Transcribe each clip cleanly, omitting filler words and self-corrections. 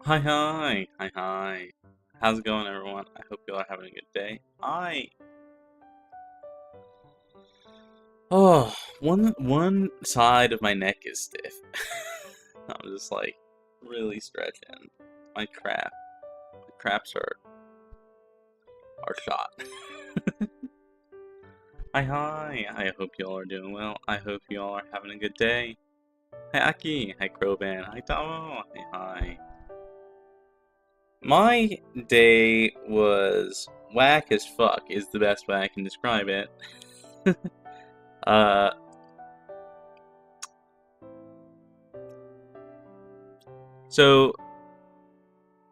Hi. How's it going, everyone? I hope you all are having a good day. Oh, one side of my neck is stiff. I'm just like really stretching. My craps are shot. Hi. I hope you all are doing well. I hope you all are having a good day. Hi, Aki. Hi, Kroban. Hi, Tamo. Hi. My day was whack as fuck. Is the best way I can describe it. Uh, so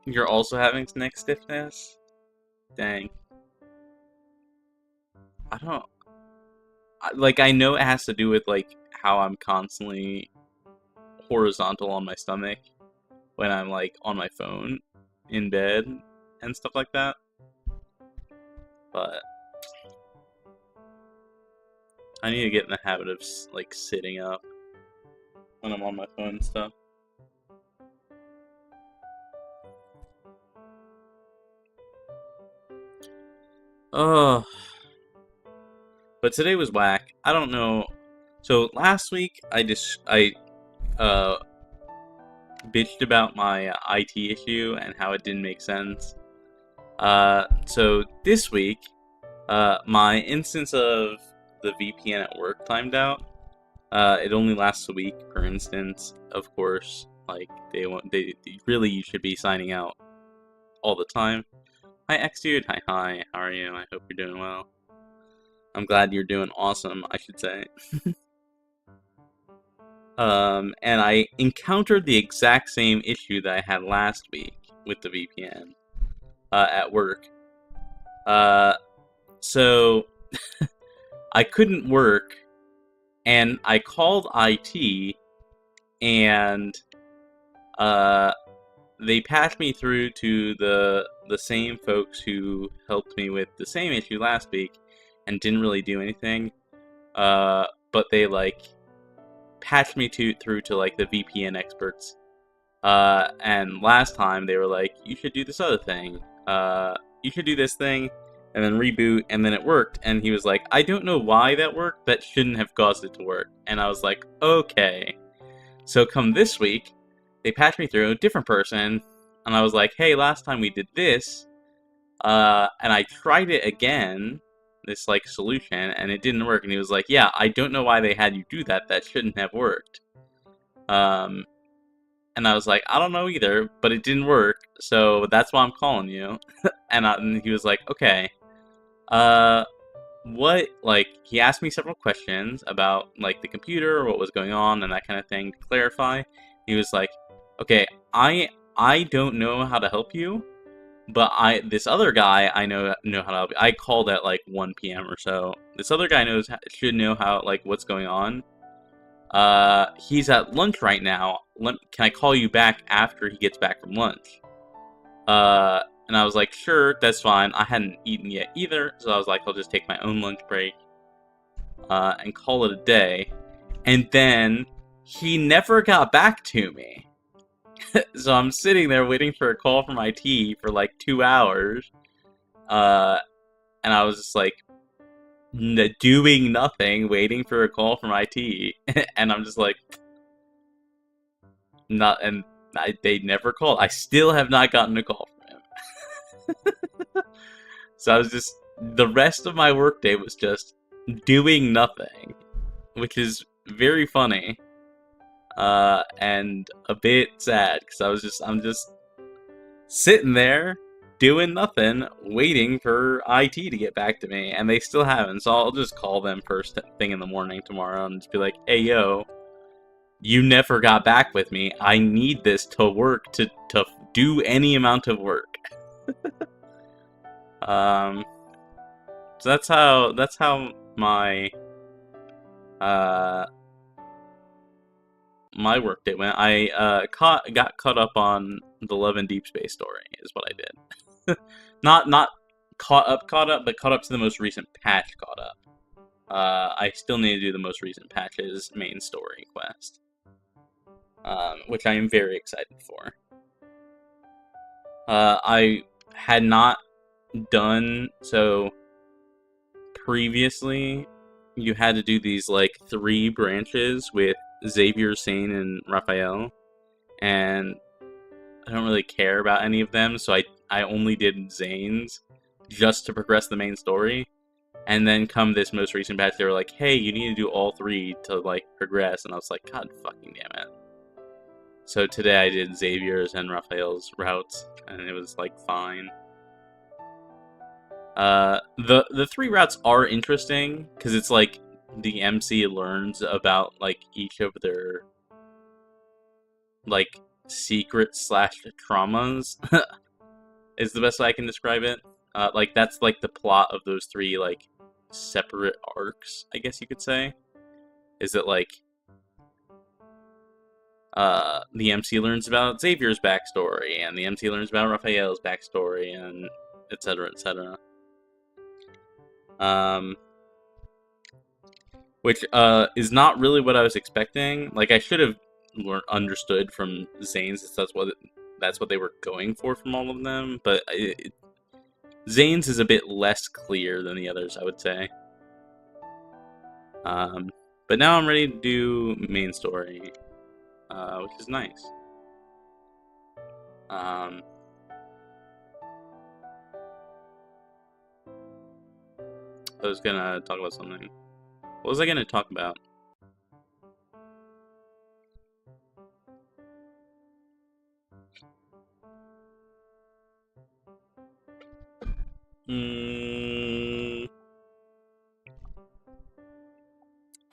you're also having neck stiffness? Dang. I don't I know it has to do with like how I'm constantly horizontal on my stomach when I'm like on my phone in bed and stuff like that. But I need to get in the habit of like sitting up when I'm on my phone and stuff. Oh, but today was whack. I don't know. So last week I bitched about my IT issue and how it didn't make sense. So this week, my instance of the VPN at work timed out. It only lasts a week per instance. Of course, like they really you should be signing out all the time. Hi X dude, hi. How are you? I hope you're doing well. I'm glad you're doing awesome, I should say. And I encountered the exact same issue that I had last week with the VPN at work. So I couldn't work, and I called IT, and they patched me through to the same folks who helped me with the same issue last week, and didn't really do anything. But they like patched me through to like the VPN experts. And last time they were like, you should do this other thing. You should do this thing, and then reboot, and then it worked. And he was like, I don't know why that worked. That shouldn't have caused it to work. And I was like, okay. So come this week, they patched me through a different person, and I was like, hey, last time we did this, and I tried it again, this like solution, and it didn't work. And he was like, yeah, I don't know why they had you do that. That shouldn't have worked. And I was like, I don't know either, but it didn't work, so that's why I'm calling you. And he was like, okay. What, like, he asked me several questions about, like, the computer, what was going on, and that kind of thing to clarify. He was like, okay, I don't know how to help you, but this other guy I know how to help you. I called at, like, 1 p.m. or so. This other guy should know how, like, what's going on. He's at lunch right now. Can I call you back after he gets back from lunch? And I was like, sure, that's fine. I hadn't eaten yet either, so I was like, I'll just take my own lunch break, and call it a day. And then he never got back to me. So I'm sitting there waiting for a call from IT for like 2 hours. And I was just like, doing nothing, waiting for a call from IT. And I'm just like, they never called. I still have not gotten a call from him. So I was just, the rest of my workday was just doing nothing, which is very funny, and a bit sad, because I'm just sitting there doing nothing, waiting for IT to get back to me, and they still haven't. So I'll just call them first thing in the morning tomorrow and just be like, hey, yo, you never got back with me. I need this to work, to do any amount of work. So that's how my my work day went. I got caught up on the Love and Deep Space story is what I did. Not caught up, but caught up to the most recent patch. Caught up. I still need to do the most recent patch's main story quest, which I am very excited for. I had not done so previously. You had to do these like 3 branches with Xavier, Sane, and Raphael, and I don't really care about any of them, so I only did Zane's just to progress the main story. And then come this most recent patch, they were like, hey, you need to do all 3 to like progress, and I was like, god fucking damn it. So today I did Xavier's and Raphael's routes, and it was like fine. The 3 routes are interesting because it's like the MC learns about like each of their like secret / traumas is the best way I can describe it. Like that's like the plot of those 3 like separate arcs, I guess you could say. Is that like the MC learns about Xavier's backstory, and the MC learns about Raphael's backstory, and etc. etc. Which is not really what I was expecting. Like I should have understood from Zane's that that's what they were going for from all of them, but Zane's is a bit less clear than the others, I would say. But now I'm ready to do main story, which is nice. I was gonna talk about something. What was I gonna talk about?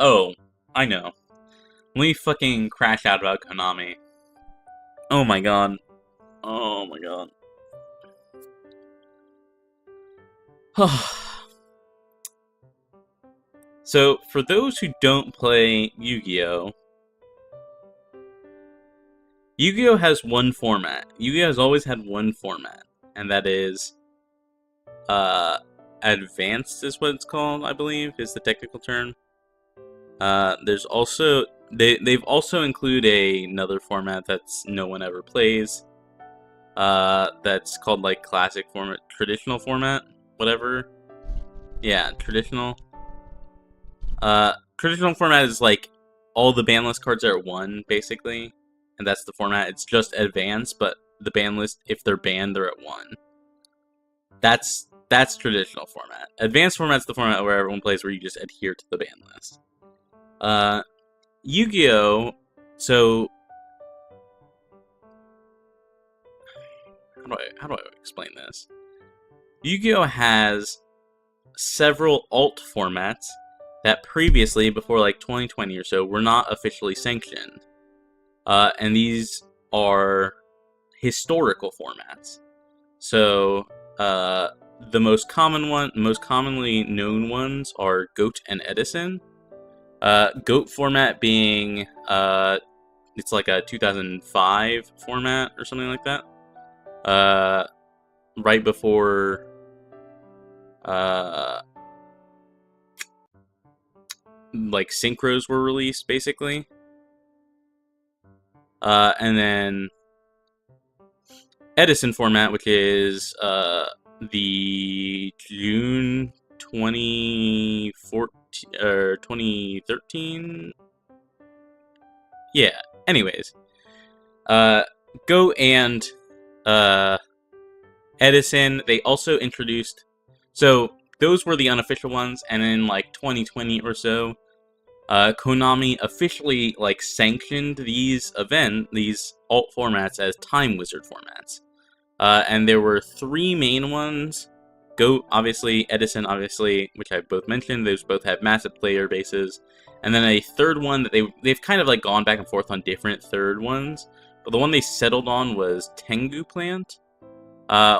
Oh, I know. Let me fucking crash out about Konami. Oh my god. Oh my god. So, for those who don't play Yu-Gi-Oh! Yu-Gi-Oh! Has one format. Yu-Gi-Oh! Has always had one format, and that is advanced is what it's called, I believe, is the technical term. There's also they've also included another format that's no one ever plays. That's called like classic format, traditional format, whatever. Yeah, traditional. Traditional format is like all the ban list cards are at 1, basically, and that's the format. It's just advanced, but the ban list, if they're banned, they're at 1. That's traditional format. Advanced format's the format where everyone plays, where you just adhere to the ban list. Yu-Gi-Oh! So how do I explain this? Yu-Gi-Oh! Has several alt formats that previously, before like 2020 or so, were not officially sanctioned. And these are historical formats. So the most commonly known ones are Goat and Edison. Goat format being it's like a 2005 format or something like that. Right before like synchros were released, basically. And then Edison format, which is the June 2014 or 2013. Yeah. Anyways, Go and Edison. They also introduced. So those were the unofficial ones, and in like 2020 or so, Konami officially like sanctioned these alt formats as Time Wizard formats. And there were 3 main ones. Goat, obviously, Edison, obviously, which I both mentioned. Those both have massive player bases. And then a third one that they've kind of like gone back and forth on different third ones. But the one they settled on was Tengu Plant,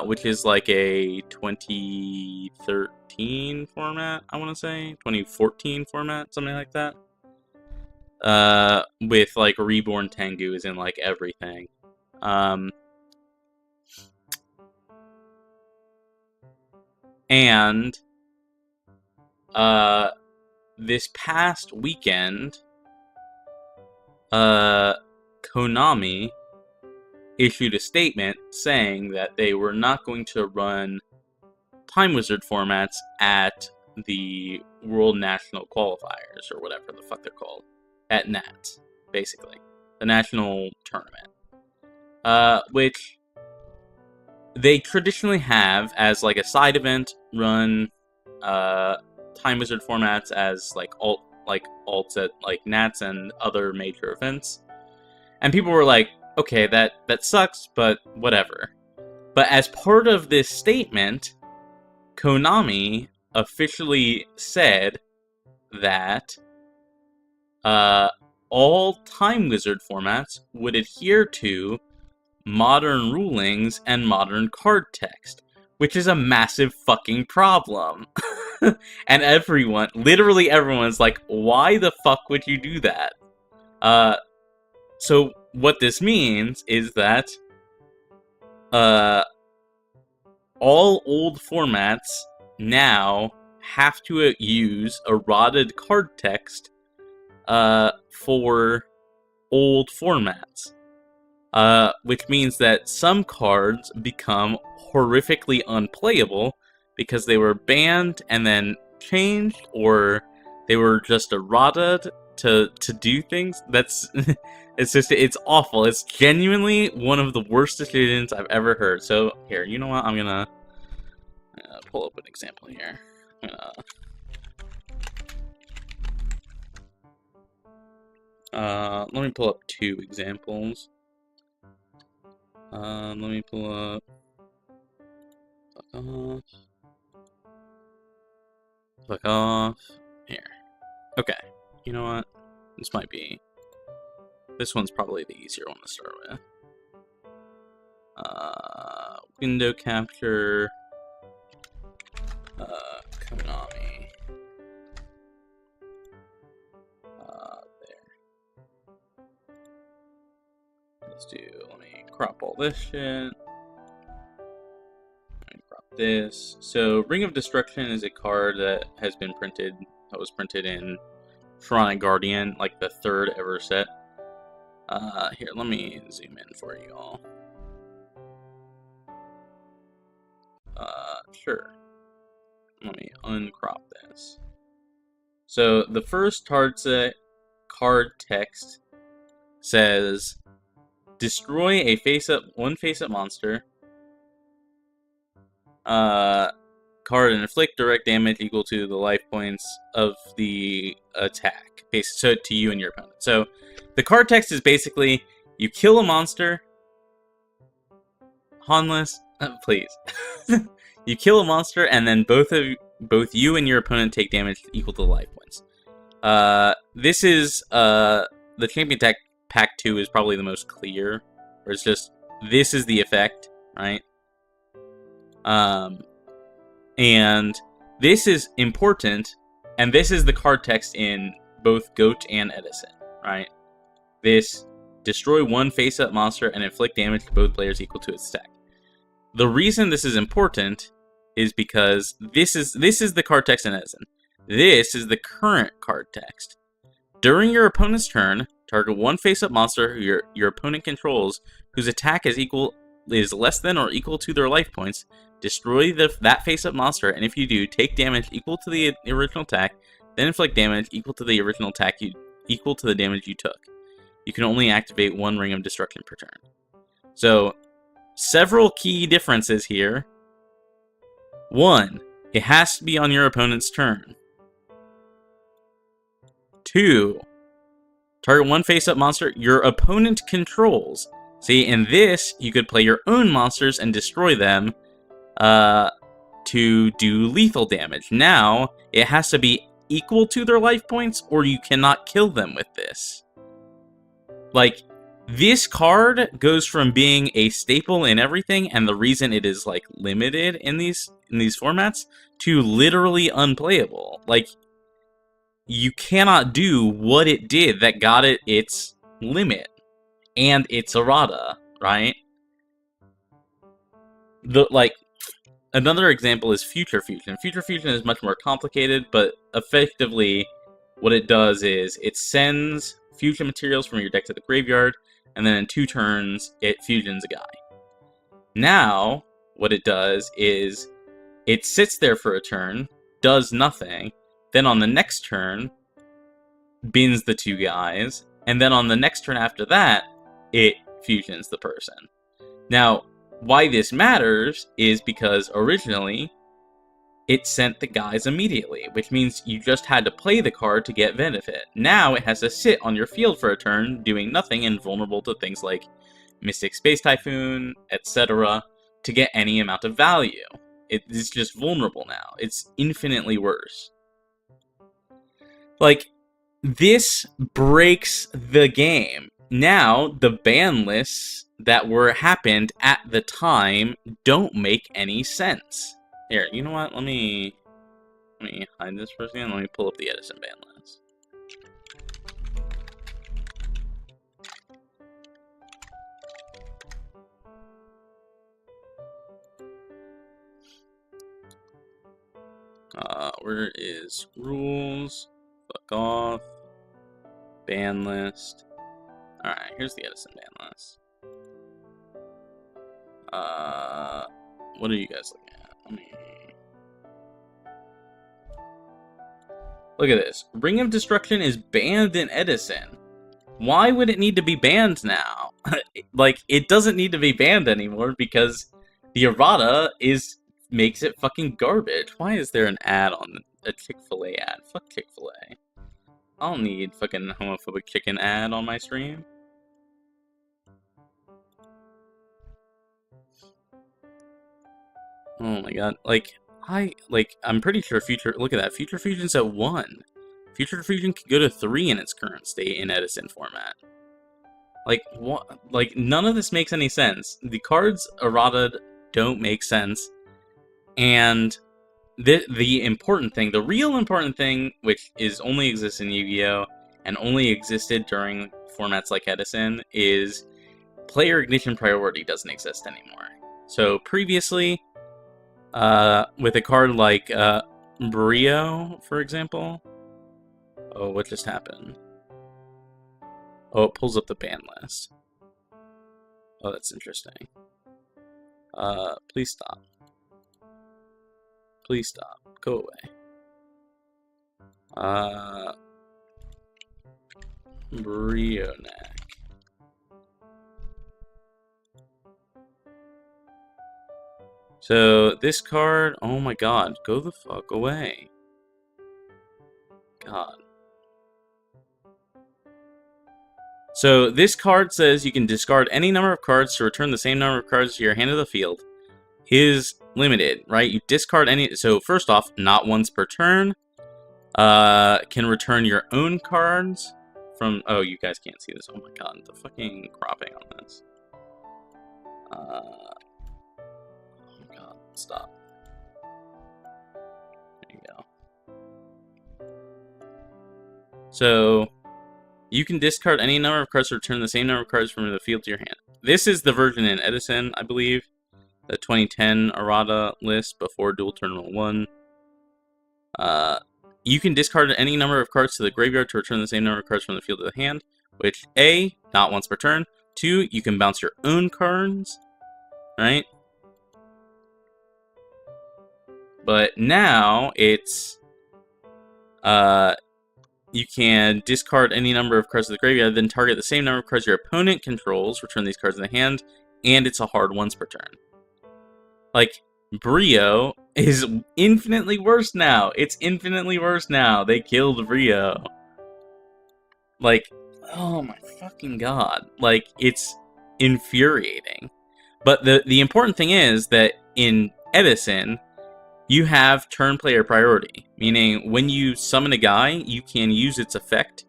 which is like a 2013 format, I want to say. 2014 format, something like that. With like Reborn Tengu is in like everything. And this past weekend, Konami issued a statement saying that they were not going to run Time Wizard formats at the World National Qualifiers, or whatever the fuck they're called, at NATS, basically. The National Tournament. Which they traditionally have as like a side event, run Time Wizard formats as like alts at like NATS and other major events. And people were like, okay, that sucks, but whatever. But as part of this statement, Konami officially said that all Time Wizard formats would adhere to modern rulings and modern card text, which is a massive fucking problem. And literally everyone's like, why the fuck would you do that? So what this means is that all old formats now have to use eroded card text for old formats. Which means that some cards become horrifically unplayable because they were banned and then changed, or they were just eroded to do things. That's it's awful. It's genuinely one of the worst decisions I've ever heard. So here, you know what? I'm gonna pull up an example here. Let me pull up two examples. Let me pull up. Fuck off. Here. Okay. You know what? This one's probably the easier one to start with. Window capture. Konami. There. Let me crop all this shit. This. So, Ring of Destruction is a card that was printed in Shrine Guardian, like the third ever set. Here, let me zoom in for you all. Sure. Let me uncrop this. So, the first card text says, destroy a one face-up monster. Card and inflict direct damage equal to the life points of the attack. So to you and your opponent. So the card text is basically, you kill a monster. Hanless, please. You kill a monster, and then both you and your opponent take damage equal to the life points. This is the Champion Pack 2 is probably the most clear, where it's just, this is the effect, right? And this is important, and this is the card text in both Goat and Edison, right? This, destroy one face-up monster and inflict damage to both players equal to its attack. The reason this is important is because this is the card text in Edison. This is the current card text. During your opponent's turn, target one face-up monster who your opponent controls, whose attack is less than or equal to their life points. Destroy that face-up monster, and if you do, take damage equal to the original attack, then inflict damage equal to the original attack equal to the damage you took. You can only activate one Ring of Destruction per turn. So, several key differences here. 1, it has to be on your opponent's turn. 2, target one face-up monster your opponent controls. See, in this, you could play your own monsters and destroy them to do lethal damage. Now, it has to be equal to their life points, or you cannot kill them with this. Like, this card goes from being a staple in everything, and the reason it is, like, limited in these formats, to literally unplayable. Like, you cannot do what it did that got it its limit. And its errata, right? Another example is Future Fusion. Future Fusion is much more complicated, but effectively, what it does is it sends fusion materials from your deck to the graveyard, and then in 2 turns, it fusions a guy. Now, what it does is, it sits there for a turn, does nothing, then on the next turn, bins the 2 guys, and then on the next turn after that, it fusions the person. Now, why this matters is because originally, it sent the guys immediately, which means you just had to play the card to get benefit. Now it has to sit on your field for a turn, doing nothing and vulnerable to things like Mystic Space Typhoon, etc., to get any amount of value. It is just vulnerable now. It's infinitely worse. Like, this breaks the game. Now, the ban lists that happened at the time don't make any sense. Here, you know what? Let me hide this for a second. Let me pull up the Edison ban list. Where is rules? Fuck off. Ban list. Alright, here's the Edison ban list. What are you guys looking at? Let me... Look at this. Ring of Destruction is banned in Edison. Why would it need to be banned now? Like, it doesn't need to be banned anymore because the errata makes it fucking garbage. Why is there an ad on a Chick-fil-A ad? Fuck Chick-fil-A. I don't need fucking homophobic chicken ad on my stream. Oh my god. I'm pretty sure look at that. Future Fusion's at 1. Future Fusion could go to 3 in its current state in Edison format. Like, what? Like, none of this makes any sense. The cards errata don't make sense. And the important thing, the real important thing, which only exists in Yu-Gi-Oh! And only existed during formats like Edison, is player ignition priority doesn't exist anymore. So previously, with a card like Brio, for example. Oh, what just happened? Oh, it pulls up the ban list. Oh, that's interesting. Please stop. Please stop. Go away. Brio neck. So, this card, oh my god, go the fuck away. God. So, this card says you can discard any number of cards to return the same number of cards to your hand of the field. Is limited, right? You discard any... So, first off, not once per turn. Can return your own cards from... Oh, you guys can't see this. Oh my god, the fucking cropping on this. Oh my god, stop. There you go. So... You can discard any number of cards to return the same number of cards from the field to your hand. This is the version in Edison, I believe. The 2010 errata list before Dual Tournament 1. You can discard any number of cards to the graveyard to return the same number of cards from the field to the hand. Which, A, not once per turn. 2, you can bounce your own cards. Right? But now, it's... You can discard any number of cards to the graveyard, then target the same number of cards your opponent controls, return these cards in the hand, and it's a hard once per turn. Like, Brio is infinitely worse now. It's infinitely worse now. They killed Brio. Like, oh my fucking god. Like, it's infuriating. But the important thing is that in Edison... You have turn player priority, meaning when you summon a guy, you can use its effect.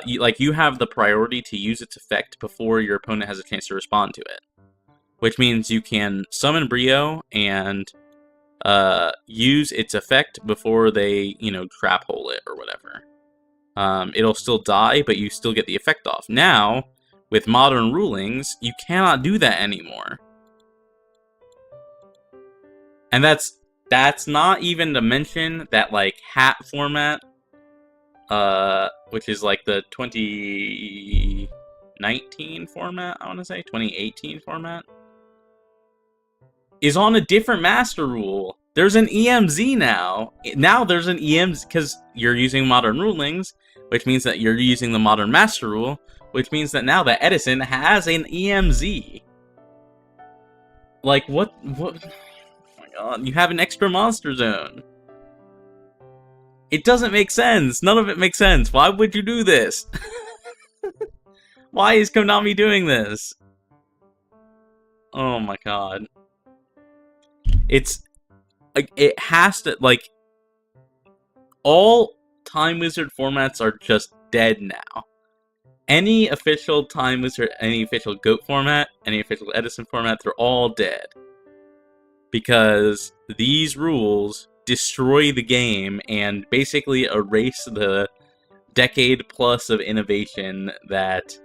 You have the priority to use its effect before your opponent has a chance to respond to it. Which means you can summon Brio and use its effect before they, trap hole it or whatever. It'll still die, but you still get the effect off. Now, with modern rulings, you cannot do that anymore. And that's not even to mention that, like, hat format, which is, like, the 2019 2019 format, I want to say, 2018 format, is on a different master rule. There's an EMZ now. Now there's an EMZ, because you're using modern rulings, which means that you're using the modern master rule, which means that now the Edison has an EMZ. Like, what? Oh my god, you have an extra monster zone. It doesn't make sense. None of it makes sense. Why would you do this? Why is Konami doing this? Oh my god. It's... like, it has to, like... all Time Wizard formats are just dead now. Any official Time Wizard, any official GOAT format, any official Edison format, they're all dead. Because these rules destroy the game and basically erase the decade plus of innovation that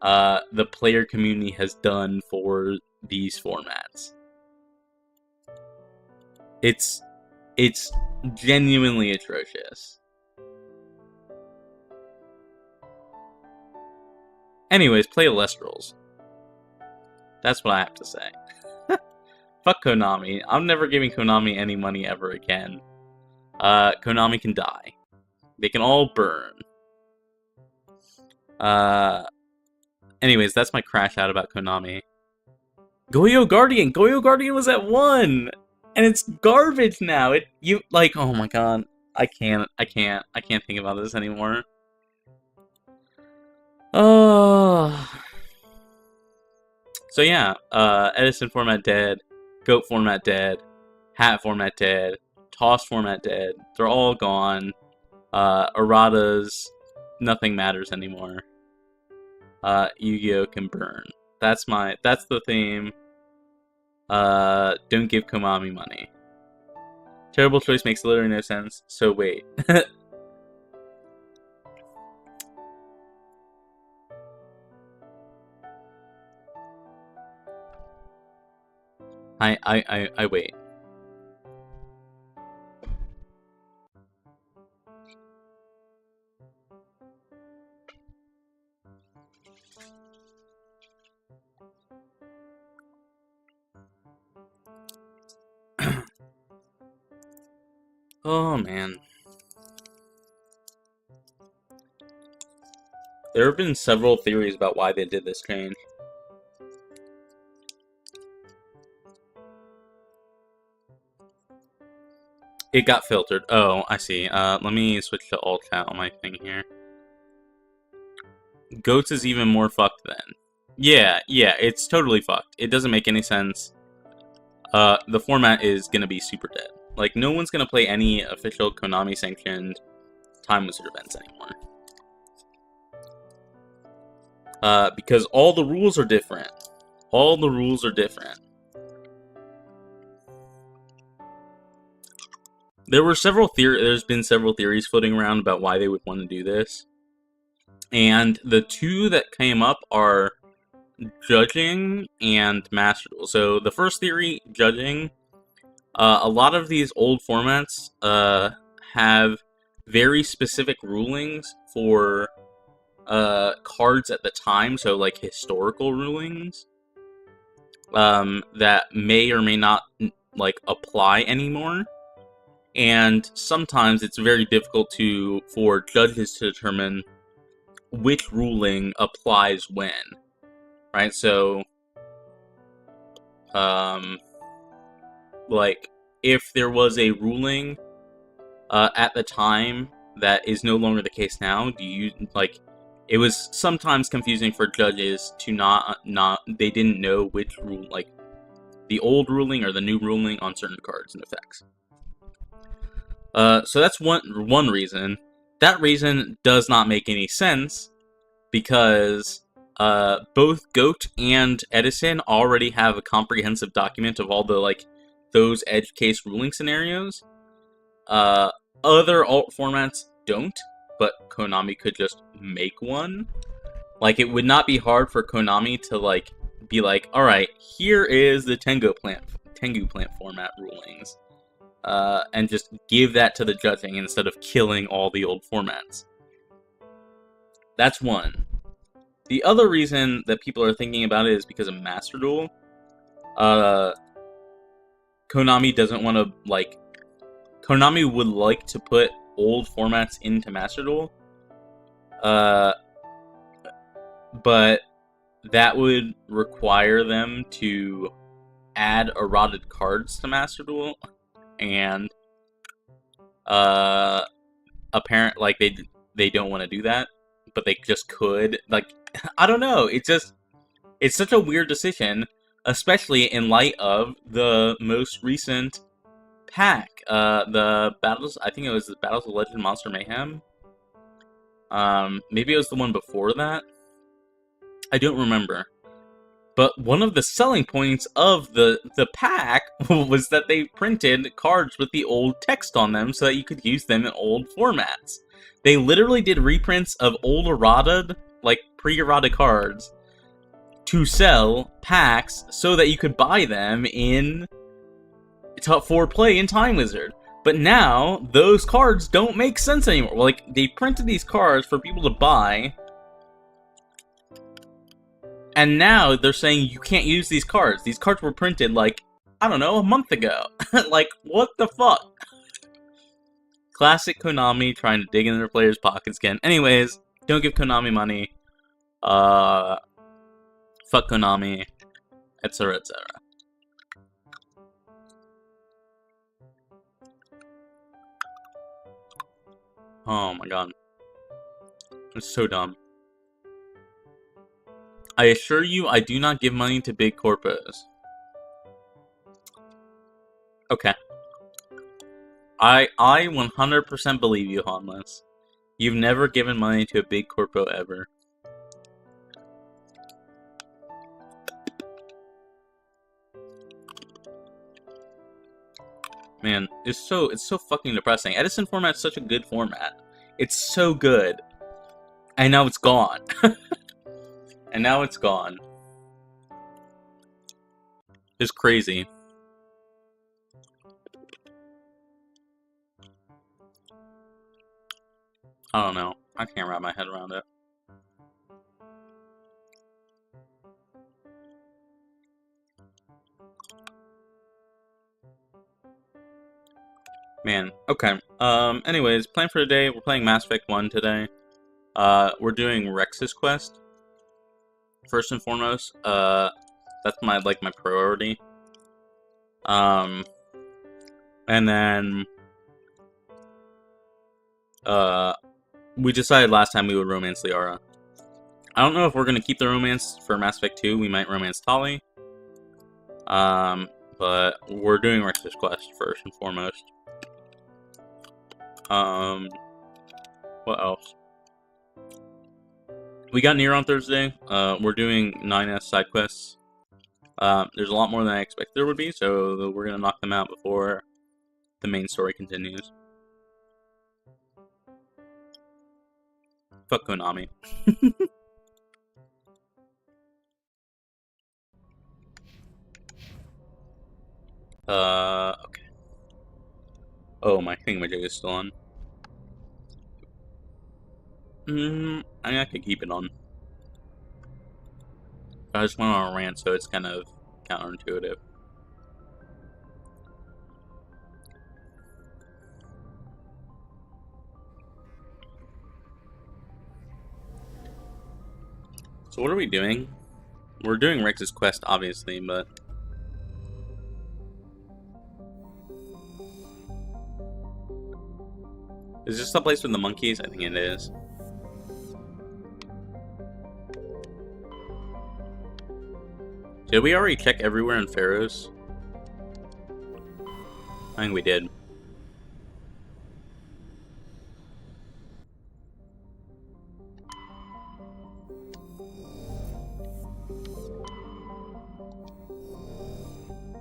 the player community has done for these formats. It's genuinely atrocious. Anyways, play Lestrals. That's what I have to say. Fuck Konami. I'm never giving Konami any money ever again. Konami can die. They can all burn. Anyways, that's my crash out about Konami. Goyo Guardian! Goyo Guardian was at 1! And it's garbage now! Oh my god. I can't think about this anymore. Oh. So yeah, Edison format dead. GOAT format dead, Hat format dead, Toss format dead. They're all gone. Erratas, nothing matters anymore. Yu-Gi-Oh! Can burn. That's the theme. Don't give Konami money. Terrible choice makes literally no sense, so wait. I wait. Oh man. There have been several theories about why they did this change. It got filtered. Oh, I see. Let me switch to all chat on my thing here. Goats is even more fucked then. Yeah, it's totally fucked. It doesn't make any sense. The format is gonna be super dead. Like, no one's gonna play any official Konami-sanctioned Time Wizard events anymore. Because all the rules are different. All the rules are different. There's been several theories floating around about why they would want to do this. And the two that came up are judging and master duel. So the first theory, judging, a lot of these old formats have very specific rulings for cards at the time, so like historical rulings that may or may not like apply anymore. And sometimes it's very difficult for judges to determine which ruling applies when, right? So, like, if there was a ruling at the time that is no longer the case now, it was sometimes confusing for judges to they didn't know which rule, like, the old ruling or the new ruling on certain cards and effects. So that's one reason. That reason does not make any sense, because both GOAT and Edison already have a comprehensive document of all the, like, those edge case ruling scenarios. Other alt formats don't, but Konami could just make one. Like, it would not be hard for Konami to, like, be like, alright, here is the Tengu plant format rulings. And just give that to the judging instead of killing all the old formats. That's one. The other reason that people are thinking about it is because of Master Duel. Konami doesn't want to, like... Konami would like to put old formats into Master Duel. But that would require them to add eroded cards to Master Duel. And, apparent, like, they don't want to do that. But they just could. Like, I don't know. It's such a weird decision, especially in light of the most recent pack. The battles, I think it was the Battles of Legend Monster Mayhem. Maybe it was the one before that. I don't remember. But one of the selling points of the pack was that they printed cards with the old text on them so that you could use them in old formats. They literally did reprints of old eroded, like pre-eroded cards, to sell packs so that you could buy them for play in Time Wizard. But now, those cards don't make sense anymore. Like, they printed these cards for people to buy, and now they're saying you can't use these cards. These cards were printed, like, I don't know, a month ago. Like, what the fuck? Classic Konami trying to dig into their players' pockets again. Anyways, don't give Konami money. Fuck Konami, etc., etc. Oh my god. It's so dumb. I assure you, I do not give money to big corpos. Okay. I 100% believe you on this. You've never given money to a big corpo ever. Man, it's so fucking depressing. Edison format's such a good format. It's so good. And now it's gone. And now it's gone. It's crazy. I don't know. I can't wrap my head around it. Man, okay. Anyways, plan for today. We're playing Mass Effect 1 today. We're doing Rex's quest. First and foremost. That's my priority. And then... we decided last time we would romance Liara. I don't know if we're gonna keep the romance for Mass Effect 2. We might romance Tali. But we're doing Rex's quest first and foremost. What else? We got Nier on Thursday. We're doing 9S side quests. There's a lot more than I expected there would be, so we're gonna knock them out before the main story continues. Fuck Konami. Okay. Oh, my thingamajig is still on. I mean, I could keep it on. I just went on a rant, so it's kind of counterintuitive. So what are we doing? We're doing Rex's quest, obviously, but... Is this the place with the monkeys? I think it is. Did we already check everywhere in Pharaohs? I think we did.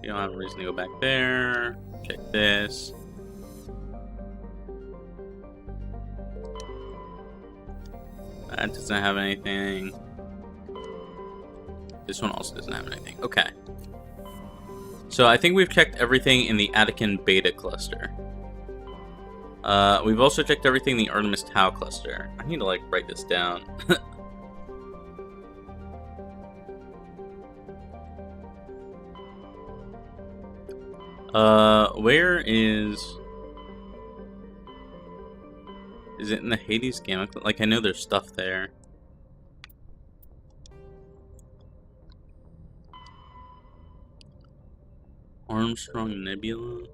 You don't have a reason to go back there. Check this. That doesn't have anything. This one also doesn't have anything. Okay. So I think we've checked everything in the Attican Beta cluster. We've also checked everything in the Artemis Tau cluster. I need to, like, write this down. Where is... Is it in the Hades Gamma? Like, I know there's stuff there. Armstrong Nebula?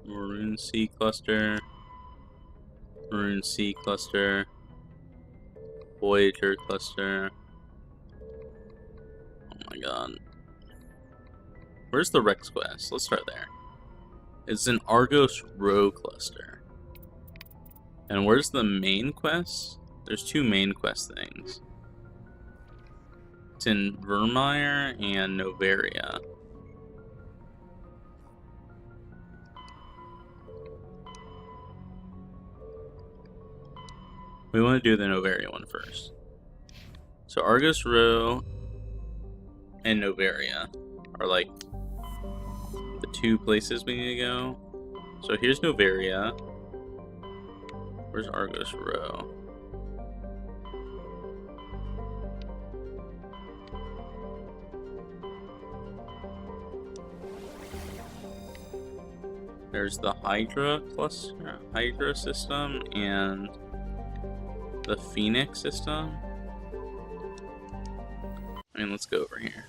Maroon Sea Cluster. Maroon Sea Cluster. Voyager Cluster. Oh my god. Where's the Rex Quest? Let's start there. It's an Argos Row Cluster. And where's the main quest? There's two main quest things. It's in Vermeer and Novaria. We want to do the Novaria one first. So Argos Row and Novaria are like the two places we need to go. So here's Novaria. Where's Argos Row? There's the Hydra cluster, Hydra system, and the Phoenix system. And let's go over here.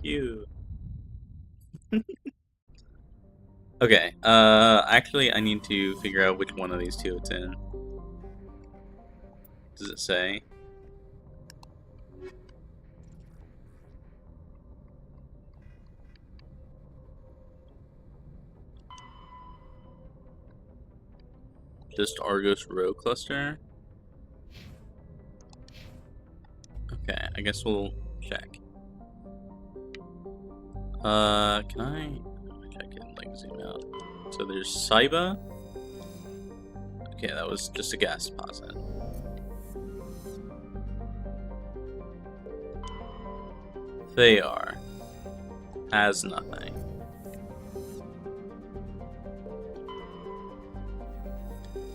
Cute. Okay, actually I need to figure out which one of these two it's in. Does it say? Just Argos Row Cluster? Okay, I guess we'll check. Can I check it, like, zoom out? So there's Saiba. Okay, that was just a gas deposit. Thayar has nothing.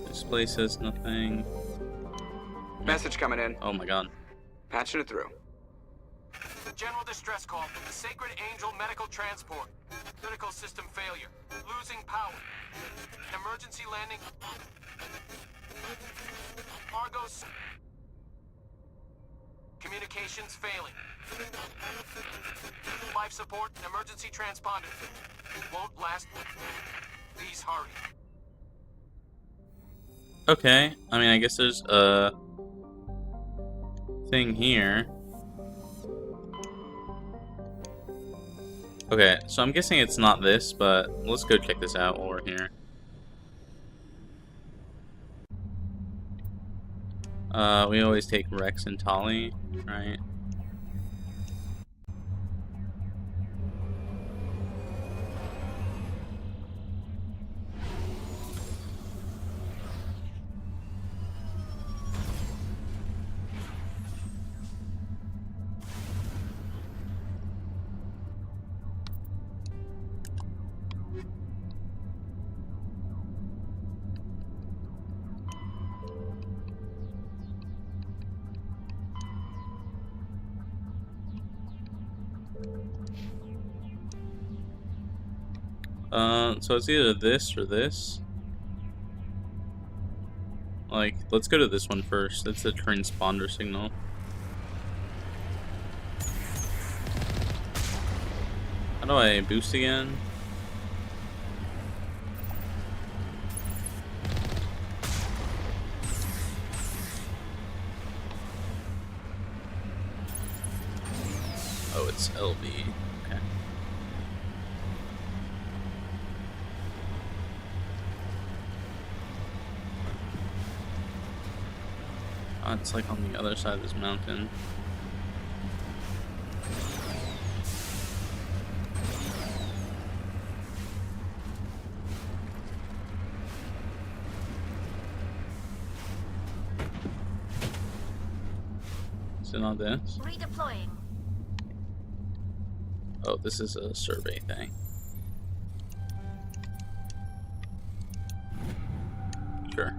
This place has nothing. Message coming in. Oh my god. Patching it through. The general distress call from the Sacred Angel Medical Transport. Critical system failure. Losing power. Emergency landing. Argos. Communications failing. Life support and emergency transponder. Won't last. Please hurry. Okay, I mean, I guess there's a thing here. Okay, so I'm guessing it's not this, but let's go check this out while we're here. We always take Rex and Tali, right? So it's either this or this. Like, let's go to this one first. It's the transponder signal. How do I boost again? Oh, it's LB. Okay. Oh, it's like on the other side of this mountain. Is it not this? Redeploying. Oh, this is a survey thing. Sure.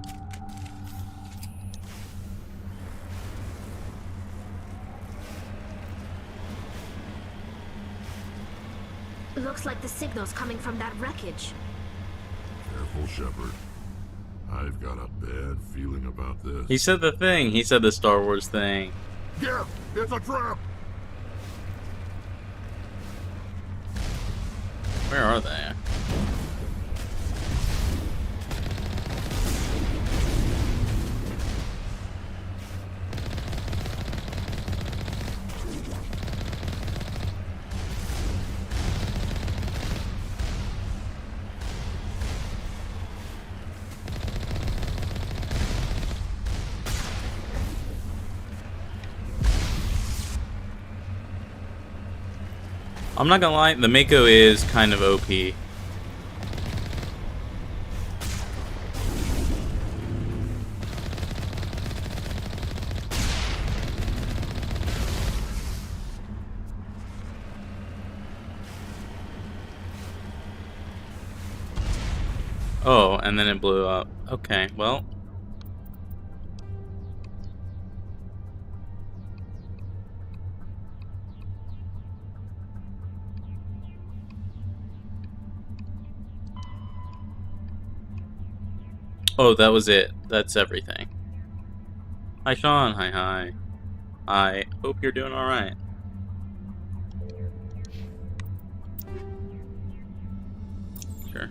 Looks like the signal's coming from that wreckage. Careful, Shepard. I've got a bad feeling about this. He said the thing. He said the Star Wars thing. Gip! It's a trap! Where are they? I'm not gonna lie, the Mako is kind of OP. Oh, and then it blew up. Okay, well. Oh, that was it. That's everything. Hi, Sean. Hi, hi. I hope you're doing alright. Sure.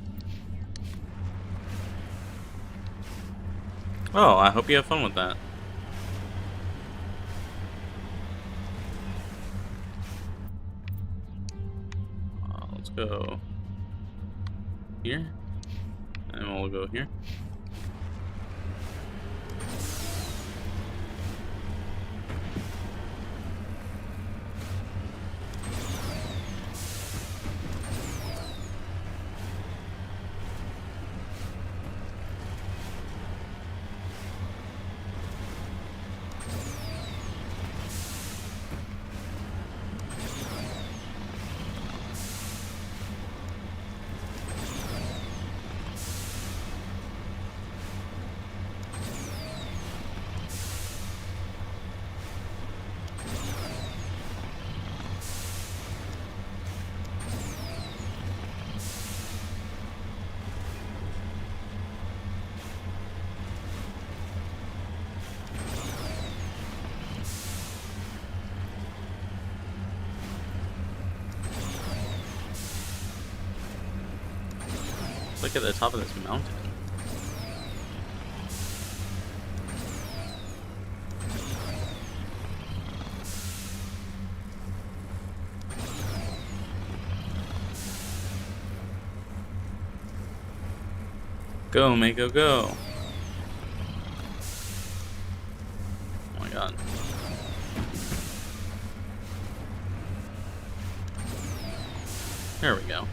Oh, I hope you have fun with that. Let's go here. And we'll go here. Look at the top of this mountain. Go, Mako, go. Oh my god. There we go.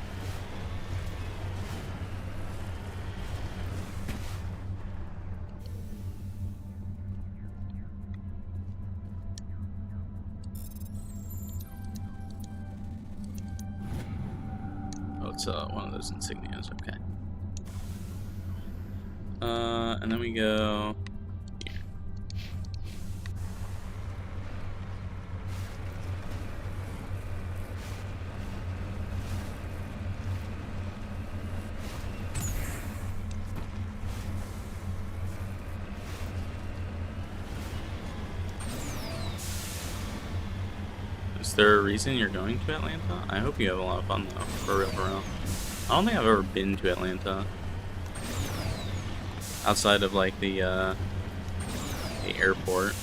Oh, it's one of those insignias, okay. And then we go here. Is there a reason you're going to Atlanta? I hope you have a lot of fun though, for real, for real. I don't think I've ever been to Atlanta. Outside of like the airport.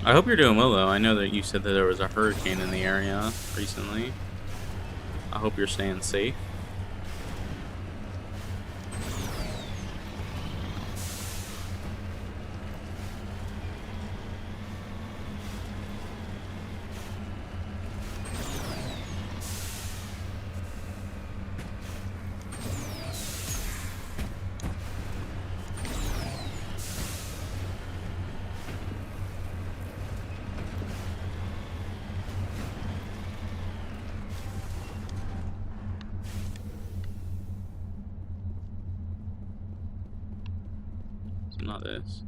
I hope you're doing well though. I know that you said that there was a hurricane in the area recently. I hope you're staying safe. Not this.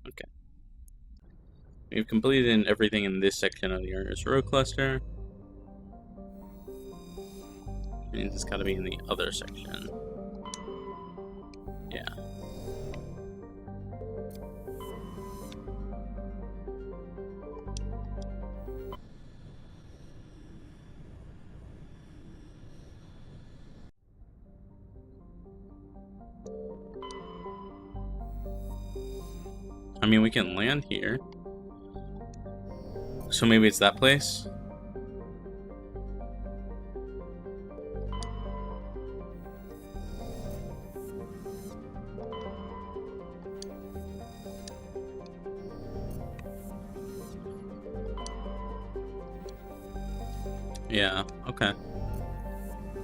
Okay. We've completed everything in this section of the Ernest Row cluster. Means it's gotta be in the other section. Yeah. I mean, we can land here. So maybe it's that place? Yeah, okay.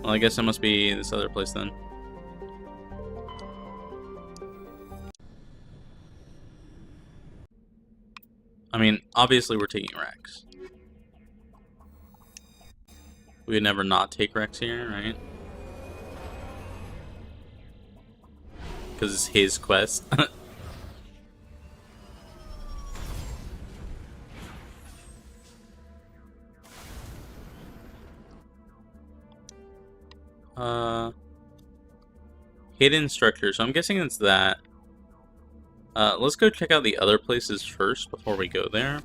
Well, I guess it must be this other place then. I mean, obviously we're taking Rex. We would never not take Rex here, right? Because it's his quest. Hidden structure. So I'm guessing it's that. Let's go check out the other places first before we go there.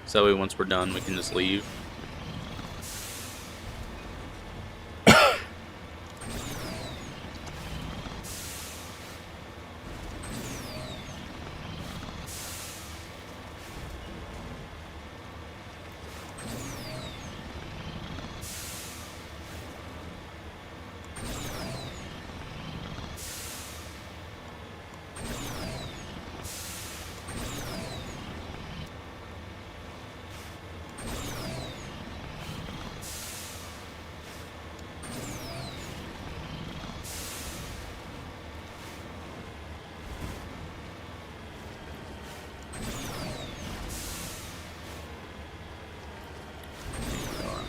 So that way once we're done, we can just leave.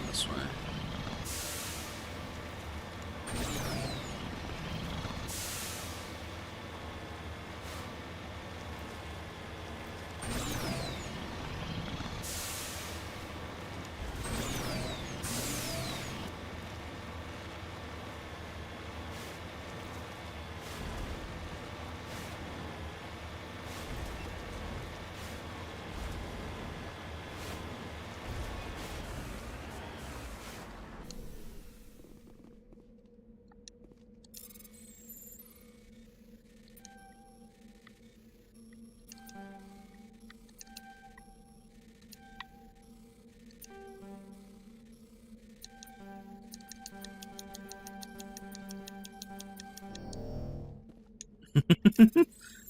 This way.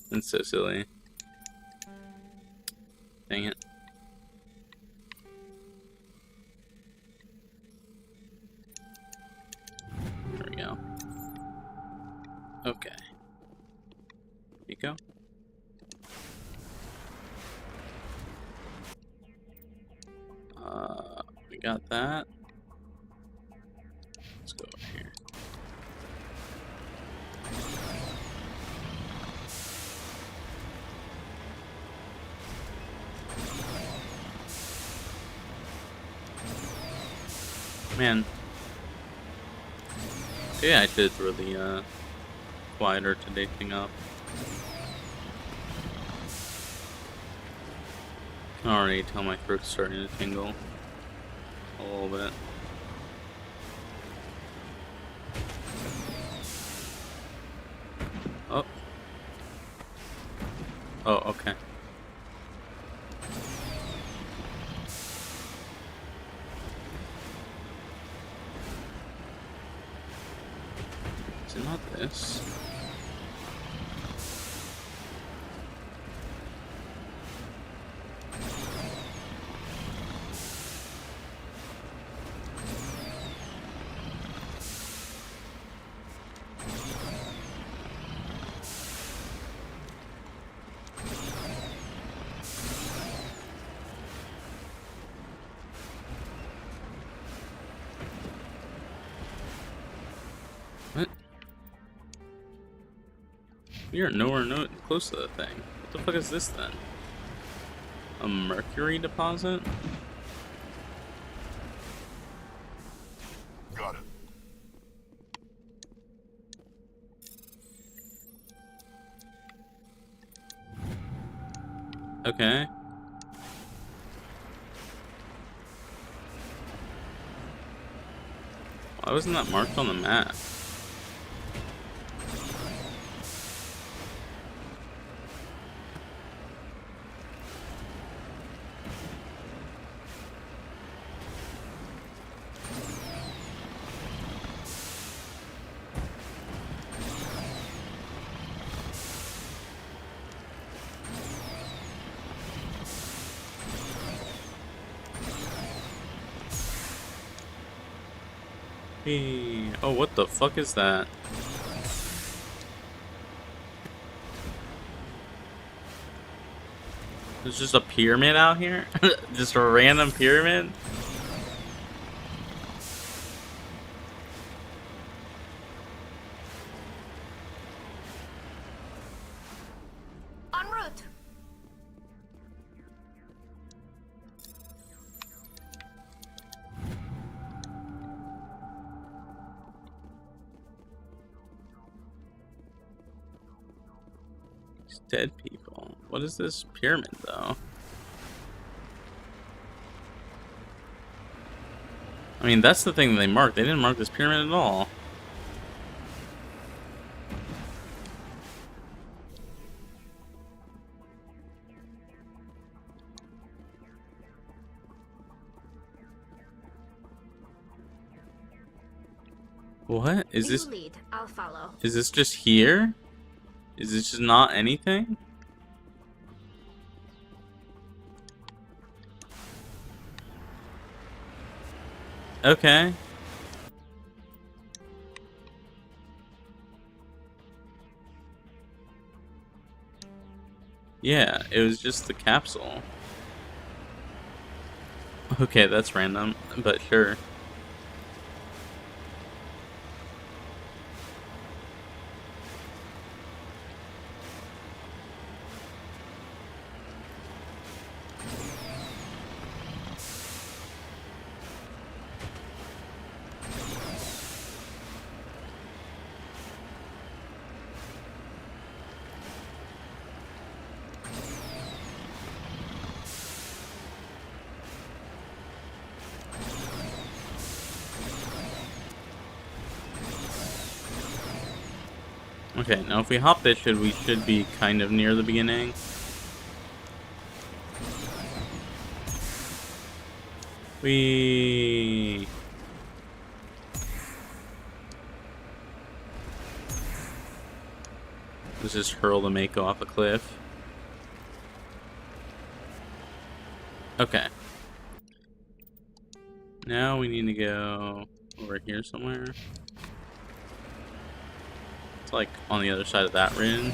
That's so silly. Dang it. There we go. Okay. Here you go. We got that. Let's go over here. Man. Yeah, I did throw the quieter today thing up. I can already tell my throat's starting to tingle a little bit. Oh. Oh, okay. Is it not this? We are nowhere close to the thing. What the fuck is this then? A mercury deposit? Got it. Okay. Why wasn't that marked on the map? Hey. Oh, what the fuck is that? There's just a pyramid out here? Just a random pyramid? En route. These dead people. What is this pyramid, though? I mean, that's the thing that they marked. They didn't mark this pyramid at all. What? Is You this... lead. I'll follow. Is this just here? Is this just not anything? Okay. Yeah, it was just the capsule. Okay, that's random, but sure. Okay, now if we hop this, we should be kind of near the beginning. We let's just hurl the Mako off a cliff. Okay. Now we need to go over here somewhere. It's like on the other side of that ridge.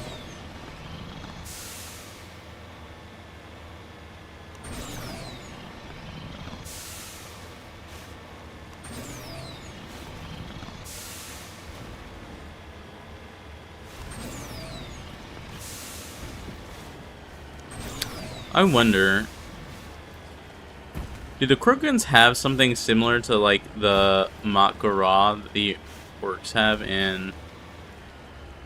I wonder, do the Krogans have something similar to like the Mak'gora that the orcs have in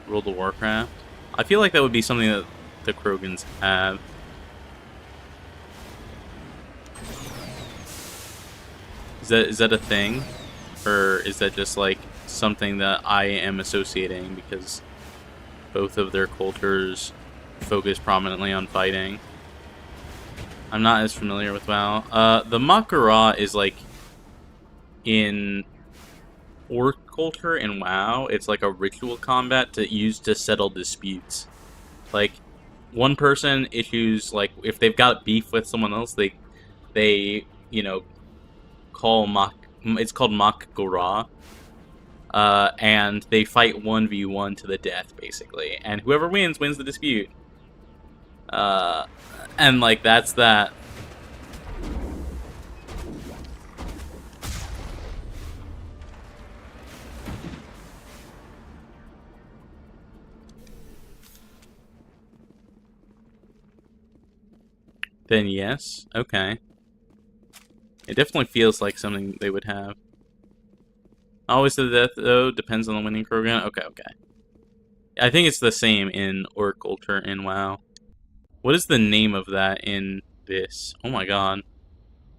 World of Warcraft? I feel like that would be something that the Krogans have. Is that a thing? Or is that just like something that I am associating because both of their cultures focus prominently on fighting? I'm not as familiar with WoW. The Mak'gora is like in orc culture in WoW. It's like a ritual combat to use to settle disputes. Like one person issues, like if they've got beef with someone else, they you know call it's called Mak'gora. And they fight 1v1 to the death basically, and whoever wins the dispute. And like that's that. Then yes. Okay. It definitely feels like something they would have. Always to the death, though, depends on the winning program. Okay, okay. I think it's the same in Orc Culture and WoW. What is the name of that in this? Oh my god.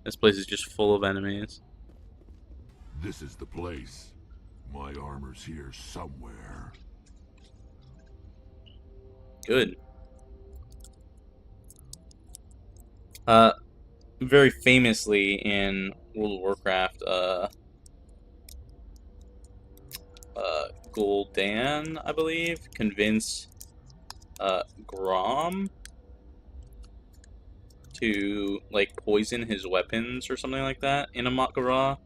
This place is just full of enemies. This is the place. My armor's here somewhere. Good. Very famously in World of Warcraft, Gul'dan, I believe, convinced, Grom to, like, poison his weapons or something like that in a Mak'gora.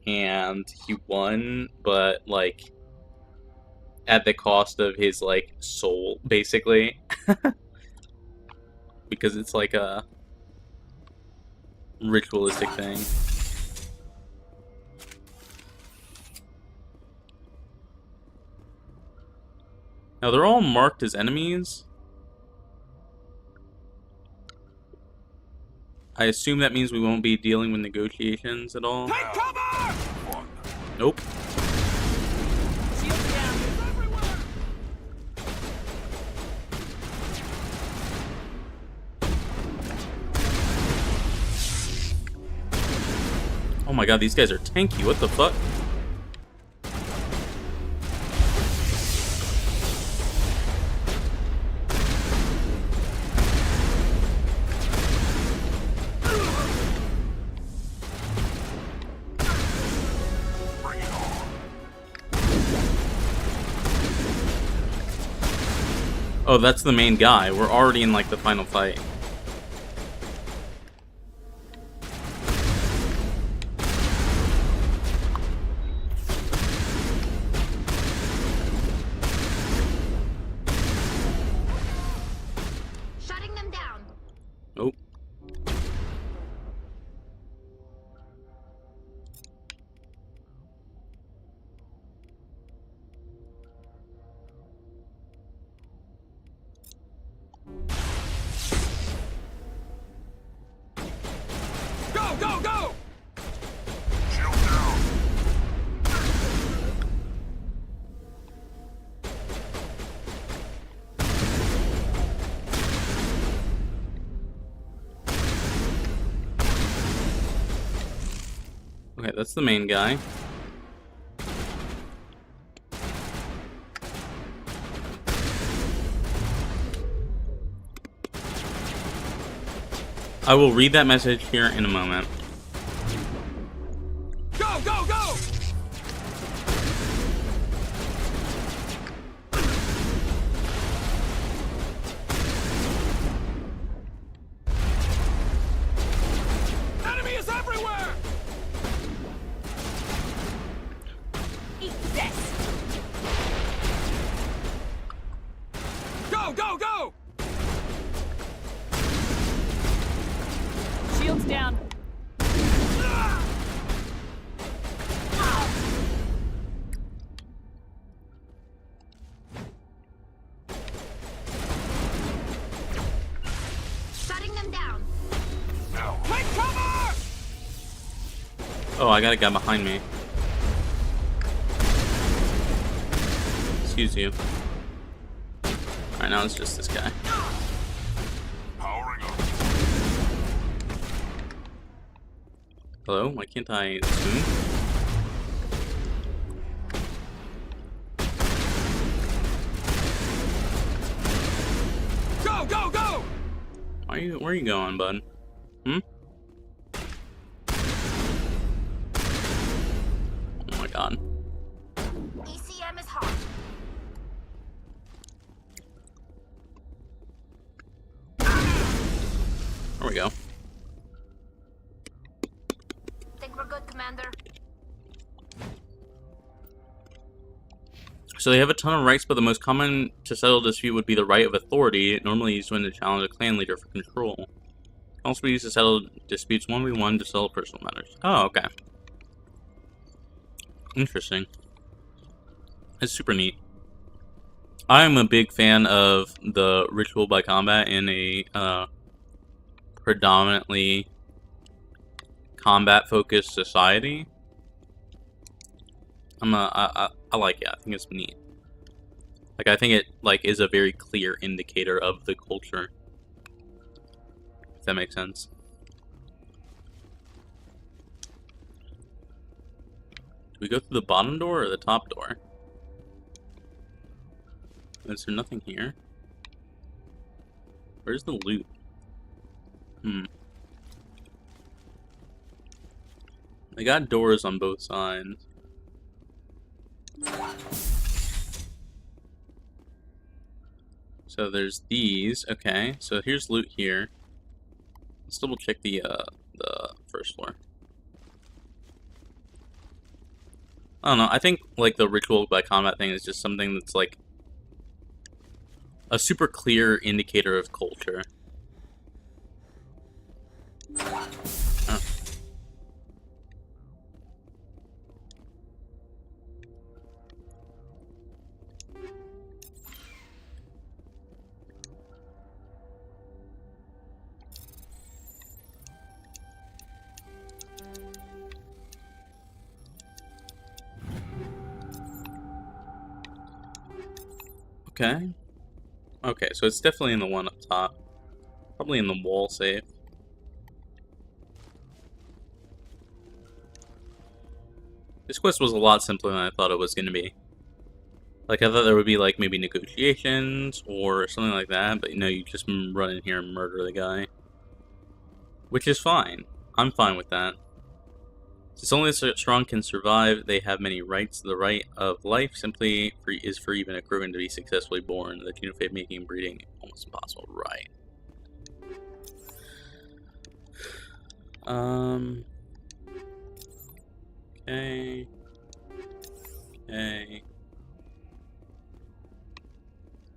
And he won, but, like, at the cost of his, like, soul, basically. Because it's like a ritualistic thing. Now, they're all marked as enemies. I assume that means we won't be dealing with negotiations at all. Take cover! Nope. Shields down. Everywhere! Oh my god, these guys are tanky. What the fuck? Oh, that's the main guy. We're already in, like, the final fight. Shutting them down. Nope. Go, go, go! Okay, that's the main guy. I will read that message here in a moment. Go, go, go! Enemy is everywhere! Eat this. Go, go, go! Shields down. Shutting them down. Take cover! Oh, I got a guy behind me. Excuse you. Alright, now it's just this guy. Powering up. Hello? Why can't I zoom? Go, go, go! Where are you going, bud? Hmm? Oh my god. ECM is hot. There we go. Think we're good, Commander? So they have a ton of rights, but the most common to settle a dispute would be the right of authority, normally used when to challenge a clan leader for control. It can also be used to settle disputes 1v1 to settle personal matters. Oh, okay. Interesting. It's super neat. I'm a big fan of the ritual by combat in a predominantly combat-focused society. I like it. I think it's neat. Like, I think it like is a very clear indicator of the culture. If that makes sense. Do we go through the bottom door or the top door? Is there nothing here? Where's the loot? They got doors on both sides. So there's these. Okay, so here's loot here. Let's double check the first floor. I don't know. I think like the ritual by combat thing is just something that's like a super clear indicator of culture. Oh. Okay. Okay, so it's definitely in the one up top. Probably in the wall safe. This quest was a lot simpler than I thought it was going to be. Like, I thought there would be, like, maybe negotiations or something like that, but no, you just run in here and murder the guy. Which is fine. I'm fine with that. Since only the strong can survive, they have many rights. The right of life simply is for even a Krogan to be successfully born. The genotype making breeding almost impossible. Right. Okay. Okay.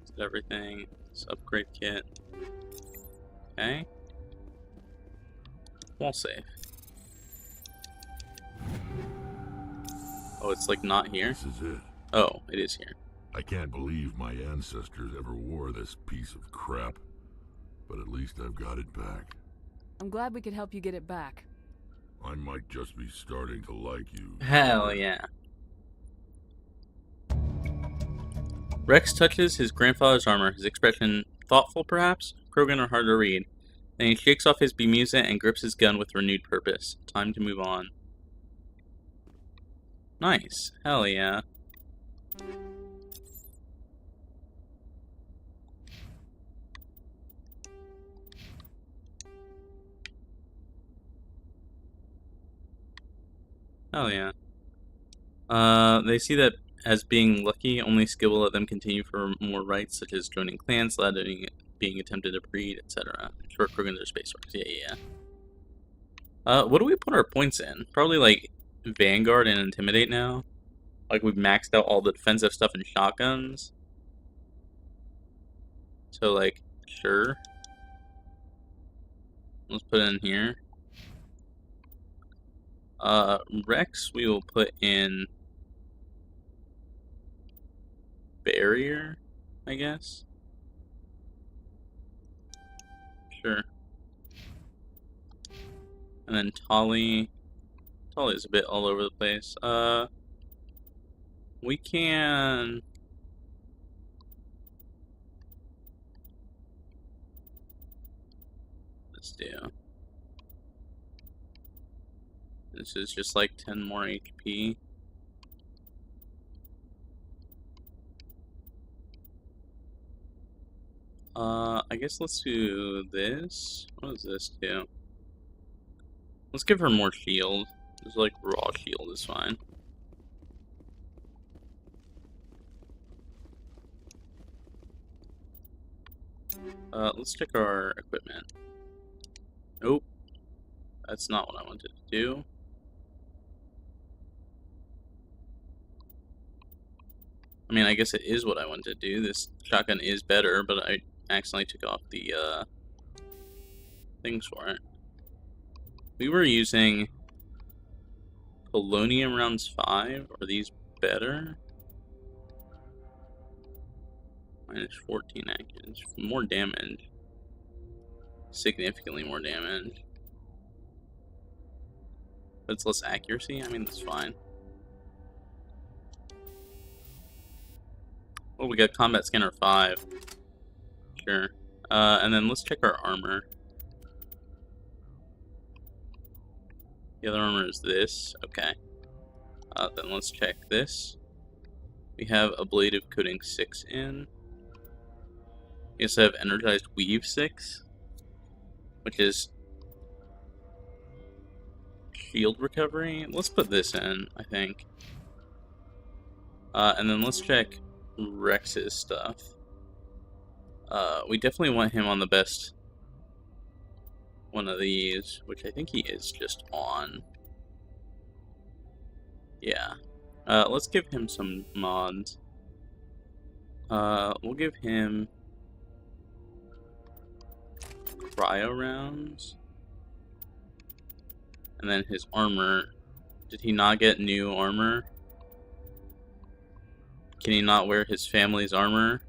Is that everything? This upgrade kit. Okay. Wall safe. Oh, it's like not here? This is it. Oh, it is here. I can't believe my ancestors ever wore this piece of crap. But at least I've got it back. I'm glad we could help you get it back. I might just be starting to like you. Hell yeah. Rex touches his grandfather's armor, his expression thoughtful perhaps, Krogan or hard to read. Then he shakes off his bemusement and grips his gun with renewed purpose. Time to move on. Nice. Hell yeah. Hell yeah. They see that as being lucky, only skill will let them continue for more rights, such as joining clans, slaughtering, being attempted to breed, etc. Short Krogans or space orcs. Yeah. What do we put our points in? Probably like Vanguard and Intimidate now. Like we've maxed out all the defensive stuff in shotguns. So like, sure. Let's put it in here. Rex we will put in barrier, I guess. Sure. And then Tolly's a bit all over the place. We can... Let's do... This is just like 10 more HP. I guess let's do this. What does this do? Let's give her more shield. Just like raw shield is fine. Let's check our equipment. Nope. That's not what I wanted to do. I mean, I guess it is what I wanted to do. This shotgun is better, but I accidentally took off the things for it. We were using polonium rounds 5. Are these better? Minus 14 accuracy. More damage. significantly more damage. But it's less accuracy? I mean, that's fine. Oh, we got Combat Scanner 5. Sure. And then let's check our armor. The other armor is this. Okay. Then let's check this. We have Ablative Coating 6 in. We also have Energized Weave 6, which is shield recovery. Let's put this in, I think. And then let's check Rex's stuff. We definitely want him on the best one of these, which I think he is just on. Yeah. Let's give him some mods. We'll give him cryo rounds. And then his armor. Did he not get new armor? Can he not wear his family's armor?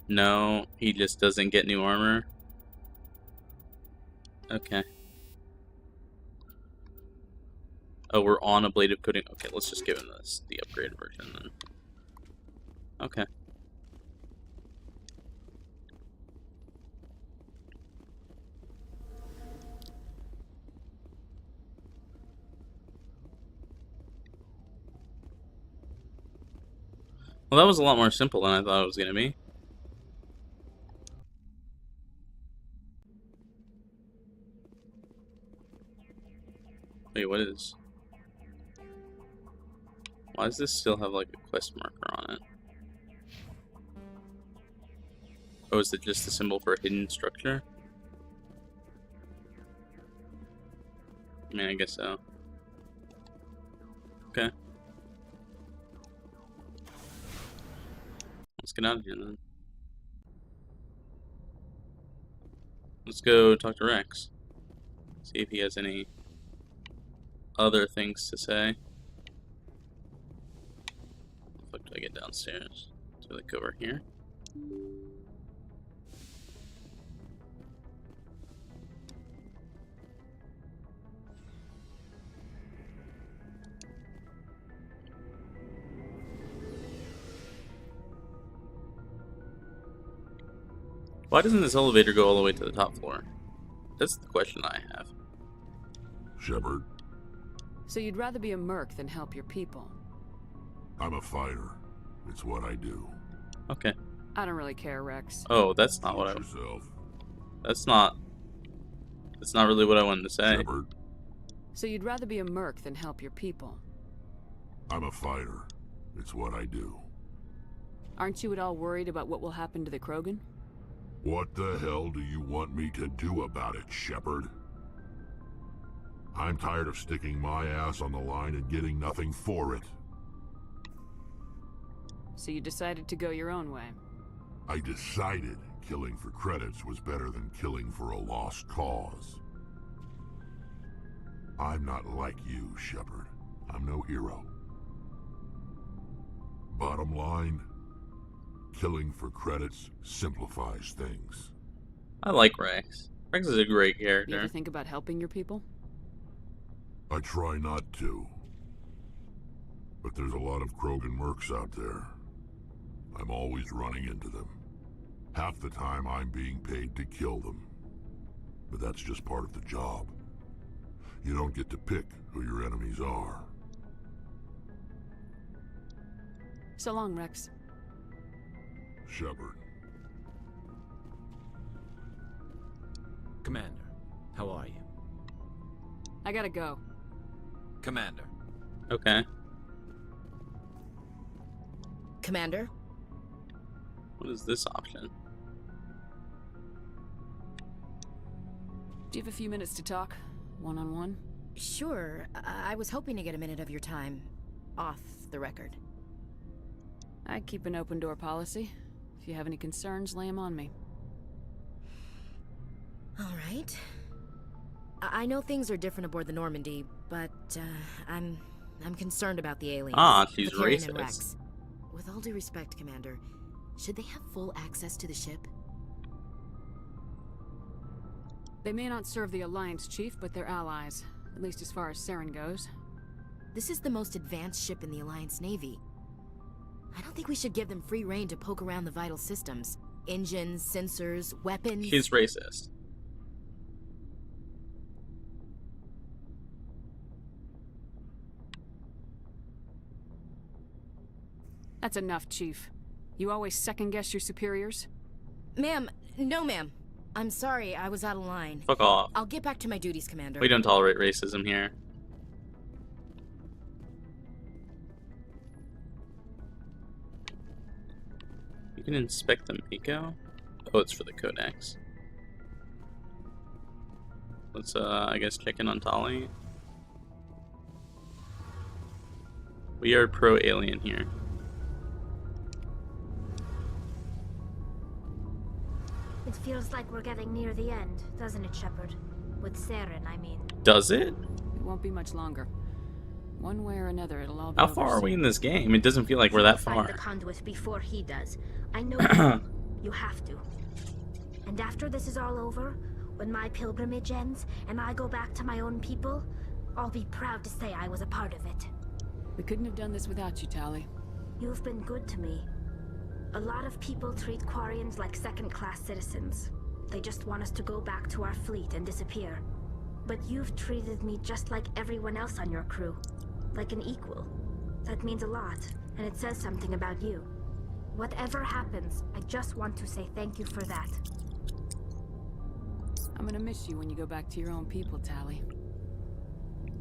No, he just doesn't get new armor. Okay. Oh, we're on Ablative Coating. Okay, let's just give him this, the upgraded version then. Okay. Well, that was a lot more simple than I thought it was going to be. Wait, what is... Why does this still have, like, a quest marker on it? Oh, is it just a symbol for a hidden structure? I mean, I guess so. Okay. Let's get out of here, then. Let's go talk to Rex. See if he has any other things to say. What do I get downstairs? Do I go over here? Why doesn't this elevator go all the way to the top floor? That's the question I have. Shepard, So you'd rather be a merc than help your people? I'm a fighter. It's what I do. Okay. I don't really care, Rex. Oh, that's not what I... Yourself. That's not really what I wanted to say. Shepard, So you'd rather be a merc than help your people? I'm a fighter. It's what I do. Aren't you at all worried about what will happen to the Krogan? What the hell do you want me to do about it, Shepard? I'm tired of sticking my ass on the line and getting nothing for it. So you decided to go your own way? I decided killing for credits was better than killing for a lost cause. I'm not like you, Shepard. I'm no hero. Bottom line, killing for credits simplifies things. I like Rex. Rex is a great You ever character. think about helping your people? I try not to. But there's a lot of Krogan mercs out there. I'm always running into them. Half the time I'm being paid to kill them. But that's just part of the job. You don't get to pick who your enemies are. So long, Rex. Shepard. Commander, how are you? I gotta go. Commander. Okay. Commander? What is this option? Do you have a few minutes to talk? One-on-one? Sure. I was hoping to get a minute of your time. Off the record. I keep an open door policy. If you have any concerns, lay them on me. All right. I know things are different aboard the Normandy, but I'm concerned about the aliens. Ah, she's Vakarian and racist. Rex. With all due respect, Commander, should they have full access to the ship? They may not serve the Alliance, Chief, but they're allies. At least as far as Saren goes. This is the most advanced ship in the Alliance Navy. I don't think we should give them free rein to poke around the vital systems. Engines, sensors, weapons... He's racist. That's enough, Chief. You always second-guess your superiors? Ma'am, no ma'am. I'm sorry, I was out of line. Fuck off. I'll get back to my duties, Commander. We don't tolerate racism here. You can inspect the Miko? Oh, it's for the Codex. Let's, I guess, check in on Tali. We are pro-alien here. It feels like we're getting near the end, doesn't it, Shepard? With Saren, I mean. Does it? It won't be much longer. One way or another, it'll all be How over far are we soon. in this game? It doesn't feel like we're that Find far. the conduit before he does. I know you. You have to. And after this is all over, when my pilgrimage ends and I go back to my own people, I'll be proud to say I was a part of it. We couldn't have done this without you, Tali. You've been good to me. A lot of people treat Quarians like second-class citizens. They just want us to go back to our fleet and disappear. But you've treated me just like everyone else on your crew. Like an equal. That means a lot, and it says something about you. Whatever happens, I just want to say thank you for that. I'm gonna miss you when you go back to your own people, Tali.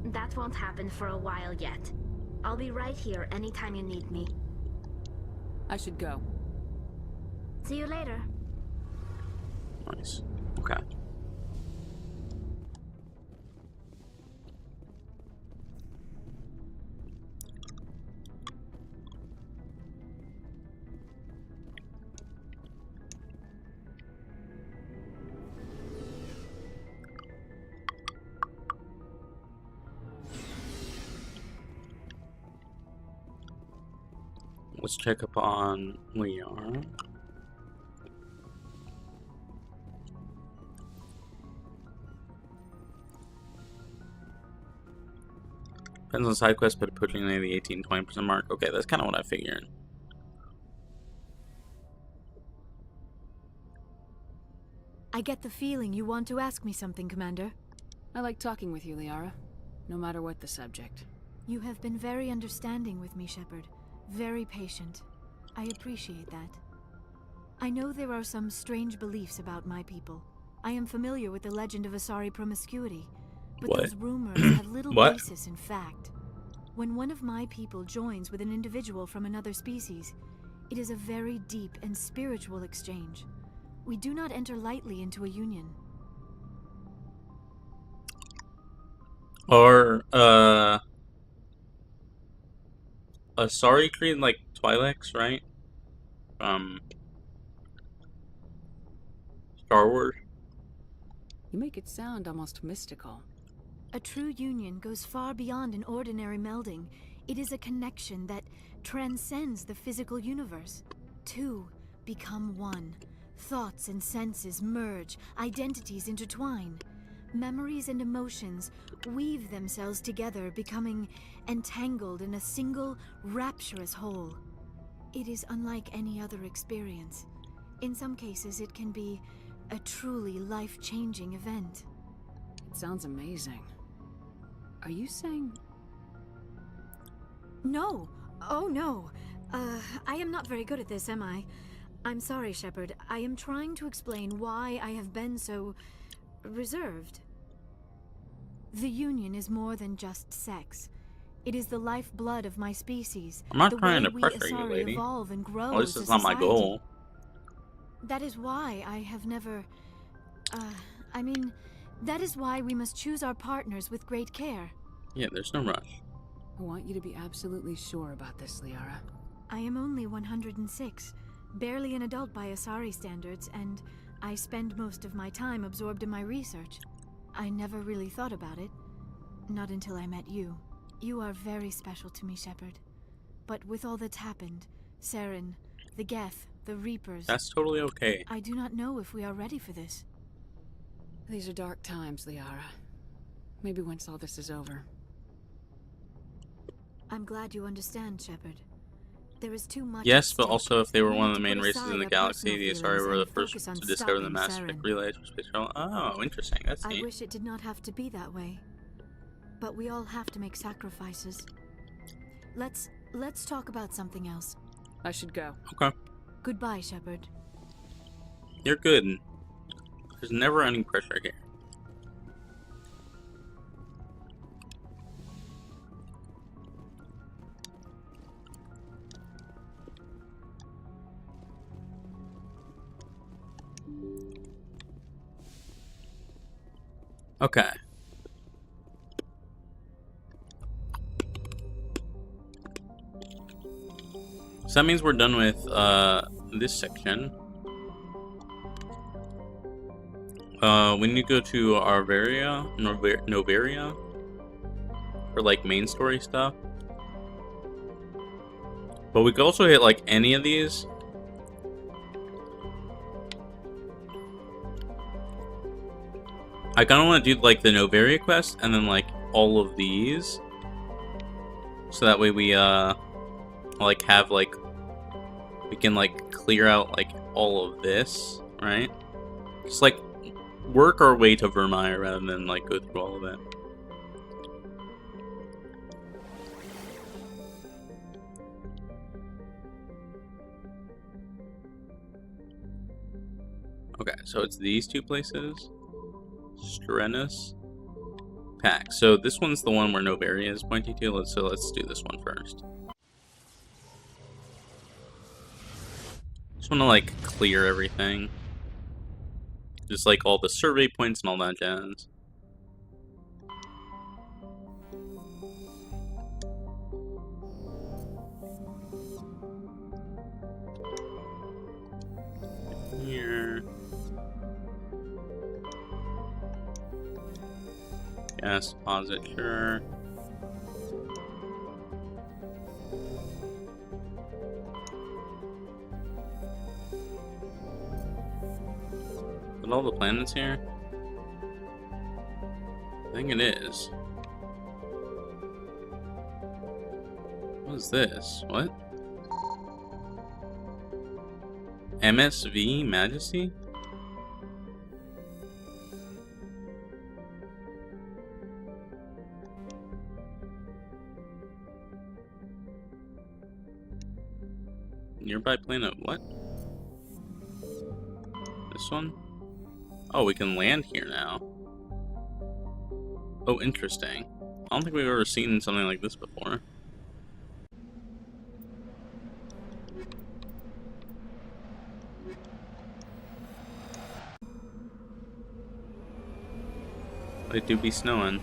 That won't happen for a while yet. I'll be right here anytime you need me. I should go. See you later. Nice. Okay. Let's check up on Liara. Depends on side quest, but pushing near the 18-20% mark. Okay, that's kind of what I figured. I get the feeling you want to ask me something, Commander. I like talking with you, Liara. No matter what the subject. You have been very understanding with me, Shepard. Very patient. I appreciate that. I know there are some strange beliefs about my people. I am familiar with the legend of Asari promiscuity, but What? those rumors have little What? basis in fact. When one of my people joins with an individual from another species, it is a very deep and spiritual exchange. We do not enter lightly into a union. Or, Asari created, like, Twi'leks, right? From Star Wars. You make it sound almost mystical. A true union goes far beyond an ordinary melding. It is a connection that transcends the physical universe. Two become one. Thoughts and senses merge, identities intertwine. Memories and emotions weave themselves together, becoming entangled in a single, rapturous whole. It is unlike any other experience. In some cases, it can be a truly life-changing event. It sounds amazing. Are you saying... No! Oh, no! I am not very good at this, am I? I'm sorry, Shepard. I am trying to explain why I have been so... reserved. The Union is more than just sex. It is the lifeblood of my species. I'm not the trying way to we pressure you, Asari lady. evolve and grow Well, this as is a not my society. goal. That is why I have never... I mean, that is why we must choose our partners with great care. Yeah, there's no rush. I want you to be absolutely sure about this, Liara. I am only 106, barely an adult by Asari standards, and I spend most of my time absorbed in my research. I never really thought about it. Not until I met you. You are very special to me, Shepard. But with all that's happened, Saren, the Geth, the Reapers... That's totally okay. I do not know if we are ready for this. These are dark times, Liara. Maybe once all this is over. I'm glad you understand, Shepard. There is too much Yes, at but stake. also if they were We one of need the to main put races in aside the our galaxy, personal the Asari feelings were the and first focus on to discover the stopping mass Saren. spec relays for space travel. Oh, interesting. That's I neat. wish it did not have to be that way. But we all have to make sacrifices. Let's talk about something else. I should go. Okay. Goodbye, Shepard. You're good. There's never any pressure here. Okay. So that means we're done with this section. We need to go to Noveria for like main story stuff. But we could also hit like any of these. I kind of want to do like the Noveria quest and then like all of these, so that way we like have like we can like clear out like all of this, right? Just like work our way to Vermeer rather than like go through all of it. Okay, so it's these two places. Strenus Pack. So this one's the one where Noveria is pointing to. Let's do this one first. Just want to like clear everything. Just like all the survey points and all that jazz. Here. Gas deposit, sure. Is all the planets here? I think it is. What is this? What? MSV Majesty? Nearby planet, what? This one? Oh, we can land here now. Oh, interesting. I don't think we've ever seen something like this before. It do be snowing.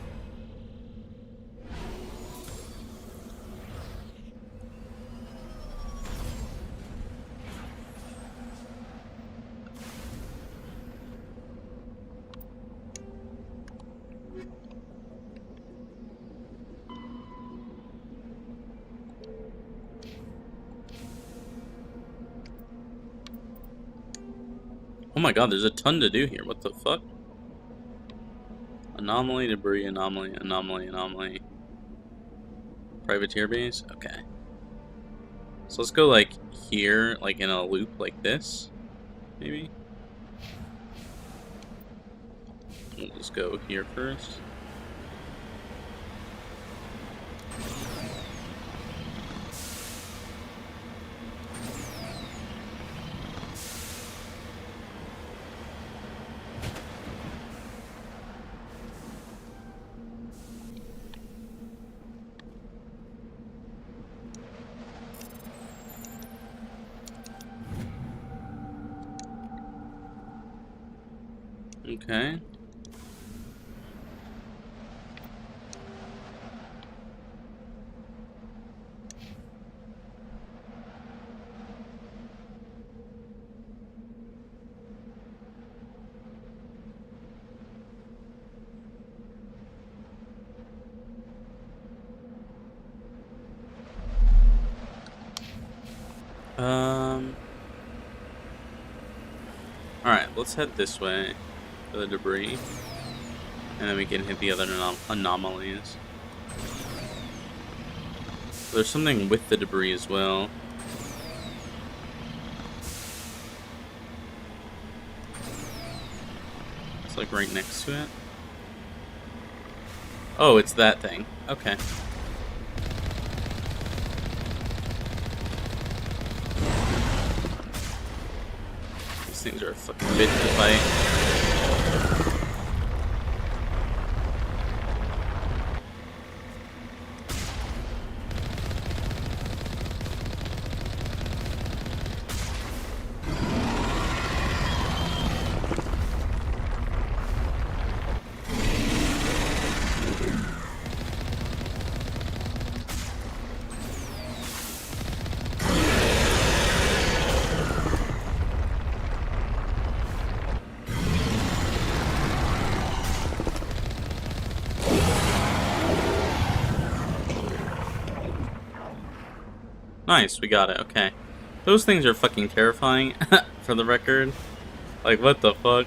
Oh my god, there's a ton to do here. What the fuck? Anomaly, debris, anomaly, anomaly, anomaly. Privateer base? Okay. So let's go like here, like in a loop like this. Maybe? We'll just go here first. Okay. Alright, let's head this way. for the debris. And then we can hit the other anomalies. There's something with the debris as well. It's like right next to it. Oh, it's that thing. Okay. These things are a fucking bitch to fight. Nice, we got it, okay. Those things are fucking terrifying, for the record. Like, what the fuck?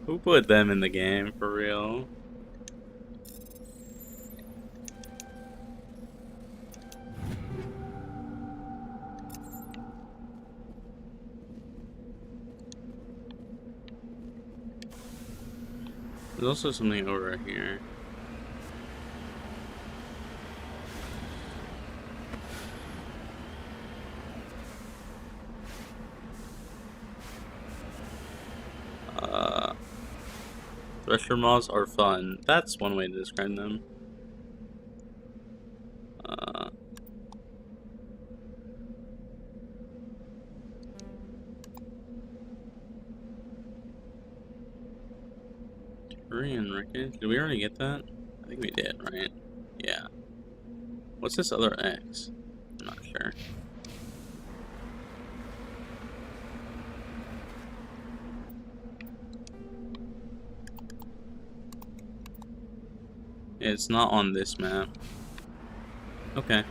Who put them in the game, for real? There's also something over here. Thresher moths are fun. That's one way to describe them. Korean wreckage. Did we already get that? I think we did, right? Yeah. What's this other X? I'm not sure. It's not on this map. Okay.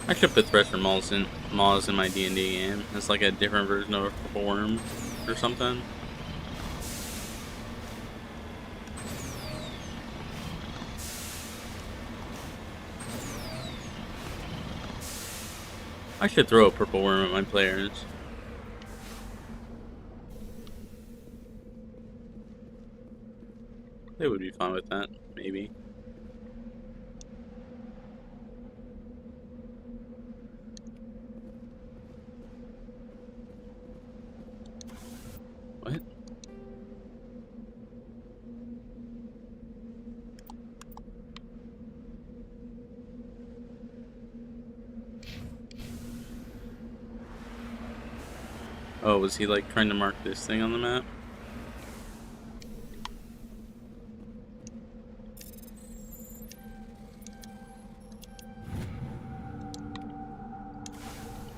I should put Thresher Moths in my D&D game. It's like a different version of a purple worm or something. I should throw a purple worm at my players. They would be fine with that, maybe. What? Oh, was he like trying to mark this thing on the map?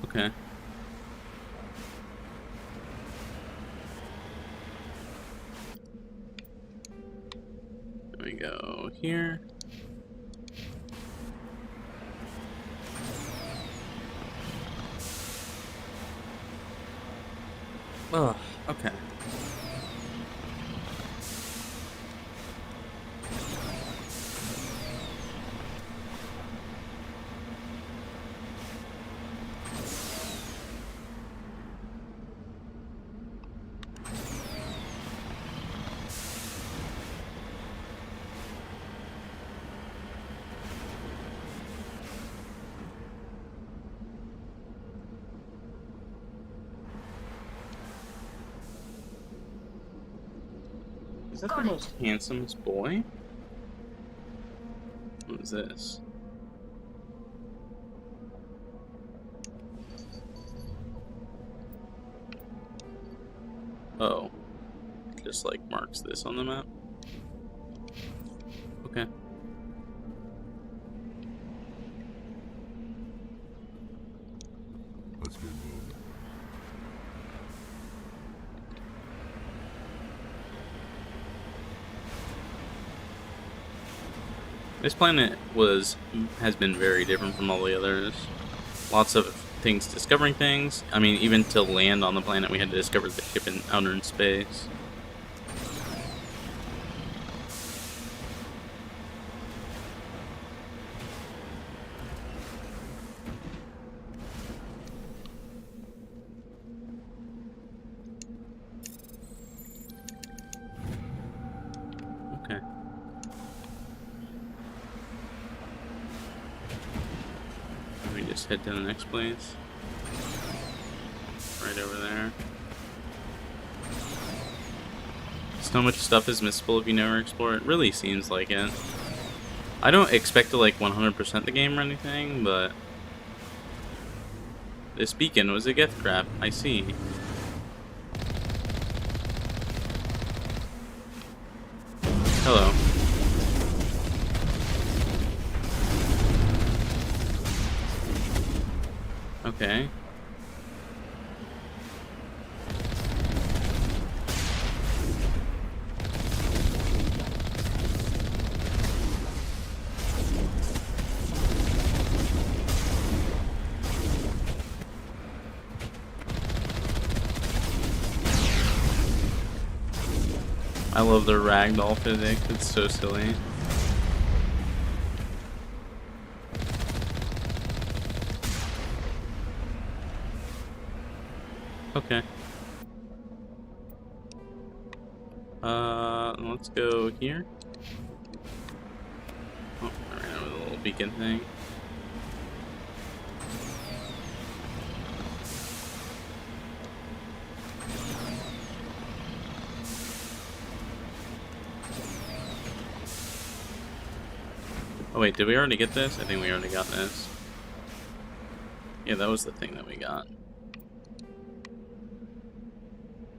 Okay. There we go here. Oh, okay. Is that the most handsomest boy? What is this? Oh. Just like marks this on the map. Okay. Let's get moving. This planet has been very different from all the others. Lots of things discovering things. I mean, even to land on the planet, we had to discover the ship out in space. Okay. We just head to the next place. Right over there. So much stuff is missable if you never explore it. Really seems like it. I don't expect to like 100% the game or anything, but this beacon was a gift trap. I see. Hello. Okay. I love the ragdoll physics, it's so silly. Okay. Let's go here. Oh, I ran over the little beacon thing. Oh wait, did we already get this? I think we already got this. Yeah, that was the thing that we got.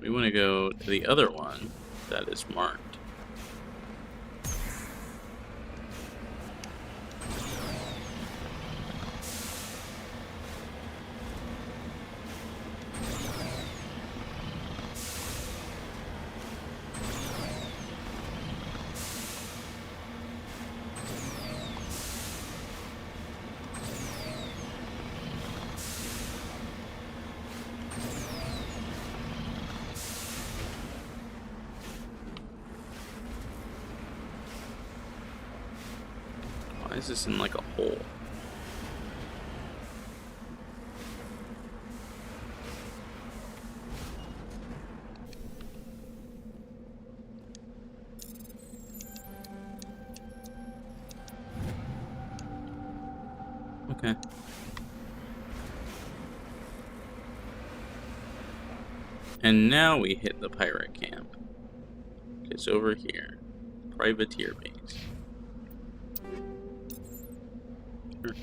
We want to go to the other one that is marked. Why is this in like a hole? Okay. And now we hit the pirate camp. It's over here. Privateer base. Sure.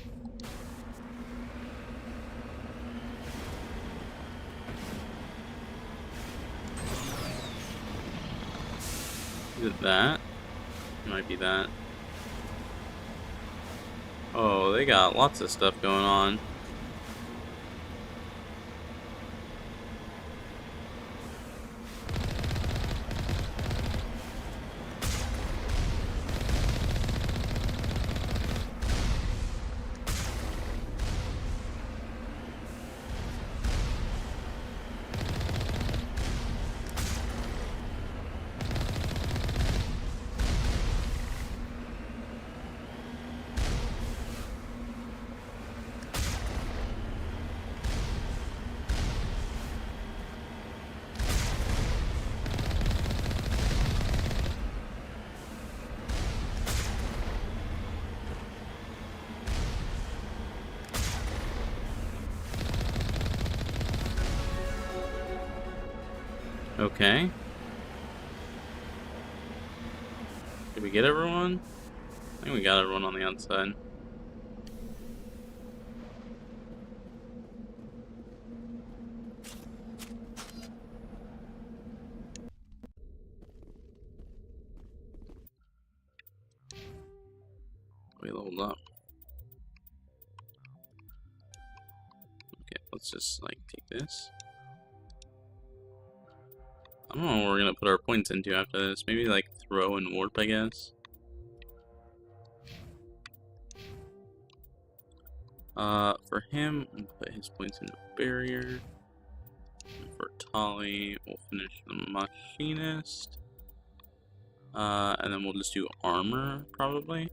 Is it that? Might be that. Oh, they got lots of stuff going on. Okay. Did we get everyone? I think we got everyone on the outside. let's just like take this. I don't know what we're gonna put our points into after this. Maybe like throw and warp, I guess. For him, we'll put his points into barrier. And for Tali, we'll finish the machinist. And then we'll just do armor, probably.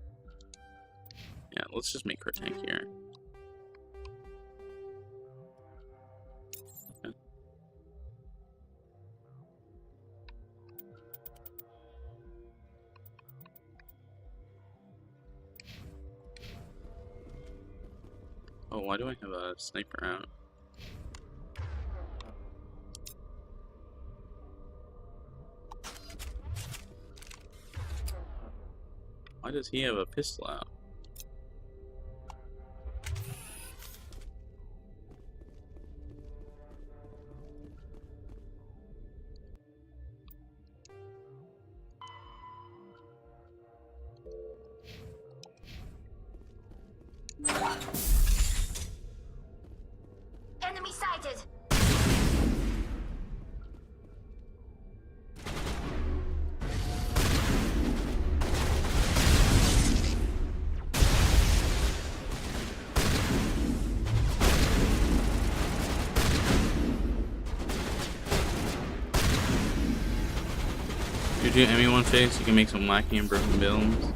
Yeah, let's just make her tank here. Okay. Oh, why do I have a sniper out? Why does he have a pistol out? Enemy sighted! If you do anyone face, you can make some wacky and broken builds.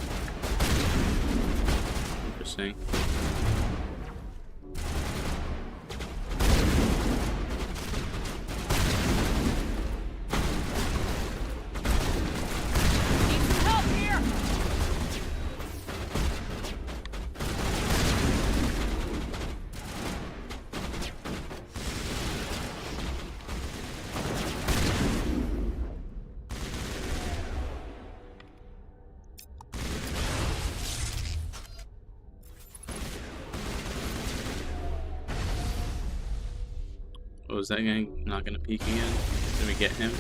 Interesting. Oh, is that guy not gonna peek again? Did we get him?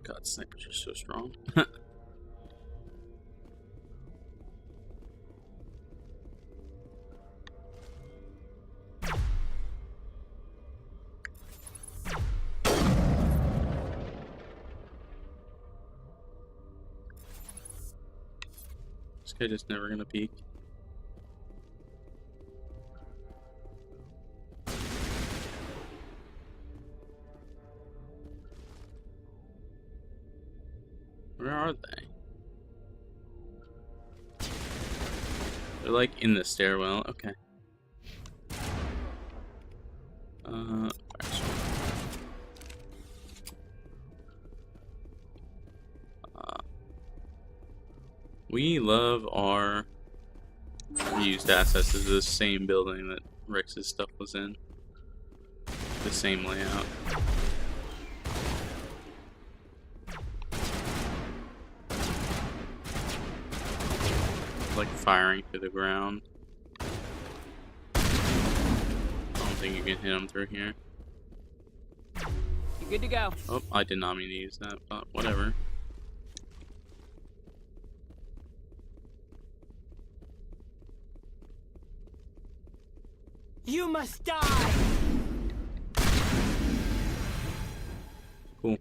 God, snipers are so strong. This guy just never gonna peek. Where are they? They're like in the stairwell. Okay. We love our reused assets. This is the same building that Rex's stuff was in. The same layout. Like firing through the ground. I don't think you can hit them through here. You good to go? Oh, I did not mean to use that, but whatever. You must die! Cool.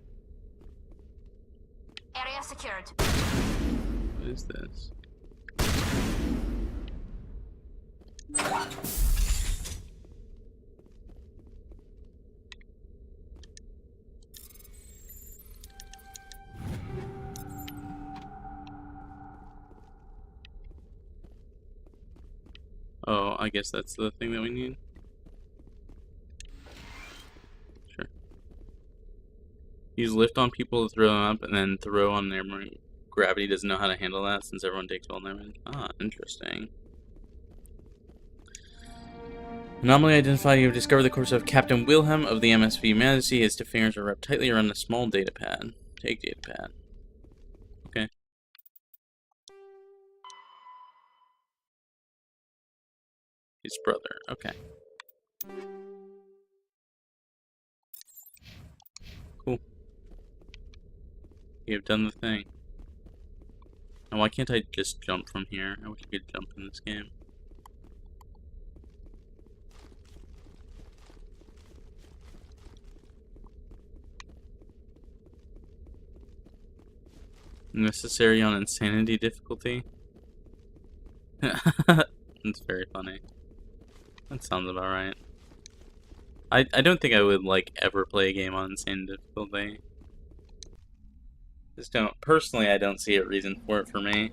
Area secured. What is this? Oh, I guess that's the thing that we need. Sure. Use lift on people to throw them up, and then throw on their gravity doesn't know how to handle that since everyone takes all damage. Ah, interesting. Anomaly identified. You have discovered the corpse of Captain Wilhelm of the MSV Majesty. His two fingers are wrapped tightly around a small data pad. Take data pad. Okay. His brother. Okay. Cool. You have done the thing. And why can't I just jump from here? I wish I could jump in this game. Necessary on insanity difficulty? That's very funny. That sounds about right. I don't think I would, like, ever play a game on insane difficulty. Just don't... Personally, I don't see a reason for it for me.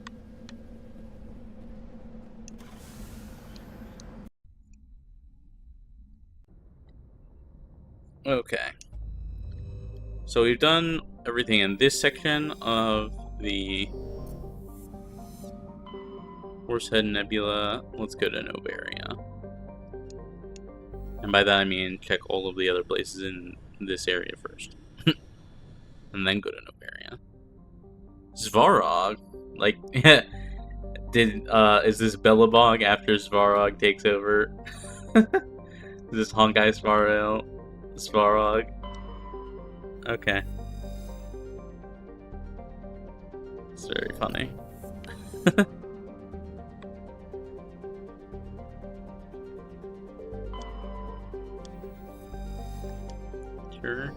Okay. So we've done everything in this section of the Horsehead Nebula. Let's go to Novaria. And by that I mean check all of the other places in this area first. And then go to Novaria. Svarog? Like, is this Belobog after Svarog takes over? Is this Honkai Svarog? Okay. It's very funny. Sure.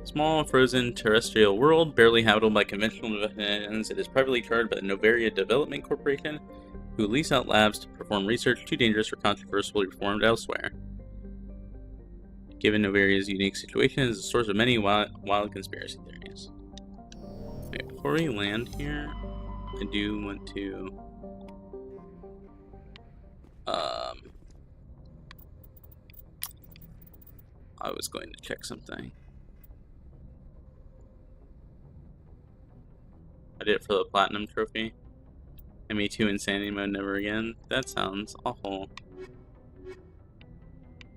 Small, frozen, terrestrial world, barely habitable by conventional definitions. It is privately chartered by the Novaria Development Corporation, who lease out labs to perform research too dangerous or controversially performed elsewhere. Given Novaria's unique situation, it is the source of many wild conspiracy theories. Wait, before we land here, I do want to... I was going to check something. I did it for the Platinum Trophy. ME2 Insanity Mode never again. That sounds awful.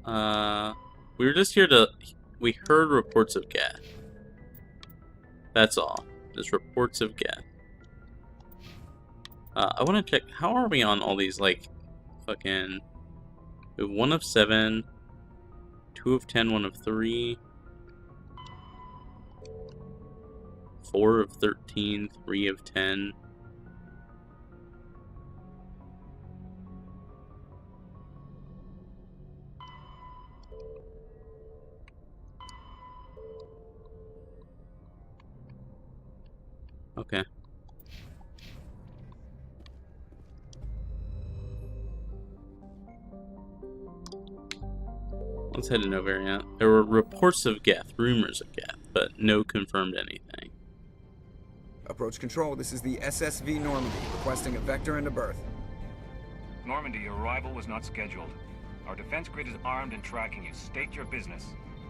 We were just here to... We heard reports of Geth. That's all. Just reports of Geth. I want to check... How are we on all these, like, fucking... We have 1 of 7... 2 of 10, 1 of 3... 4 of 13, 3 of 10... Okay. Let's head to Novaria. There were reports of Geth, rumors of Geth, but no confirmed anything. Approach control, this is the SSV Normandy, requesting a vector into berth. Normandy, your arrival was not scheduled. Our defense grid is armed and tracking you. State your business.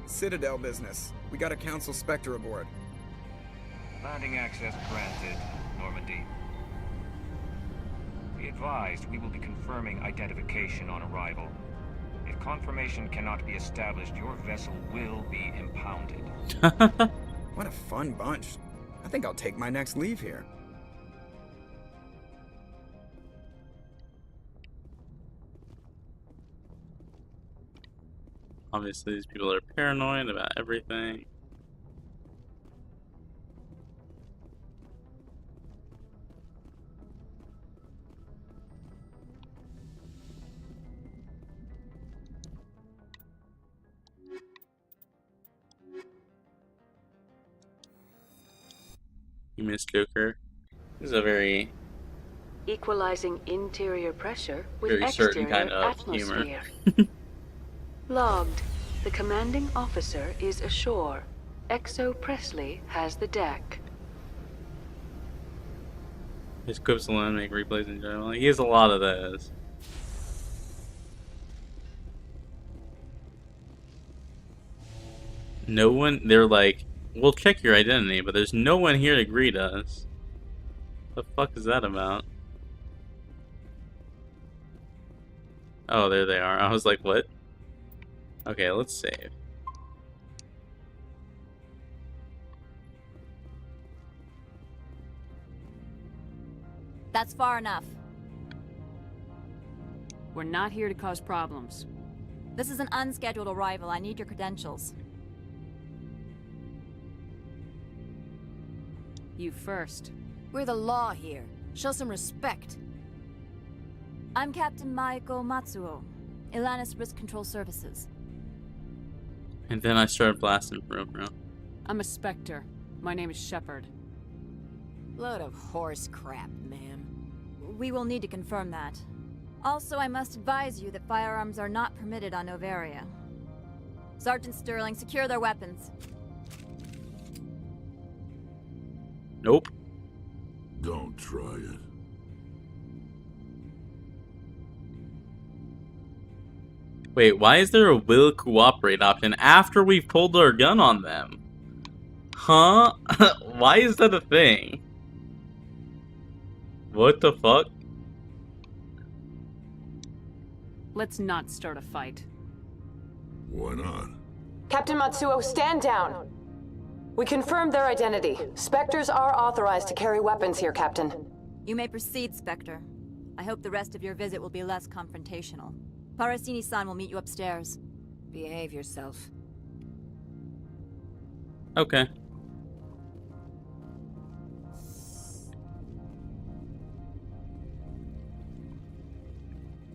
Citadel business. We got a Council Spectre aboard. Landing access granted, Normandy. Be advised, we will be confirming identification on arrival. If confirmation cannot be established, your vessel will be impounded. What a fun bunch. I think I'll take my next leave here. Obviously, these people are paranoid about everything. You missed Joker. This is a very Equalizing interior pressure with very certain exterior kind of atmosphere. humor. Logged. The commanding officer is ashore. Exo Presley has the deck. His quips alone make replays enjoyable. He has a lot of those. No one, they're like, we'll check your identity, but there's no one here to greet us. The fuck is that about? Oh, there they are. I was like, what? Okay, let's save. That's far enough. We're not here to cause problems. This is an unscheduled arrival. I need your credentials. You first. We're the law here. Show some respect. I'm Captain Maiko Matsuo, Ilanis Risk Control Services. And then I started blasting for real. I'm a Spectre. My name is Shepard. Load of horse crap, ma'am. We will need to confirm that. Also, I must advise you that firearms are not permitted on Novaria. Sergeant Sterling, secure their weapons. Nope. Don't try it. Wait, why is there a will cooperate option after we've pulled our gun on them? Huh? Why is that a thing? What the fuck? Let's not start a fight. Why not? Captain Matsuo, stand down. We confirmed their identity. Spectres are authorized to carry weapons here, Captain. You may proceed, Spectre. I hope the rest of your visit will be less confrontational. Parasini-san will meet you upstairs. Behave yourself. Okay.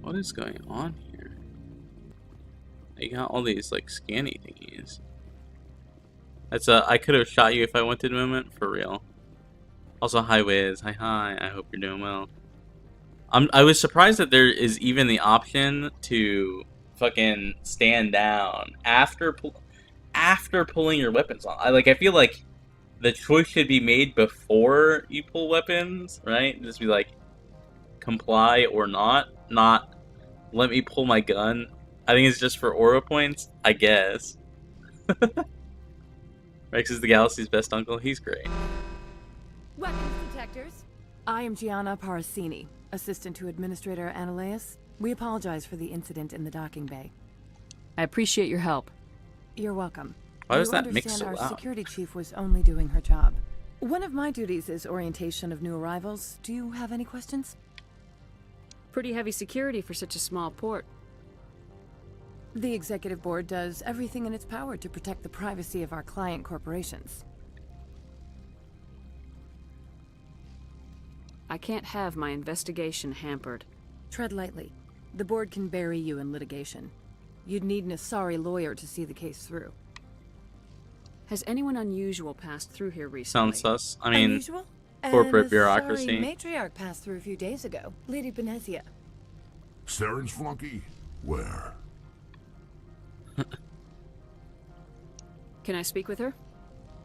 What is going on here? You got all these like scanny thingies. That's I could have shot you if I wanted a moment, for real. Also, hi Wiz, hi, I hope you're doing well. I was surprised that there is even the option to fucking stand down after pulling your weapons on. I feel like the choice should be made before you pull weapons, right? Just be like, comply or not let me pull my gun. I think it's just for aura points, I guess. Rex is the galaxy's best uncle. He's great. Weapons detectors. I am Gianna Parasini, assistant to Administrator Ananias. We apologize for the incident in the docking bay. I appreciate your help. You're welcome. Why does You that mix understand so our loud? security chief was only doing her job. One of my duties is orientation of new arrivals. Do you have any questions? Pretty heavy security for such a small port. The executive board does everything in its power to protect the privacy of our client corporations. I can't have my investigation hampered. Tread lightly. The board can bury you in litigation. You'd need an Asari lawyer to see the case through. Has anyone unusual passed through here recently? Sounds sus. I mean, Unusual? corporate An bureaucracy. Asari matriarch passed through a few days ago. Lady Benezia. Saren's flunky? Where? Can I speak with her?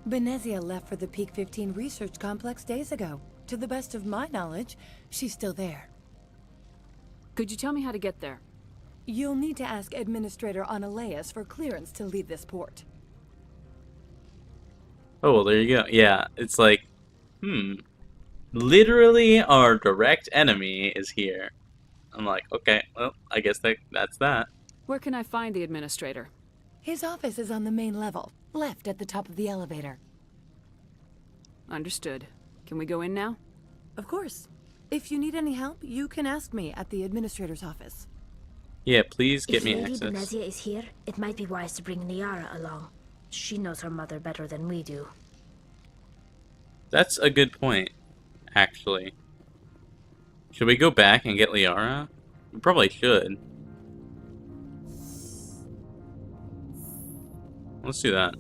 Benezia left for the Peak 15 research complex days ago. To the best of my knowledge, she's still there. Could you tell me how to get there? You'll need to ask Administrator Ananias for clearance to leave this port. Oh, well, there you go. Yeah, it's like, literally our direct enemy is here. I'm like, okay, well, I guess that's that. Where can I find the Administrator? His office is on the main level, left at the top of the elevator. Understood. Can we go in now? Of course. If you need any help, you can ask me at the Administrator's office. Yeah, please get If me Lady access. Benezia is here, it might be wise to bring Liara along. She knows her mother better than we do. That's a good point, actually. Should we go back and get Liara? We probably should. Let's do that.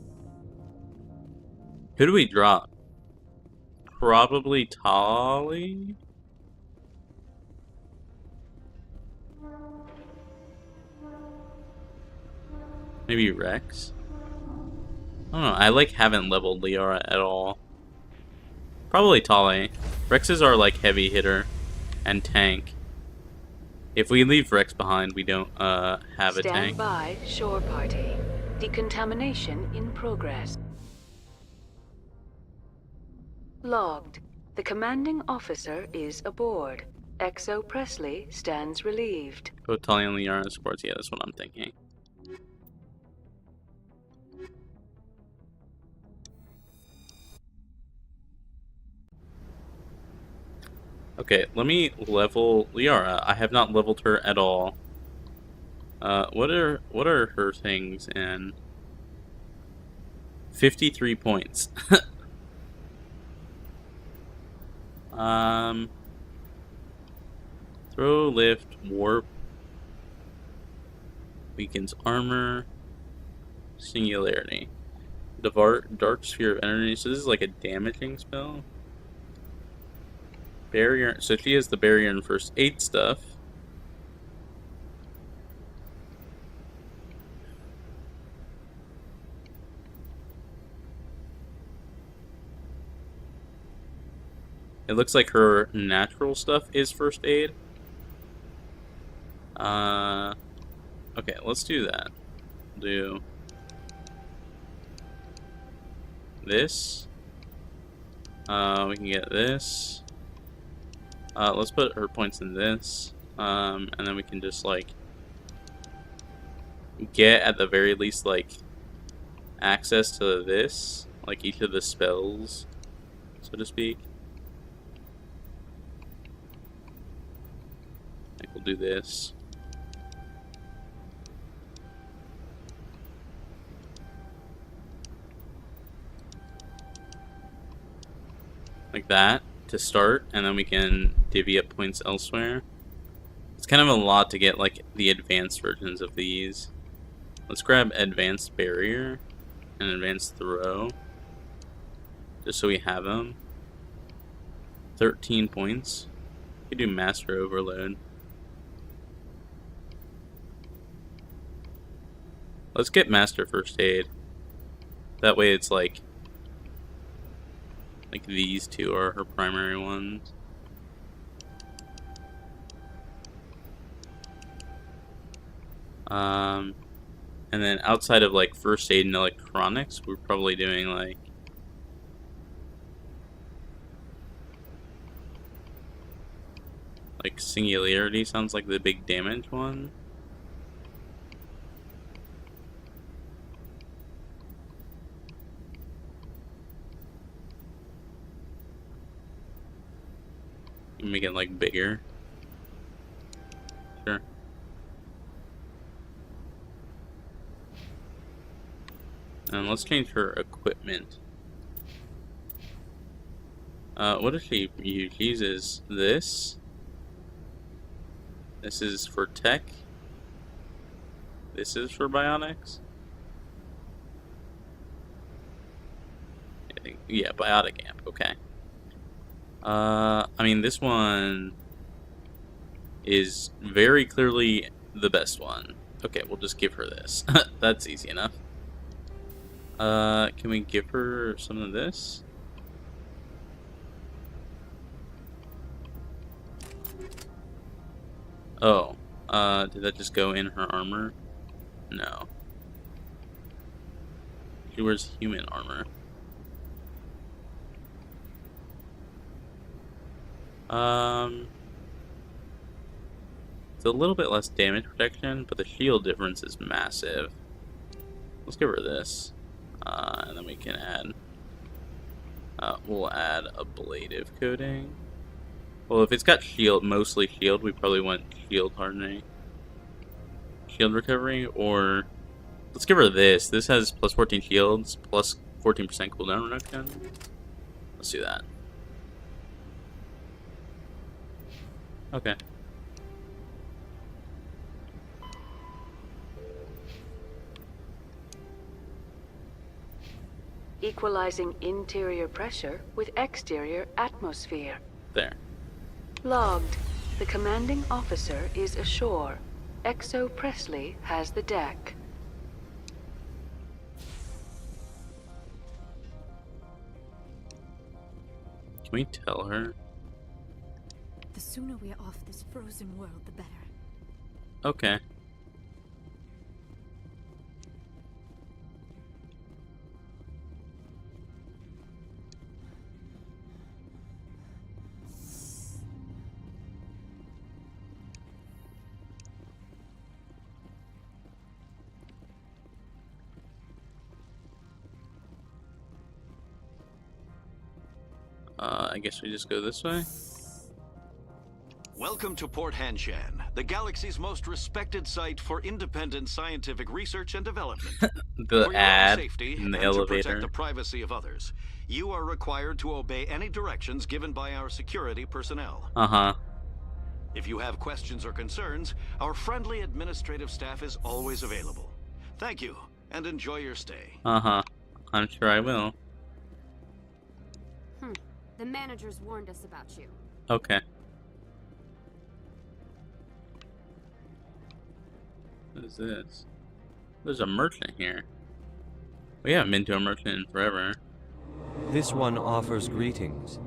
Who do we drop? Probably Tali? Maybe Rex? I don't know, I haven't leveled Liara at all. Probably Tali. Rex is our heavy hitter and tank. If we leave Rex behind, we don't have a Stand tank. by, shore party. Decontamination in progress. Logged. The commanding officer is aboard. Exo Presley stands relieved. Both Tali and Liara sports, yeah, that's what I'm thinking. Okay, let me level Liara. I have not leveled her at all. What are her things in? 53 points. Throw, lift, warp, weakens armor, singularity. Dark sphere of energy. So this is like a damaging spell. Barrier. So she has the barrier and first aid stuff. It looks like her natural stuff is first aid. Okay, let's do that. Do this. We can get this. Let's put her points in this. And then we can just like get at the very least like access to this, like each of the spells, so to speak. I think we'll do this. Like that to start, and then we can divvy up points elsewhere. It's kind of a lot to get like the advanced versions of these. Let's grab advanced barrier and advanced throw, just so we have them. 13 points. We could do master overload. Let's get master first aid. That way it's like these two are her primary ones. And then outside of like first aid and electronics, we're probably doing like singularity sounds like the big damage one. Make it like bigger. Sure. And let's change her equipment. What does she use? She uses this. This is for tech. This is for bionics. I think, yeah, biotic amp. Okay. I mean, this one is very clearly the best one. Okay, we'll just give her this. That's easy enough. Can we give her some of this? Oh, did that just go in her armor? No. She wears human armor. It's a little bit less damage protection, but the shield difference is massive. Let's give her this. And then we can add, we'll add ablative coating. Well, if it's got shield, mostly shield, we probably want shield hardening. Shield recovery, or let's give her this. This has plus 14 shields, plus 14% cooldown reduction. Let's do that. Okay. Equalizing interior pressure with exterior atmosphere. There. Logged. The commanding officer is ashore. Exo Presley has the deck. Can we tell her? The sooner we are off this frozen world, the better. Okay. I guess we just go this way. Welcome to Port Hanshan, the galaxy's most respected site for independent scientific research and development. The For your ad own safety in the and to elevator. protect the privacy of others, you are required to obey any directions given by our security personnel. If you have questions or concerns, our friendly administrative staff is always available. Thank you, and enjoy your stay. I'm sure I will. The managers warned us about you. Okay. What is this? There's a merchant here. We haven't been to a merchant in forever. This one offers greetings.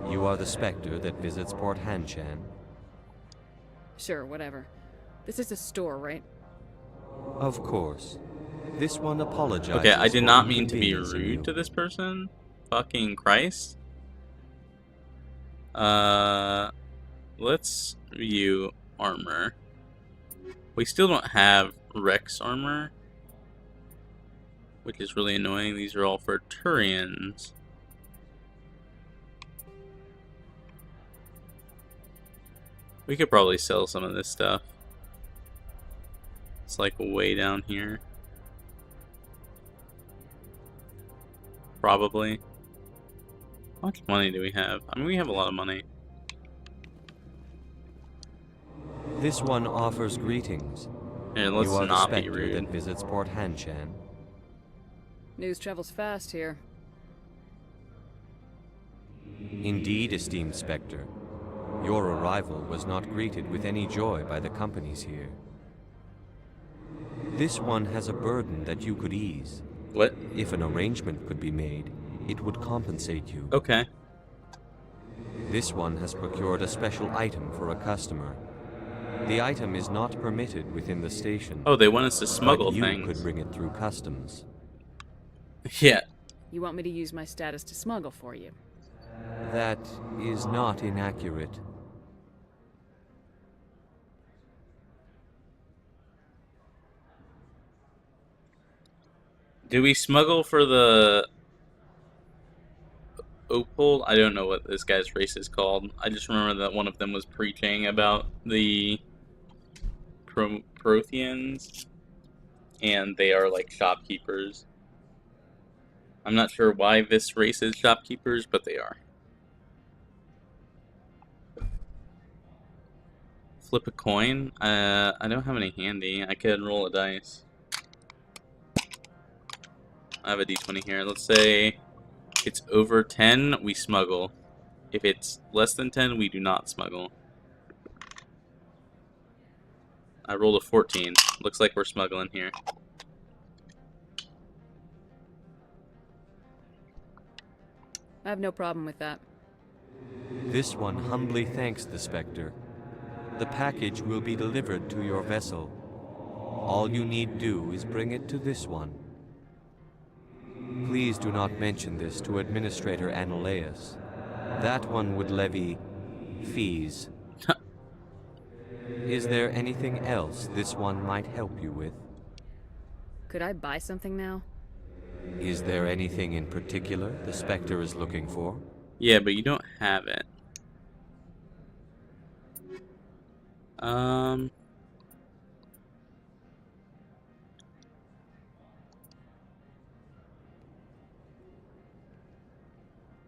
You are the Spectre that visits Port Hanshan. Sure, whatever. This is a store, right? Of course. This one apologizes. Okay, I did for not mean to be inconveniencing you. rude to this person. Fucking Christ. Let's view armor. We still don't have Rex armor, which is really annoying. These are all for Turians. We could probably sell some of this stuff. It's like way down here. Probably. How much money do we have? I mean, we have a lot of money. This one offers greetings. Here, let's you are not the be Spectre rude. that visits Port Hanshan. News travels fast here. Indeed, esteemed Spectre. Your arrival was not greeted with any joy by the companies here. This one has a burden that you could ease. What? If an arrangement could be made, it would compensate you. Okay. This one has procured a special item for a customer. The item is not permitted within the station. Oh, they want us to smuggle but you things. could bring it through customs. Yeah. You want me to use my status to smuggle for you? That is not inaccurate. Do we smuggle for the Opal? I don't know what this guy's race is called. I just remember that one of them was preaching about the Protheans, and they are like shopkeepers. I'm not sure why this race is shopkeepers, but they are. Flip a coin? I don't have any handy. I could roll a dice. I have a d20 here. Let's say it's over 10, we smuggle. If it's less than 10, we do not smuggle. I rolled a 14. Looks like we're smuggling here. I have no problem with that. This one humbly thanks the Spectre. The package will be delivered to your vessel. All you need do is bring it to this one. Please do not mention this to Administrator Annaleus. That one would levy fees. Is there anything else this one might help you with? Could I buy something now? Is there anything in particular the Spectre is looking for? Yeah, but you don't have it.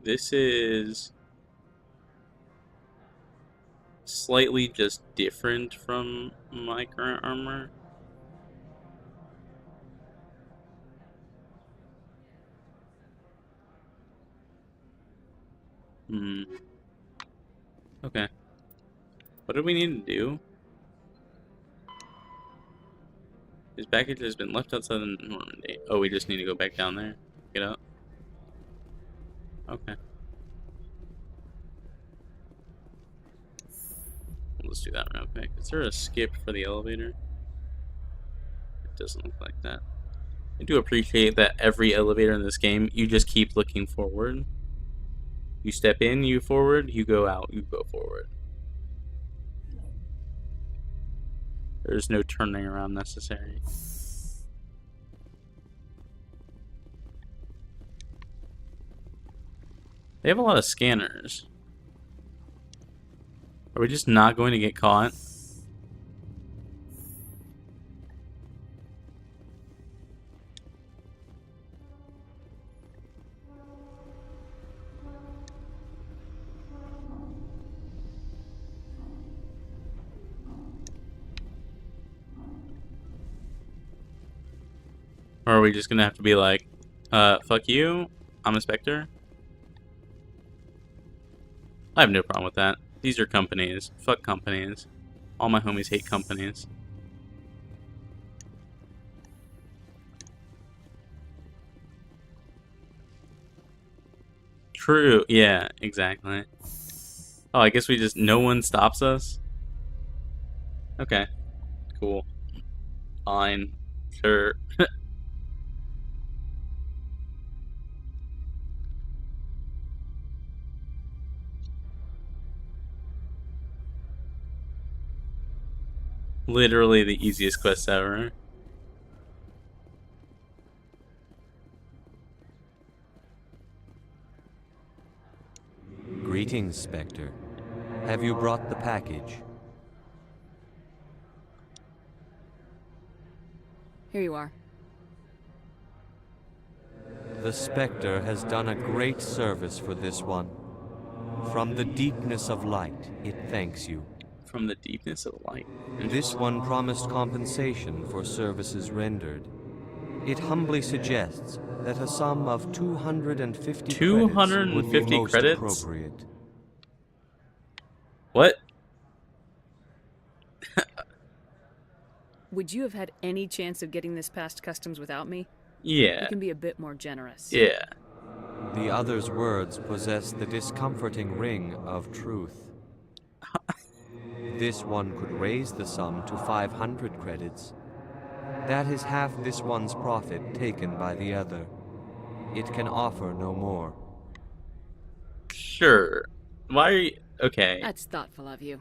This is slightly just different from my current armor. Okay. What do we need to do? His package has been left outside the Normandy. Oh, we just need to go back down there. Get up. Okay. Let's do that real quick. Is there a skip for the elevator? It doesn't look like that. I do appreciate that every elevator in this game, you just keep looking forward. You step in, you forward, you go out, you go forward. There's no turning around necessary. They have a lot of scanners. Are we just not going to get caught? Or are we just gonna have to be like, fuck you, I'm a Spectre? I have no problem with that. These are companies. Fuck companies. All my homies hate companies. True, yeah, exactly. Oh, I guess we just, no one stops us? Okay, cool. Fine, sure. Literally the easiest quest ever. Greetings, Spectre. Have you brought the package? Here you are. The Spectre has done a great service for this one. From the deepness of light, it thanks you. From the deepness of light. This one promised compensation for services rendered. It humbly suggests that a sum of 250 credits would be most credits? appropriate. What? Would you have had any chance of getting this past customs without me? Yeah. You can be a bit more generous. Yeah. The other's words possess the discomforting ring of truth. This one could raise the sum to 500 credits. That is half this one's profit taken by the other. It can offer no more. Sure. Why are you... Okay. That's thoughtful of you.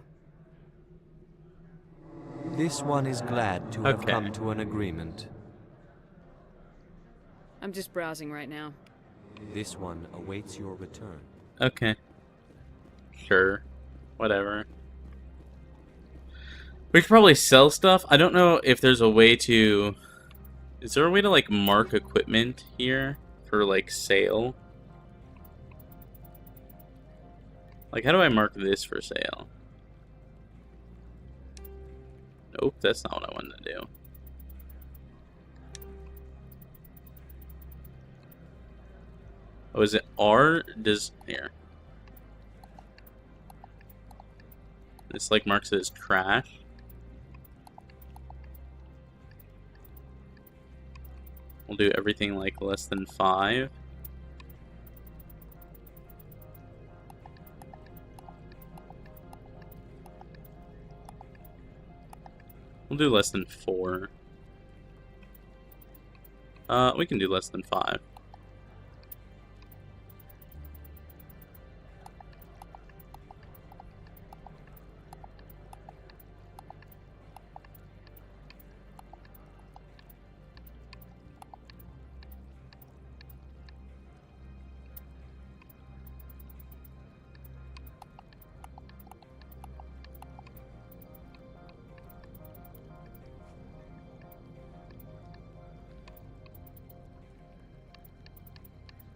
This one is glad to have come to an agreement. I'm just browsing right now. This one awaits your return. Okay. Sure. Whatever. We should probably sell stuff. I don't know if there's a way to... Is there a way to, like, mark equipment here for, like, sale? Like, how do I mark this for sale? Nope, that's not what I wanted to do. Oh, is it R? Does... Here. This, like, marks it as trash. We'll do everything, like, less than 5. We'll do less than 4. We can do less than 5.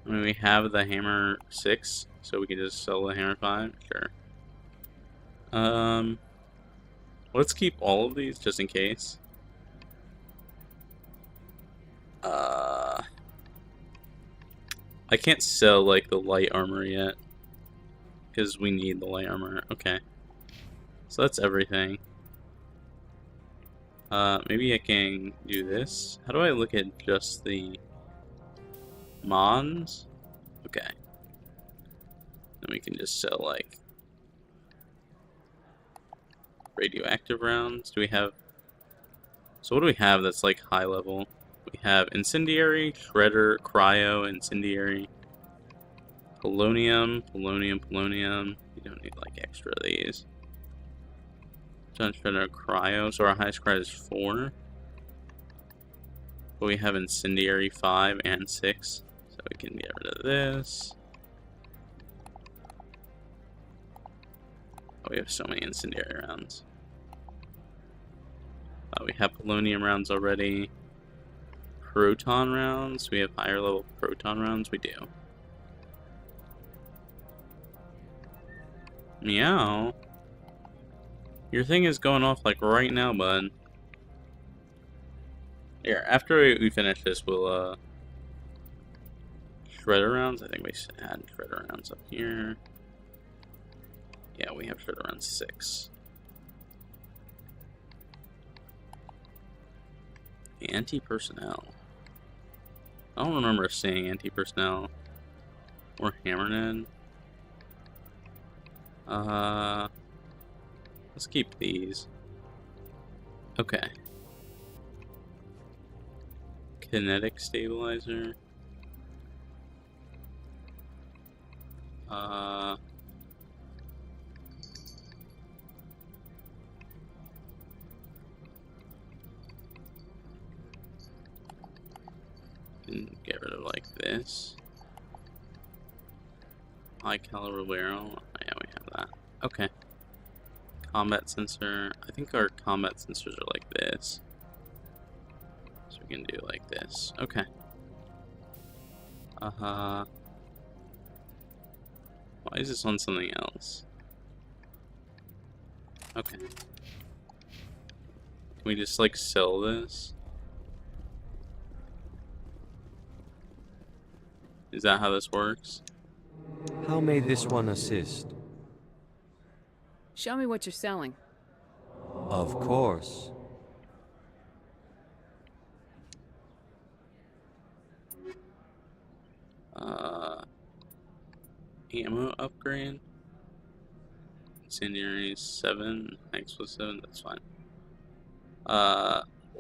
I mean, we have the hammer 6, so we can just sell the hammer 5. Sure. Let's keep all of these just in case. I can't sell, like, the light armor yet, because we need the light armor. Okay. So that's everything. Maybe I can do this. How do I look at just the Mons? Okay. Then we can just sell, like, radioactive rounds. Do we have... So what do we have that's, like, high level? We have incendiary, shredder, cryo, incendiary, polonium, polonium. We don't need, like, extra of these. Shredder, cryo. So our highest cryo is 4. But we have incendiary 5 and 6. So we can get rid of this. Oh, we have so many incendiary rounds. We have polonium rounds already. Proton rounds? We have higher level proton rounds? We do. Meow. Your thing is going off like right now, bud. Here, after we finish this, we'll, shredder rounds? I think we had shredder rounds up here. Yeah, we have shredder rounds 6. Anti-personnel. I don't remember seeing anti-personnel or hammerhead. Let's keep these. Okay. Kinetic stabilizer. Get rid of like this. High caliber barrel. Oh, yeah, we have that. Okay. Combat sensor. I think our combat sensors are like this. So we can do like this. Okay. Why is this on something else? Okay. Can we just like sell this? Is that how this works? How may this one assist? Show me what you're selling. Of course. Ammo upgrade. Incendiary 7, explosive 7, that's fine.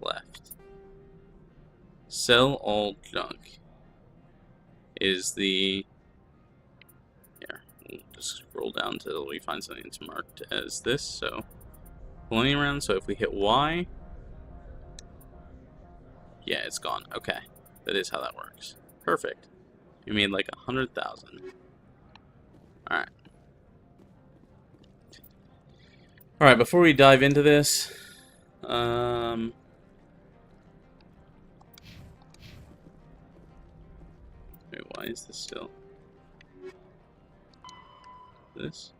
Left. Sell all junk is the... Here, we'll just scroll down until we find something that's marked as this, so... Polonium round, so if we hit Y... Yeah, it's gone. Okay. That is how that works. Perfect. We made like 100,000. Alright. Alright, before we dive into this... Wait, why is this still... This?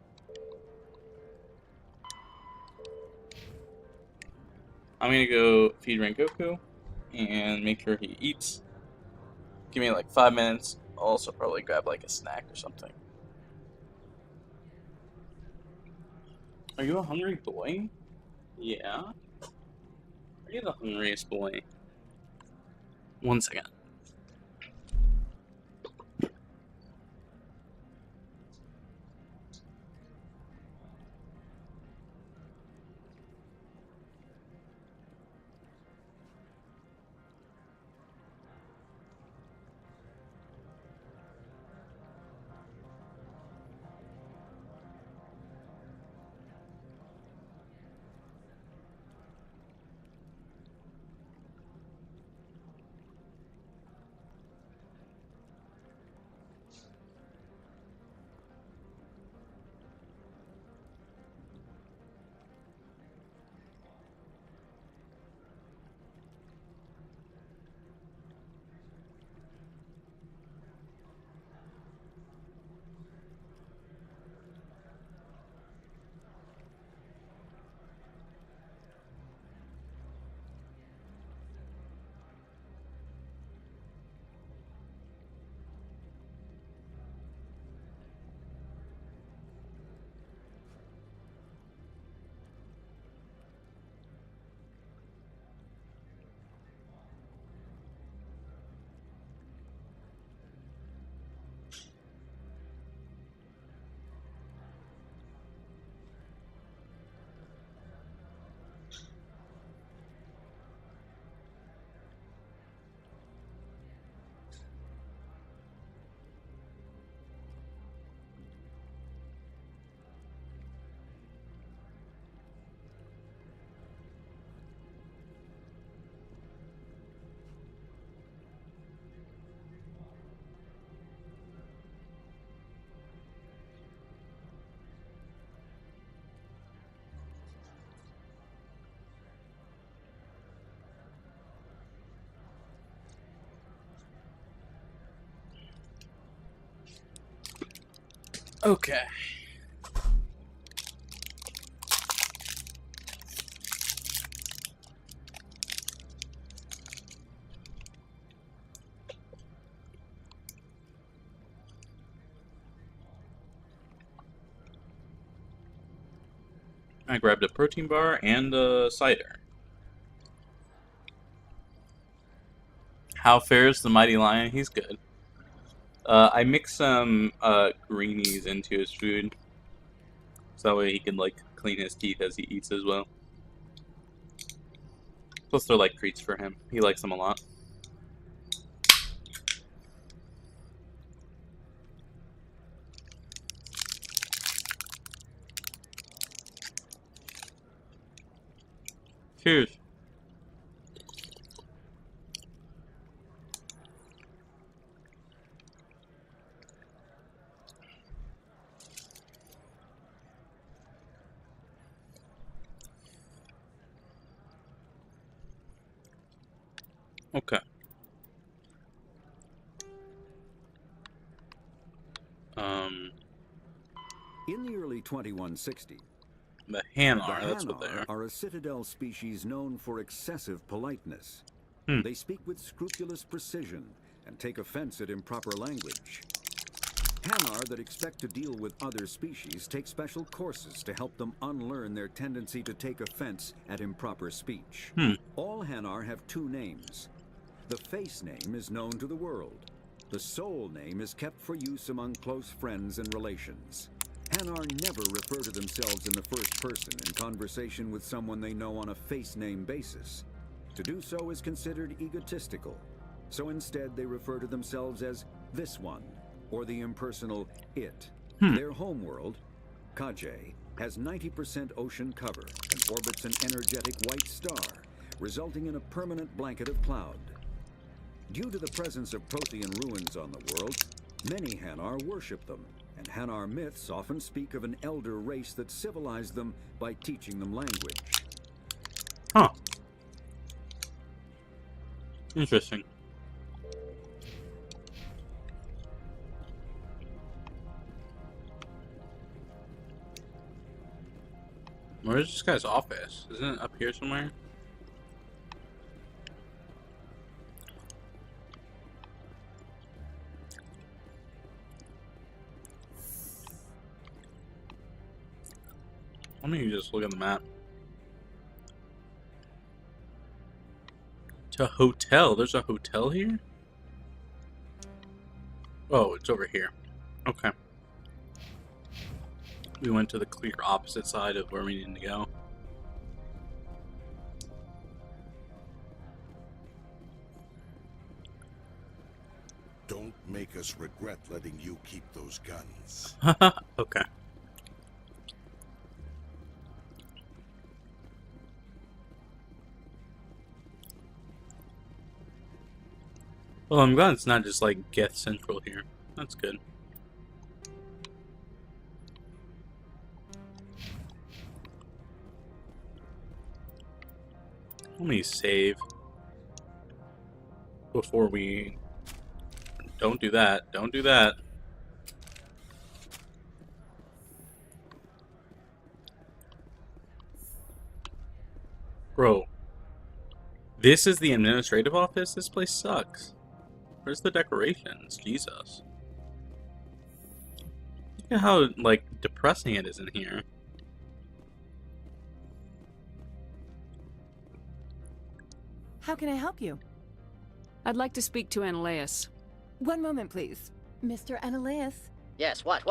I'm gonna go feed Rengoku and make sure he eats. Give me like 5 minutes. I'll also probably grab like a snack or something. Are you a hungry boy? Yeah. Are you the hungriest boy? 1 second. Okay. I grabbed a protein bar and a cider. How fares the mighty lion? He's good. I mixed some greenies into his food, so that way he can like clean his teeth as he eats as well. Plus, they're like treats for him. He likes them a lot. Cheers. Okay. In the early 2160s, the Hanar, that's what they are a citadel species known for excessive politeness. Hmm. They speak with scrupulous precision and take offense at improper language. Hanar that expect to deal with other species take special courses to help them unlearn their tendency to take offense at improper speech. All Hanar have two names. The face name is known to the world. The soul name is kept for use among close friends and relations. Hanar never refer to themselves in the first person in conversation with someone they know on a face name basis. To do so is considered egotistical, so instead they refer to themselves as this one, or the impersonal it. Their homeworld, Kaje, has 90% ocean cover and orbits an energetic white star, resulting in a permanent blanket of cloud. Due to the presence of Prothean ruins on the world, many Hanar worship them, and Hanar myths often speak of an elder race that civilized them by teaching them language. Huh. Interesting. Where's this guy's office? Isn't it up here somewhere? Let me just look at the map. To hotel? There's a hotel here? Oh, it's over here. Okay. We went to the clear opposite side of where we needed to go. Don't make us regret letting you keep those guns. Okay. Well, I'm glad it's not just like Geth Central here. That's good. Let me save before we... Don't do that. Don't do that. Bro. This is the administrative office? This place sucks. Where's the decorations? Jesus. Look at how, like, depressing it is in here. How can I help you? I'd like to speak to Ananias. One moment, please. Mr. Ananias? Yes, what?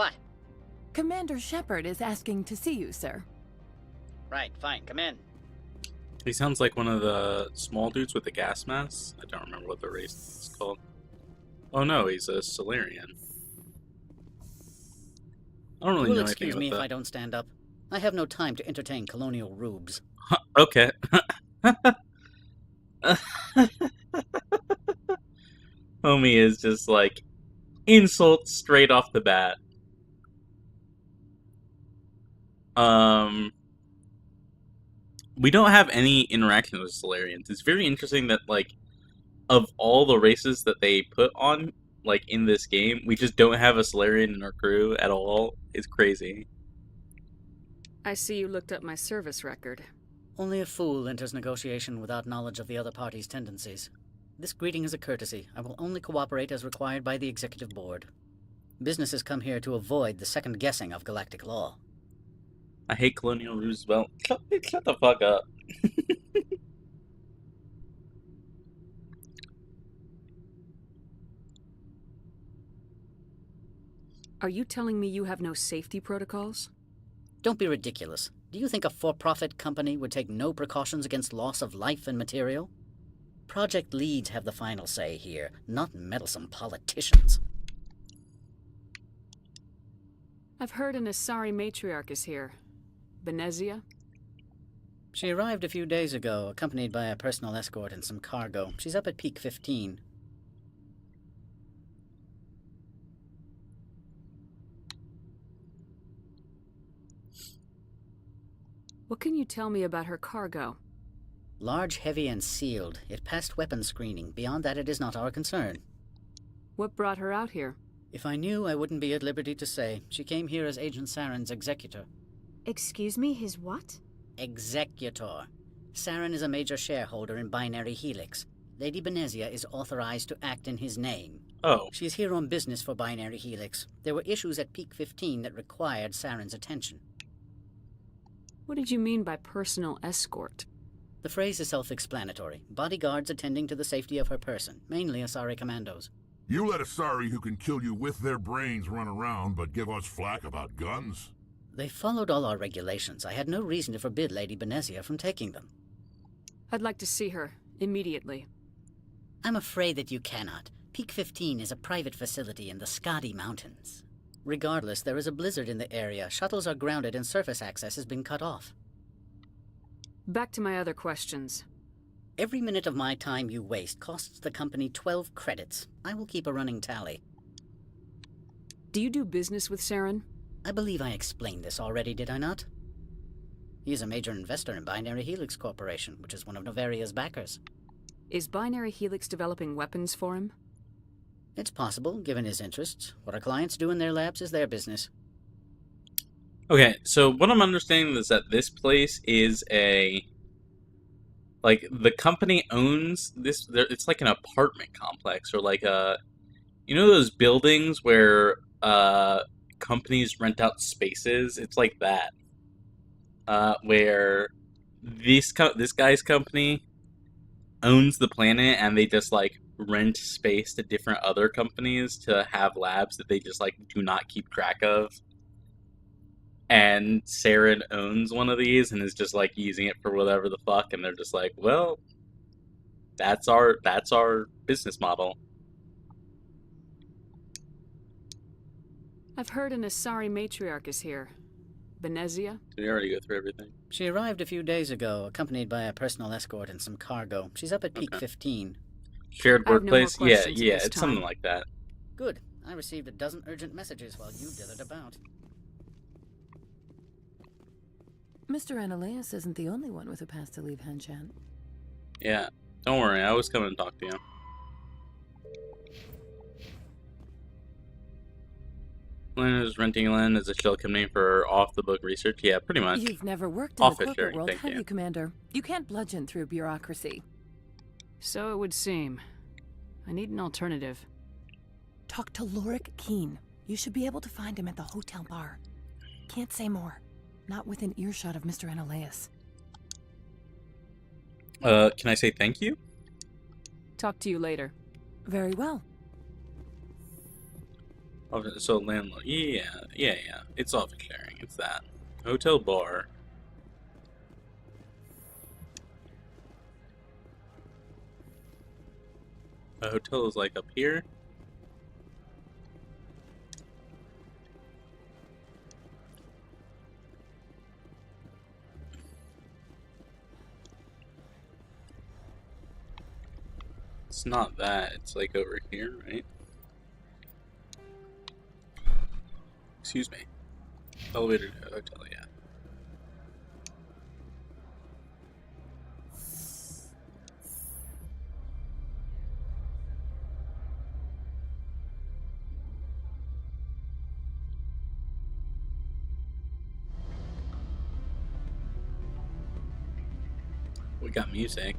Commander Shepard is asking to see you, sir. Right, fine, come in. He sounds like one of the small dudes with the gas masks. I don't remember what the race is called. Oh no, he's a Solarian. I don't really know anything about that. You will excuse me if I don't stand up. I have no time to entertain colonial rubes. Okay. Homie is just like insult straight off the bat. We don't have any interaction with Solarians. It's very interesting that, like, of all the races that they put on, like, in this game. We just don't have a Solarian in our crew at all. It's crazy. I see you looked up my service record. Only a fool enters negotiation without knowledge of the other party's tendencies. This greeting is a courtesy. I will only cooperate as required by the Executive Board. Businesses come here to avoid the second guessing of galactic law. I hate Colonial Roosevelt. Shut the fuck up. Are you telling me you have no safety protocols? Don't be ridiculous. Do you think a for-profit company would take no precautions against loss of life and material? Project leads have the final say here, not meddlesome politicians. I've heard an Asari matriarch is here. Benezia? She arrived a few days ago, accompanied by a personal escort and some cargo. She's up at Peak 15. What can you tell me about her cargo? Large, heavy, and sealed. It passed weapons screening. Beyond that, it is not our concern. What brought her out here? If I knew, I wouldn't be at liberty to say. She came here as Agent Saren's executor. Excuse me, his what? Executor. Saren is a major shareholder in Binary Helix. Lady Benezia is authorized to act in his name. Oh. She's here on business for Binary Helix. There were issues at Peak 15 that required Saren's attention. What did you mean by personal escort? The phrase is self-explanatory. Bodyguards attending to the safety of her person, mainly Asari commandos. You let Asari who can kill you with their brains run around, but give us flack about guns? They followed all our regulations. I had no reason to forbid Lady Benezia from taking them. I'd like to see her, immediately. I'm afraid that you cannot. Peak 15 is a private facility in the Skadi Mountains. Regardless, there is a blizzard in the area. Shuttles are grounded and surface access has been cut off. Back to my other questions. Every minute of my time you waste costs the company 12 credits. I will keep a running tally. Do you do business with Saren? I believe I explained this already, did I not? He is a major investor in Binary Helix Corporation, which is one of Novaria's backers. Is Binary Helix developing weapons for him? It's possible, given his interests. What our clients do in their labs is their business. Okay, so what I'm understanding is that this place is like, the company owns this. It's like an apartment complex, or like a, you know, those buildings where companies rent out spaces. It's like that, where this guy's company owns the planet, and they just like rent space to different other companies to have labs that they just like do not keep track of. And Saren owns one of these and is just like using it for whatever the fuck, and they're just like, well, that's our business model. I've heard an Asari matriarch is here. Benezia? Did we already go through everything? She arrived a few days ago, accompanied by a personal escort and some cargo. She's up at Peak 15. Shared workplace? No more Yeah, questions yeah, this it's time. something like that. Good. I received a dozen urgent messages while you dithered about. Mr. Ananias isn't the only one with a pass to leave Hanshan. Yeah, don't worry, I was coming to talk to you. Lynn is renting Lynn as a shell company for off-the-book research. Yeah, pretty much. You've never worked in the Office corporate sharing, world, thank have you. you, Commander? You can't bludgeon through bureaucracy. So it would seem. I need an alternative. Talk to Lorik Keen. You should be able to find him at the hotel bar. Can't say more. Not within earshot of Mr. Ananias. Can I say thank you? Talk to you later. Very well. So landlord, yeah. It's office sharing. It's that hotel bar. The hotel is like up here. It's not that. It's like over here, right? Excuse me. Elevator to hotel, yeah. we got music.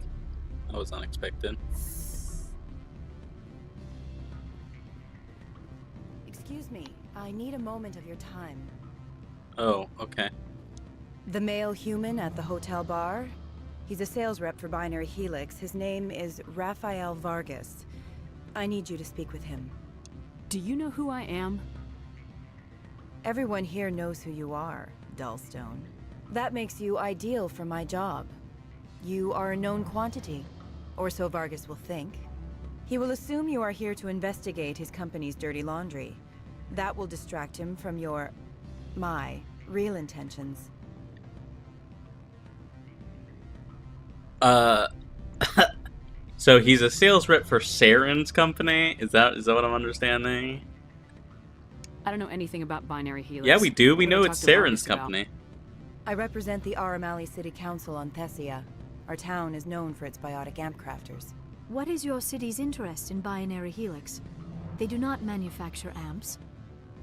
That was unexpected. Excuse me, I need a moment of your time. Oh, okay. The male human at the hotel bar? He's a sales rep for Binary Helix. His name is Rafael Vargas. I need you to speak with him. Do you know who I am? Everyone here knows who you are, Dullstone. That makes you ideal for my job. You are a known quantity, or so Vargas will think. He will assume you are here to investigate his company's dirty laundry. That will distract him from my real intentions. So he's a sales rep for Saren's company? Is that what I'm understanding? I don't know anything about Binary Helix. Yeah, we do. We What know do I it's talk to Saren's Vargas about? company. I represent the Aramali City Council on Thessia. Our town is known for its biotic amp crafters. What is your city's interest in Binary Helix? They do not manufacture amps.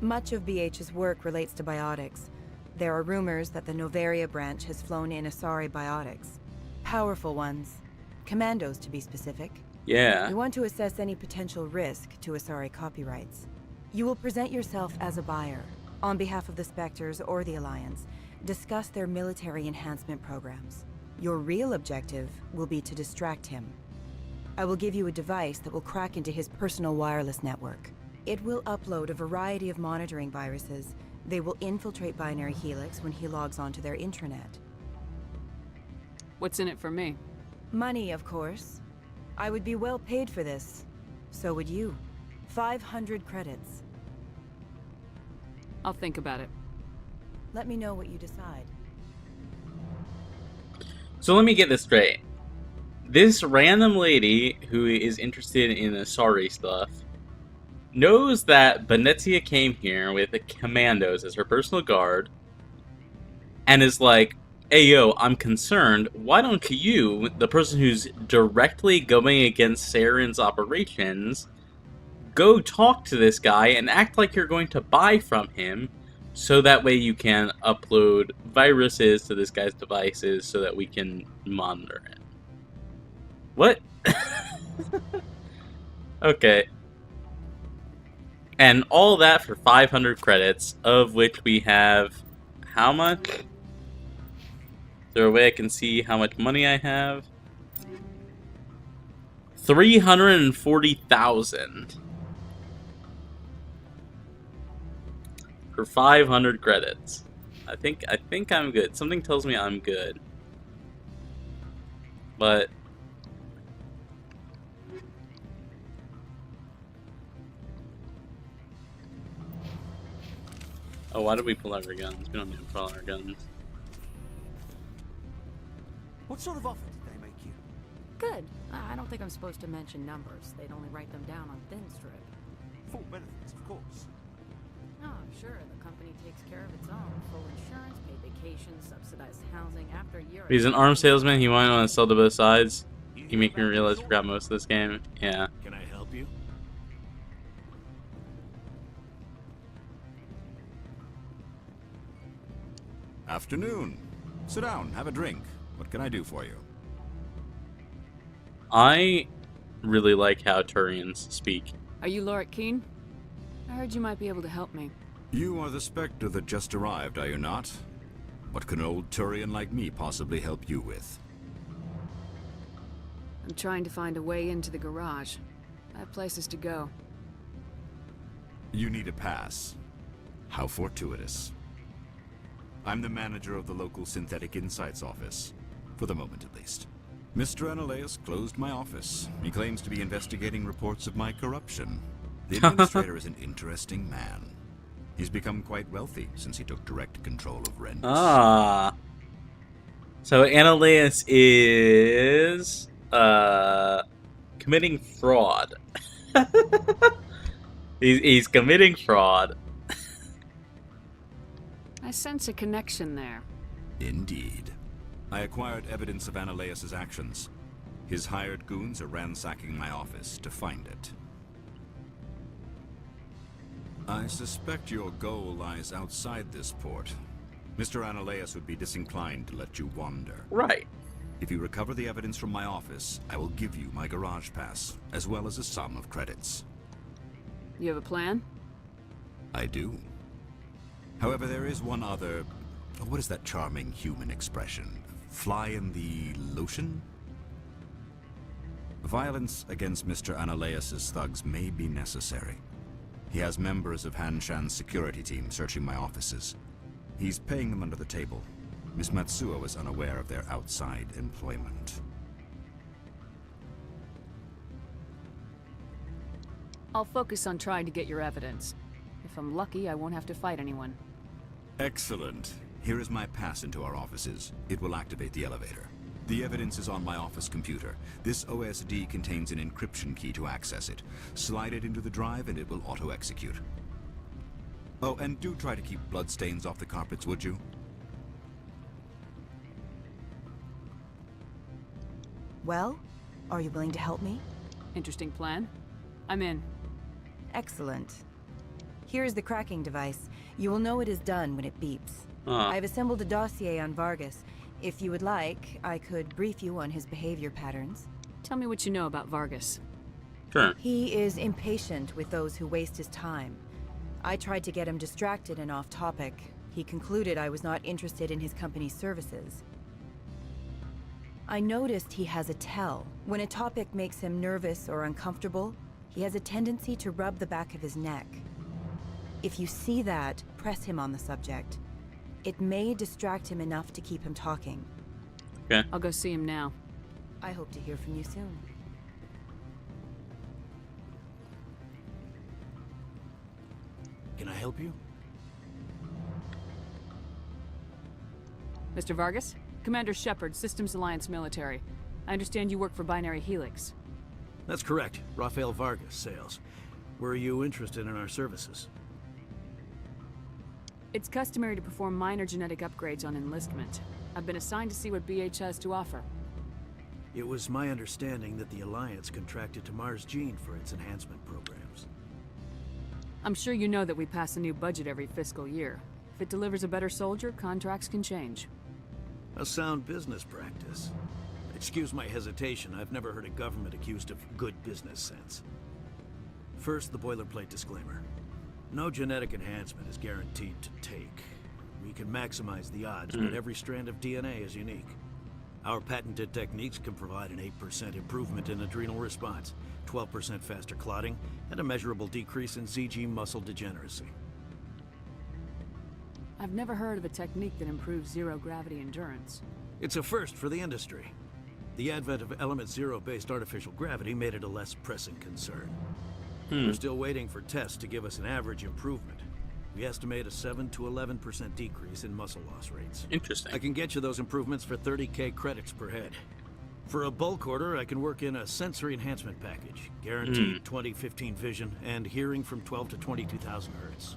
Much of BH's work relates to biotics. There are rumors that the Noveria branch has flown in Asari biotics. Powerful ones. Commandos, to be specific. Yeah. We want to assess any potential risk to Asari copyrights. You will present yourself as a buyer, on behalf of the Spectres or the Alliance. Discuss their military enhancement programs. Your real objective will be to distract him. I will give you a device that will crack into his personal wireless network. It will upload a variety of monitoring viruses. They will infiltrate Binary Helix when he logs onto their intranet. What's in it for me? Money, of course. I would be well paid for this. So would you. 500 credits. I'll think about it. Let me know what you decide. So let me get this straight. This random lady who is interested in Asari stuff knows that Venezia came here with the commandos as her personal guard and is like, hey yo, I'm concerned, why don't you, the person who's directly going against Saren's operations, go talk to this guy and act like you're going to buy from him, so that way you can upload viruses to this guy's devices so that we can monitor it. What? Okay. And all that for 500 credits, of which we have... how much? Is there a way I can see how much money I have? 340,000. For 500 credits. I think I'm good. Something tells me I'm good. But... oh, why did we pull out our guns? We don't need to pull out our guns. What sort of offer did they make you? Good. I don't think I'm supposed to mention numbers. They'd only write them down on thin strip. Full benefits, of course. Oh, sure. The company takes care of its own. Full insurance, paid vacations, subsidized housing. After a year... He's an arms salesman. He might want to sell to both sides. You make me realize I forgot most of this game. Yeah. Can I help you? Afternoon. Sit down, have a drink. What can I do for you? I really like how Turians speak. Are you Lorik Keen? I heard you might be able to help me. You are the Spectre that just arrived, are you not? What can an old Turian like me possibly help you with? I'm trying to find a way into the garage. I have places to go. You need a pass. How fortuitous. I'm the manager of the local Synthetic Insights office. For the moment, at least. Mr. Analaeus closed my office. He claims to be investigating reports of my corruption. The administrator is an interesting man. He's become quite wealthy since he took direct control of rents. Ah. So Analaeus is committing fraud. he's committing fraud. I sense a connection there. Indeed. I acquired evidence of Analaeus' actions. His hired goons are ransacking my office to find it. I suspect your goal lies outside this port. Mr. Analaeus would be disinclined to let you wander. Right. If you recover the evidence from my office, I will give you my garage pass, as well as a sum of credits. You have a plan? I do. However, there is one other... What is that charming human expression? Fly in the lotion? Violence against Mr. Analaeus' thugs may be necessary. He has members of Han Shan's security team searching my offices. He's paying them under the table. Miss Matsuo is unaware of their outside employment. I'll focus on trying to get your evidence. If I'm lucky, I won't have to fight anyone. Excellent. Here is my pass into our offices. It will activate the elevator. The evidence is on my office computer. This OSD contains an encryption key to access it. Slide it into the drive and it will auto-execute. Oh, and do try to keep bloodstains off the carpets, would you? Well, are you willing to help me? Interesting plan. I'm in. Excellent. Here is the cracking device. You will know it is done when it beeps. I've assembled a dossier on Vargas. If you would like, I could brief you on his behavior patterns. Tell me what you know about Vargas. Sure. He is impatient with those who waste his time. I tried to get him distracted and off topic. He concluded I was not interested in his company's services. I noticed he has a tell. When a topic makes him nervous or uncomfortable, he has a tendency to rub the back of his neck. If you see that, press him on the subject. It may distract him enough to keep him talking. Okay. I'll go see him now. I hope to hear from you soon. Can I help you? Mr. Vargas? Commander Shepard, Systems Alliance Military. I understand you work for Binary Helix. That's correct. Rafael Vargas, sales. Were you interested in our services? It's customary to perform minor genetic upgrades on enlistment. I've been assigned to see what BH has to offer. It was my understanding that the Alliance contracted to Mars Gene for its enhancement programs. I'm sure you know that we pass a new budget every fiscal year. If it delivers a better soldier, contracts can change. A sound business practice. Excuse my hesitation, I've never heard a government accused of good business sense. First, the boilerplate disclaimer. No genetic enhancement is guaranteed to take. We can maximize the odds, but every strand of DNA is unique. Our patented techniques can provide an 8% improvement in adrenal response, 12% faster clotting, and a measurable decrease in ZG muscle degeneracy. I've never heard of a technique that improves zero-gravity endurance. It's a first for the industry. The advent of element zero-based artificial gravity made it a less pressing concern. We're still waiting for tests to give us an average improvement. We estimate a 7 to 11% decrease in muscle loss rates. Interesting. I can get you those improvements for 30k credits per head. For a bulk order, I can work in a sensory enhancement package. Guaranteed 20/15 vision and hearing from 12 to 22,000 hertz.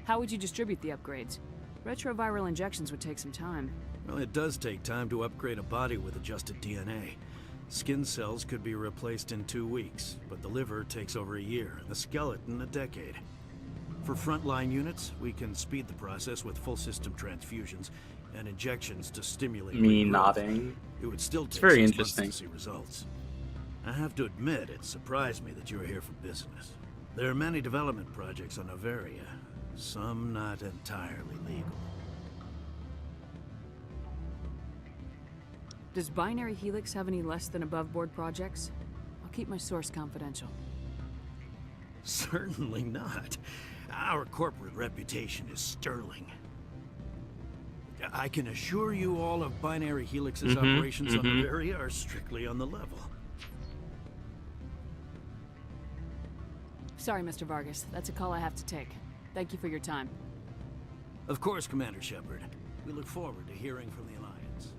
How would you distribute the upgrades? Retroviral injections would take some time. Well, it does take time to upgrade a body with adjusted DNA. Skin cells could be replaced in 2 weeks, but the liver takes over a year, and the skeleton a decade. For frontline units, we can speed the process with full system transfusions and injections to stimulate Me regrowth. nodding. It would still take It's very 6 months interesting. to see results. I have to admit, it surprised me that you are here for business. There are many development projects on Noveria, some not entirely legal. Does Binary Helix have any less than above-board projects? I'll keep my source confidential. Certainly not. Our corporate reputation is sterling. I can assure you all of Binary Helix's operations on the area are strictly on the level. Sorry, Mr. Vargas. That's a call I have to take. Thank you for your time. Of course, Commander Shepard. We look forward to hearing from the Alliance.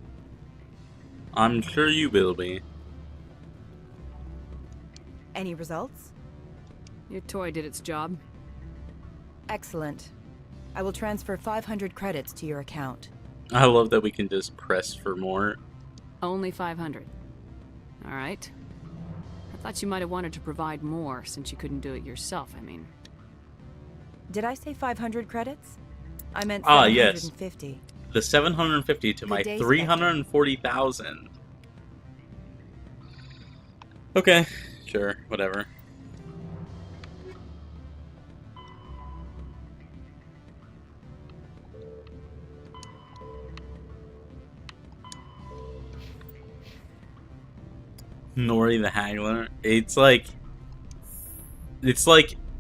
I'm sure you will be. Any results? Your toy did its job. Excellent. I will transfer 500 credits to your account. I love that we can just press for more. Only 500. All right. I thought you might have wanted to provide more since you couldn't do it yourself, I mean. Did I say 500 credits? I meant Ah, yes. 750. the 750 to my 340,000. Okay, sure, whatever. Nori the Haggler. It's like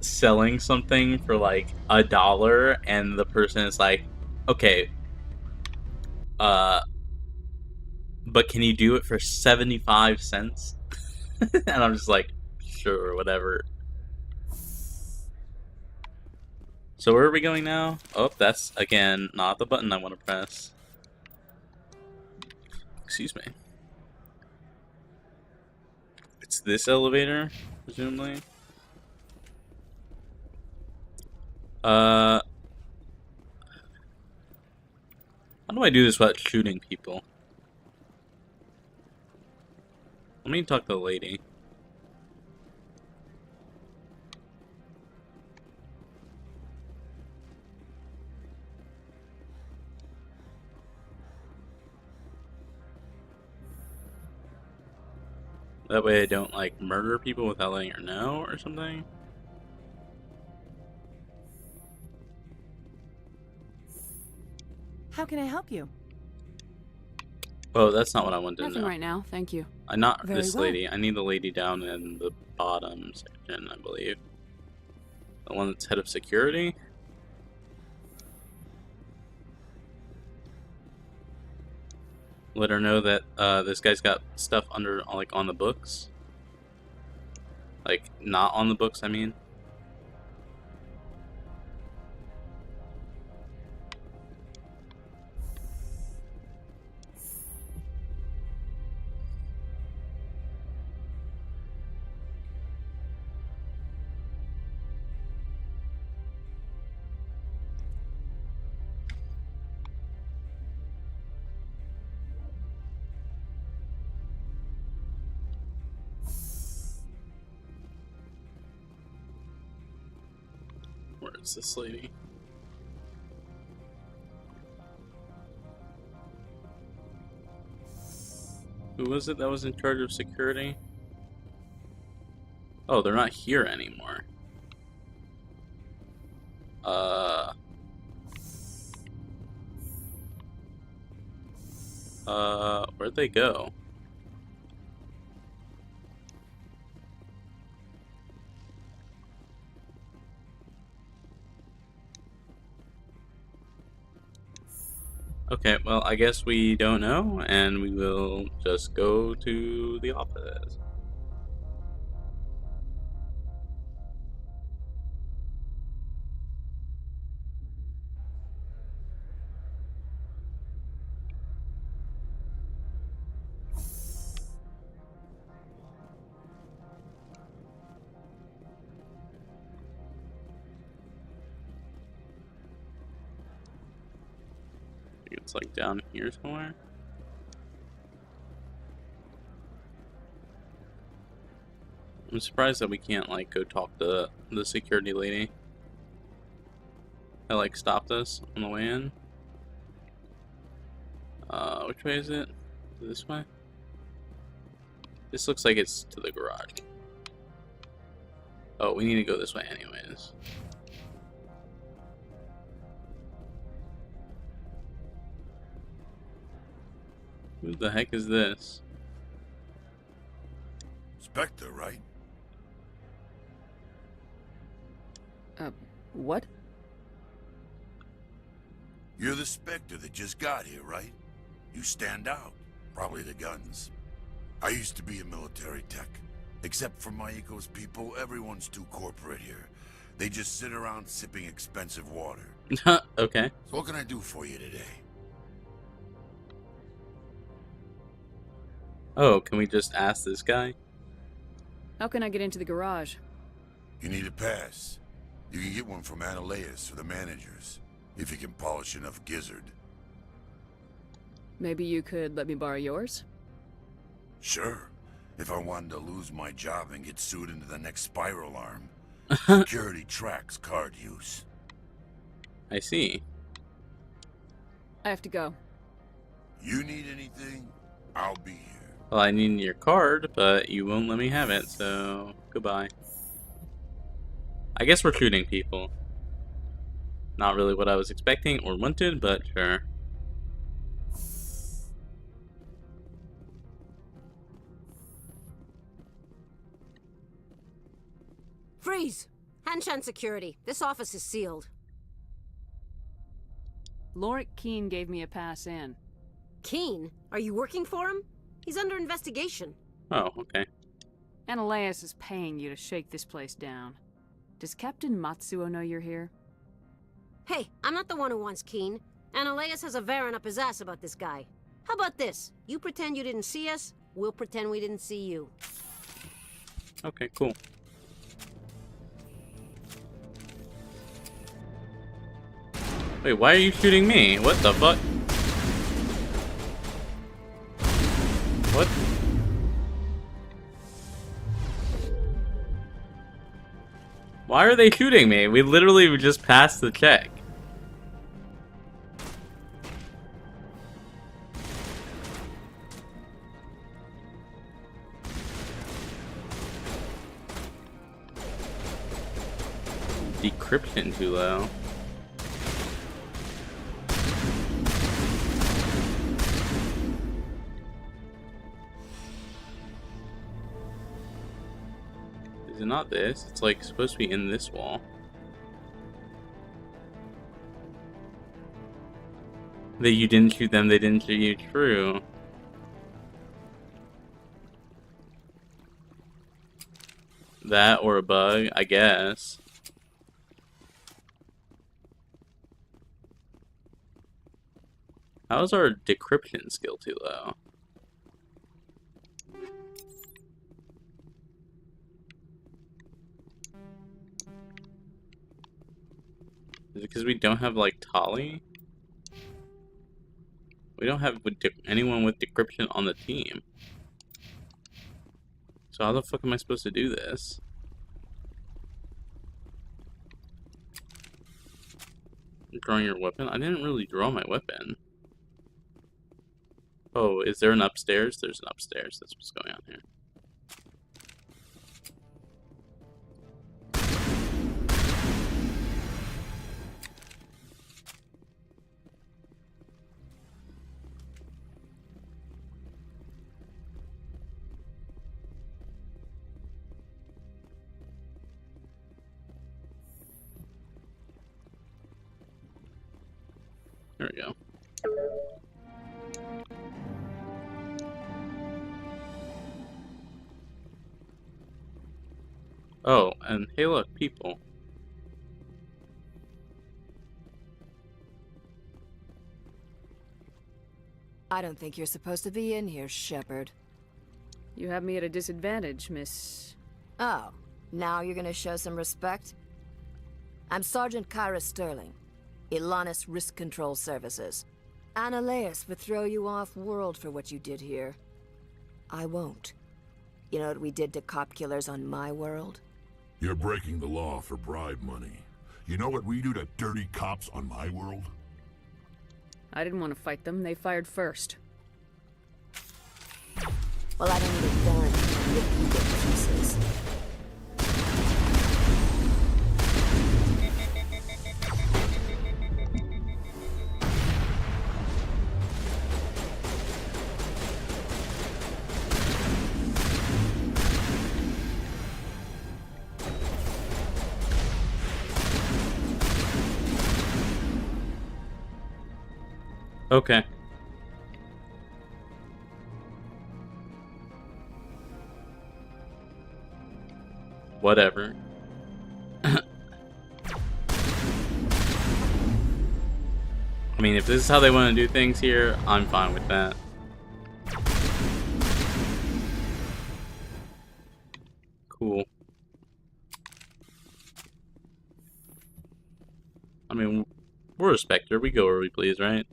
selling something for like $1 and the person is like, okay, but can you do it for 75 cents? And I'm just like, sure, whatever. So where are we going now? Oh, that's, again, not the button I want to press. Excuse me. It's this elevator, presumably. How do I do this without shooting people? Let me talk to the lady. That way I don't, like, murder people without letting her know or something? How can I help you? Oh, that's not what I wanted to Nothing know. right now, thank you. Not Very this well. lady. I need the lady down in the bottom section, I believe. The one that's head of security? Let her know that this guy's got stuff under, like, on the books. Like, not on the books, I mean. Where is this lady? Who was it that was in charge of security? Oh, they're not here anymore. Where'd they go? Okay, well, I guess we don't know, and we will just go to the office. I think it's like down here somewhere. I'm surprised that we can't, like, go talk to the security lady. I, like, stopped us on the way in. Which way is it? This way? This looks like it's to the garage. Oh, we need to go this way anyways. Who the heck is this? Spectre, right? What? You're the Spectre that just got here, right? You stand out. Probably the guns. I used to be a military tech. Except for Maiko's people, everyone's too corporate here. They just sit around sipping expensive water. Okay. So what can I do for you today? Oh, can we just ask this guy? How can I get into the garage? You need a pass. You can get one from Ananias or the managers, if you can polish enough gizzard. Maybe you could let me borrow yours? Sure. If I wanted to lose my job and get sued into the next spiral arm. Security tracks card use. I see. I have to go. You need anything? I'll be here. Well, I need your card, but you won't let me have it, so goodbye. I guess we're shooting people. Not really what I was expecting or wanted, but sure. Freeze! Hanshan security. This office is sealed. Lorik Keene gave me a pass in. Keene? Are you working for him? He's under investigation. Oh, okay. Ananias is paying you to shake this place down. Does Captain Matsuo know you're here? Hey, I'm not the one who wants Keene. Ananias has a Varen up his ass about this guy. How about this? You pretend you didn't see us, we'll pretend we didn't see you. Okay, cool. Wait, why are you shooting me? What the fuck? What? Why are they shooting me? We literally just passed the check. Decryption too low. Is it not this? It's like supposed to be in this wall. That you didn't shoot them, they didn't shoot you. True. That or a bug, I guess. How's our decryption skill too low? Is it because we don't have, like, Tali? We don't have anyone with decryption on the team. So how the fuck am I supposed to do this? Drawing your weapon? I didn't really draw my weapon. Oh, is there an upstairs? There's an upstairs. That's what's going on here. There we go. Oh, and hey look, people. I don't think you're supposed to be in here, Shepard. You have me at a disadvantage, Miss... Oh, now you're gonna show some respect? I'm Sergeant Kyra Sterling, Ilanis Risk Control Services. Ananias would throw you off-world for what you did here. I won't. You know what we did to cop killers on my world? You're breaking the law for bribe money. You know what we do to dirty cops on my world? I didn't want to fight them. They fired first. Well, I don't need a gun to rip you to pieces. Okay. Whatever. I mean, if this is how they want to do things here, I'm fine with that. Cool. I mean, we're a Spectre. We go where we please, right?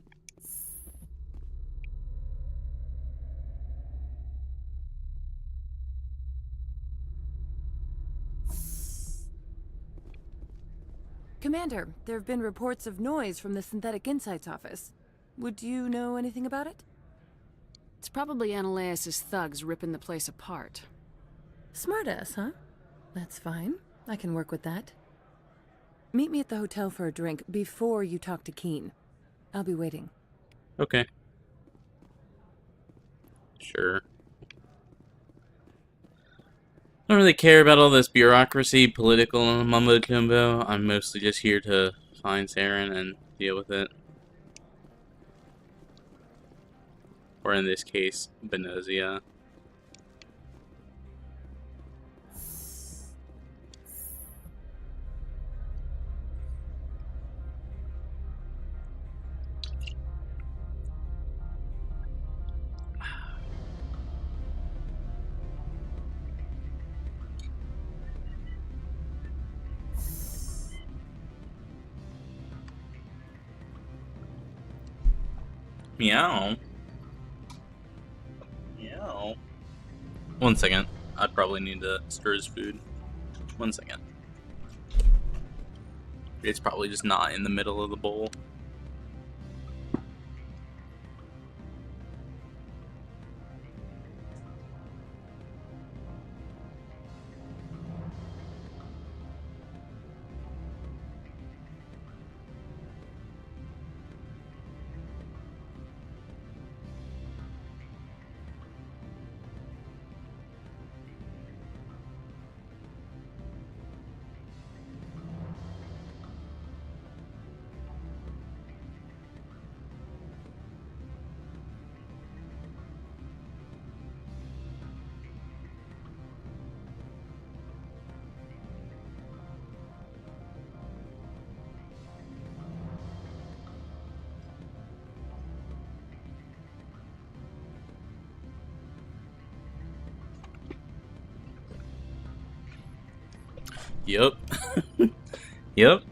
Commander, there have been reports of noise from the Synthetic Insights office. Would you know anything about it? It's probably Ananias' thugs ripping the place apart. Smartass, huh? That's fine. I can work with that. Meet me at the hotel for a drink before you talk to Keen. I'll be waiting. Okay. Sure. I don't really care about all this bureaucracy, political mumbo jumbo. I'm mostly just here to find Saren and deal with it. Or in this case, Benozia. Meow. Meow. 1 second. I probably need to stir his food. 1 second. It's probably just not in the middle of the bowl. Yup. Yup.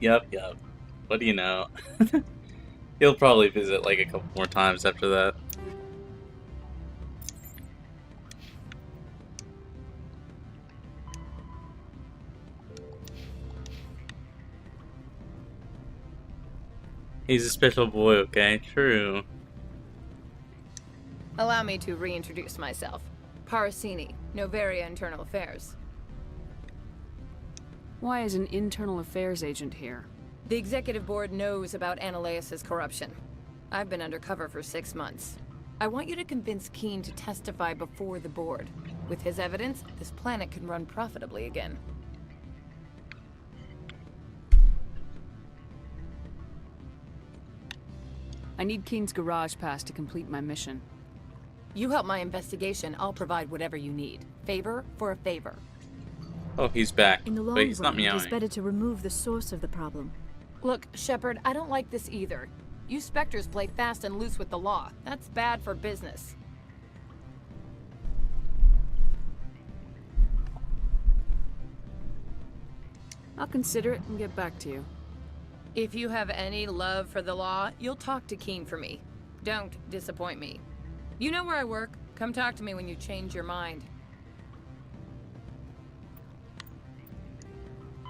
What do you know? He'll probably visit like a couple more times after that. He's a special boy, okay? True. Allow me to reintroduce myself. Parasini, Noveria Internal Affairs. Why is an internal affairs agent here? The executive board knows about Ananias' corruption. I've been undercover for 6 months. I want you to convince Keen to testify before the board. With his evidence, this planet can run profitably again. I need Keen's garage pass to complete my mission. You help my investigation, I'll provide whatever you need. Favor for a favor. Oh, he's back. In the long But he's not run, it is meowing. better to remove the source of the problem. Look, Shepard, I don't like this either. You Spectres play fast and loose with the law. That's bad for business. I'll consider it and get back to you. If you have any love for the law, you'll talk to Keen for me. Don't disappoint me. You know where I work. Come talk to me when you change your mind.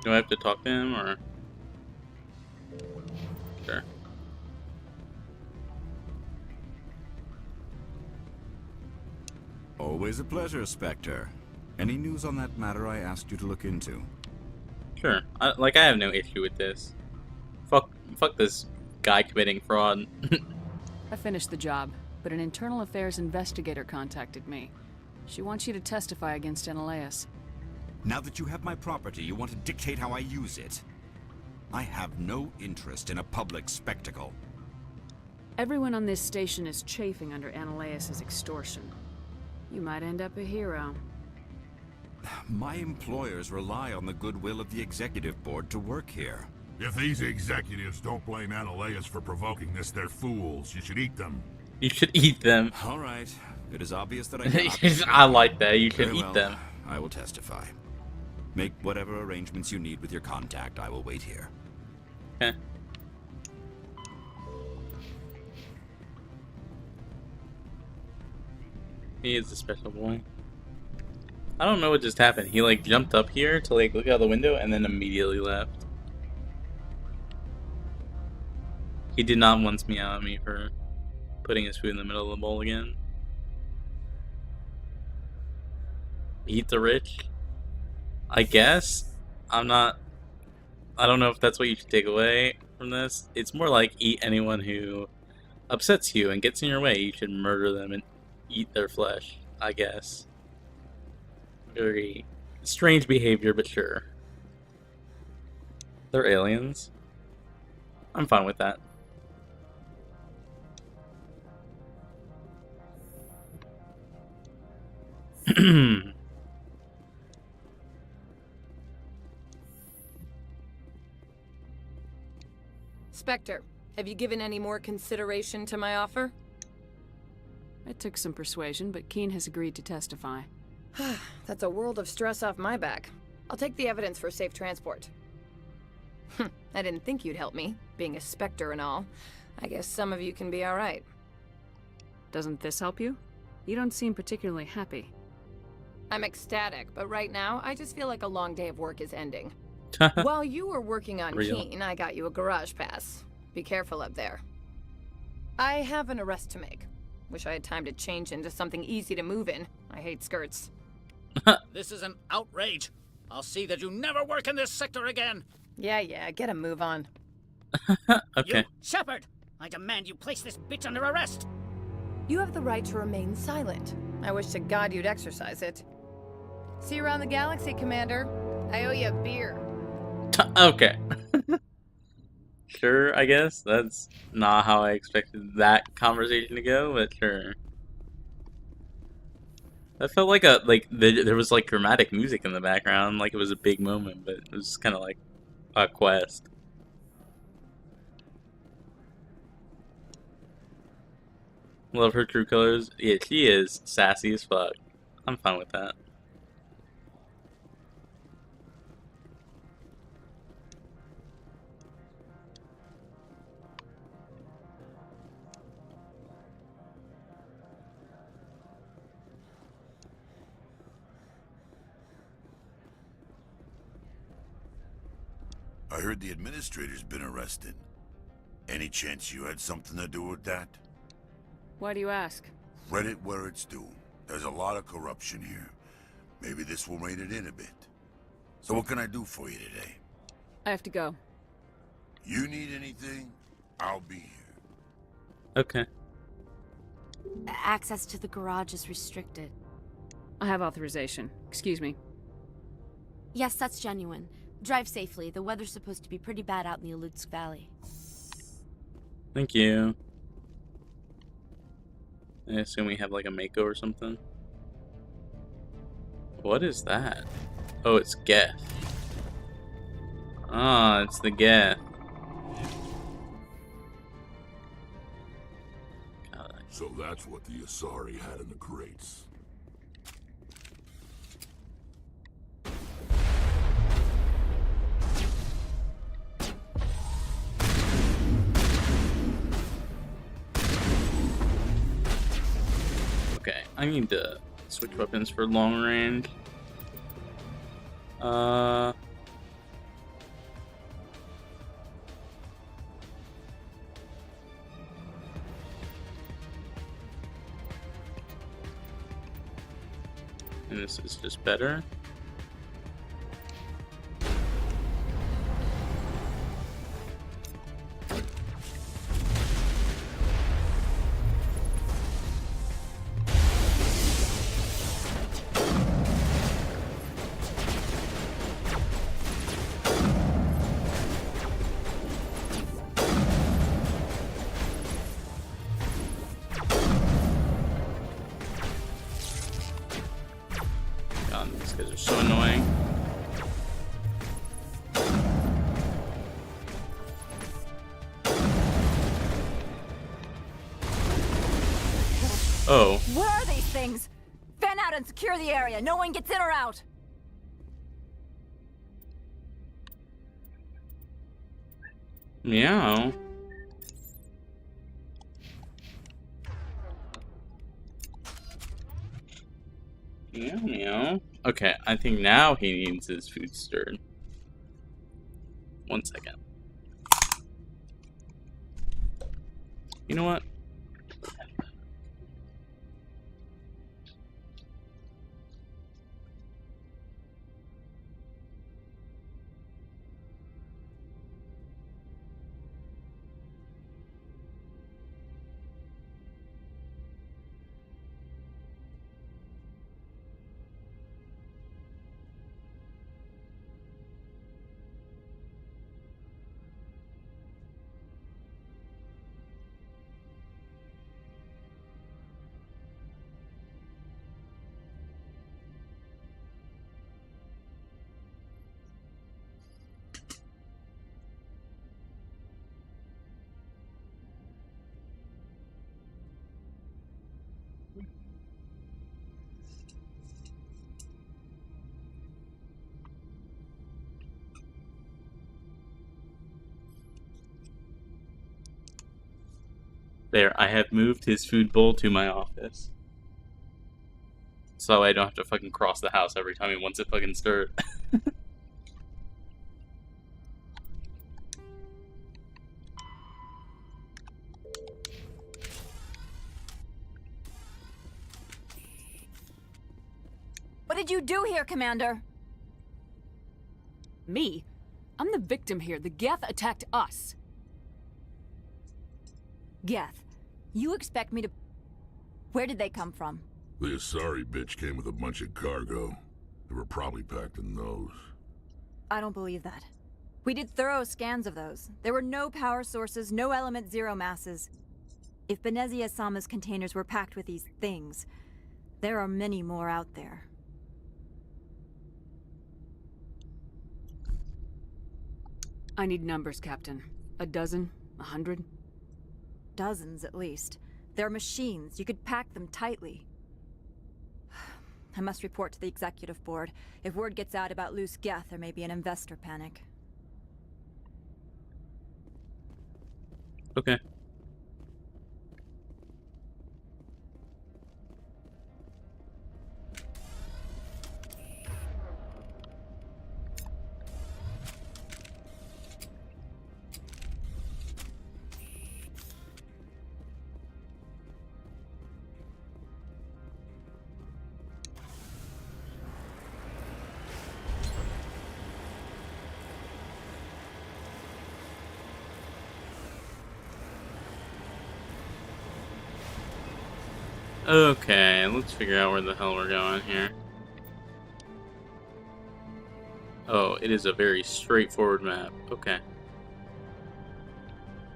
Do I have to talk to him, or? Sure. Always a pleasure, Spectre. Any news on that matter I asked you to look into? Sure. I have no issue with this. Fuck this guy committing fraud. I finished the job, but an internal affairs investigator contacted me. She wants you to testify against Ananias. Now that you have my property, you want to dictate how I use it. I have no interest in a public spectacle. Everyone on this station is chafing under Ananias' extortion. You might end up a hero. My employers rely on the goodwill of the executive board to work here. If these executives don't blame Ananias for provoking this, they're fools. You should eat them. You should eat them. All right. It is obvious that I cannot... I like that. You should Very eat well. them. I will testify. Make whatever arrangements you need with your contact. I will wait here. Okay. He is a special boy. I don't know what just happened. He like jumped up here to like look out the window and then immediately left. He did not once meow at me for putting his food in the middle of the bowl again. Eat the rich? I guess. I don't know if that's what you should take away from this. It's more like eat anyone who upsets you and gets in your way. You should murder them and eat their flesh, I guess. Very strange behavior, but sure. They're aliens. I'm fine with that. Spectre, have you given any more consideration to my offer? It took some persuasion, but Keen has agreed to testify. That's a world of stress off my back. I'll take the evidence for safe transport. I didn't think you'd help me, being a Spectre and all. I guess some of you can be alright. Doesn't this help you? You don't seem particularly happy. I'm ecstatic, but right now, I just feel like a long day of work is ending. While you were working on Keen, I got you a garage pass. Be careful up there. I have an arrest to make. Wish I had time to change into something easy to move in. I hate skirts. This is an outrage. I'll see that you never work in this sector again. Yeah, get a move on. Okay. You, Shepard! I demand you place this bitch under arrest! You have the right to remain silent. I wish to God you'd exercise it. See you around the galaxy, Commander. I owe you a beer. Okay. Sure, I guess. That's not how I expected that conversation to go, but sure. That felt like there was like dramatic music in the background, like it was a big moment, but it was kind of like a quest. Love her true colors. Yeah, she is sassy as fuck. I'm fine with that. I heard the administrator's been arrested. Any chance you had something to do with that? Why do you ask? Credit where it's due. There's a lot of corruption here. Maybe this will rein it in a bit. So what can I do for you today? I have to go. You need anything? I'll be here. Okay. Access to the garage is restricted. I have authorization. Excuse me. Yes, that's genuine. Drive safely. The weather's supposed to be pretty bad out in the Alutsk Valley. Thank you. I assume we have like a Mako or something. What is that? Oh, it's Geth. Ah, it's the Geth. So that's what the Asari had in the crates. Okay, I need to switch weapons for long range. And this is just better. God, these guys are so annoying. Oh. Where are these things? Fan out and secure the area. No one gets in or out. Meow. Meow, meow. Okay, I think now he needs his food stirred. 1 second. You know what? There, I have moved his food bowl to my office. So I don't have to fucking cross the house every time he wants it fucking stirred. What did you do here, Commander? Me? I'm the victim here. The Geth attacked us. Geth, you expect me to... Where did they come from? The Asari bitch came with a bunch of cargo. They were probably packed in those. I don't believe that. We did thorough scans of those. There were no power sources, no element zero masses. If Benezia Sama's containers were packed with these things, there are many more out there. I need numbers, Captain. A dozen? 100? Dozens, at least. They're machines. You could pack them tightly. I must report to the executive board. If word gets out about loose Geth, there may be an investor panic. Okay. Okay, let's figure out where the hell we're going here. Oh, it is a very straightforward map. Okay.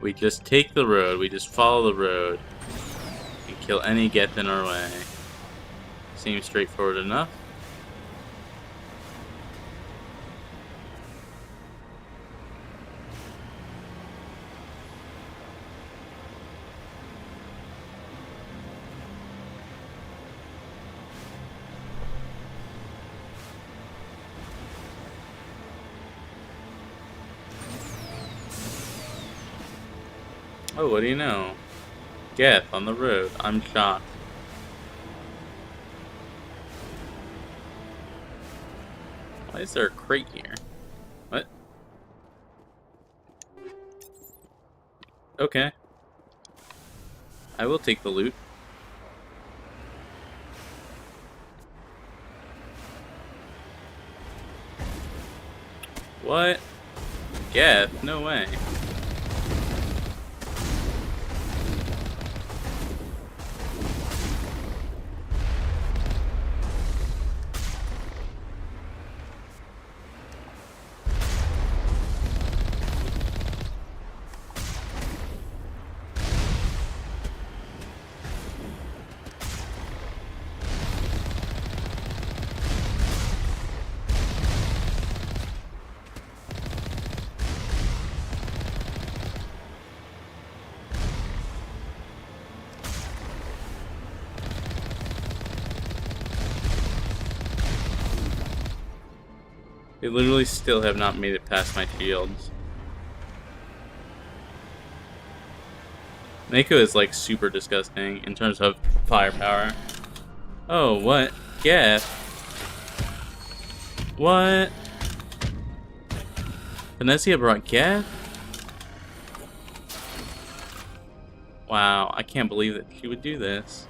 We just take the road, we just follow the road, and kill any Geth in our way. Seems straightforward enough. Oh, what do you know? Geth on the road. I'm shocked. Why is there a crate here? What? Okay. I will take the loot. What? Geth? No way. They literally still have not made it past my shields. Mako is like super disgusting in terms of firepower. Oh, what? Geth? What? Venezia brought Geth? Wow, I can't believe that she would do this.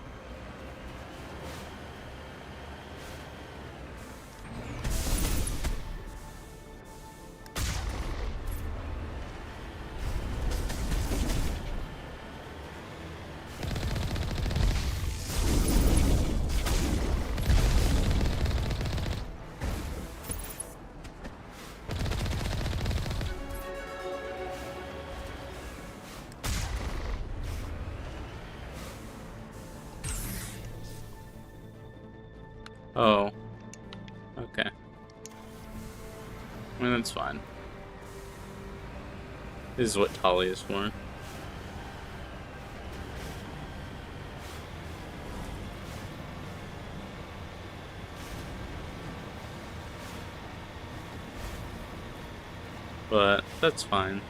Oh. Okay. I mean, that's fine. This is what Tali is for. But that's fine.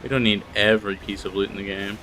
We don't need every piece of loot in the game.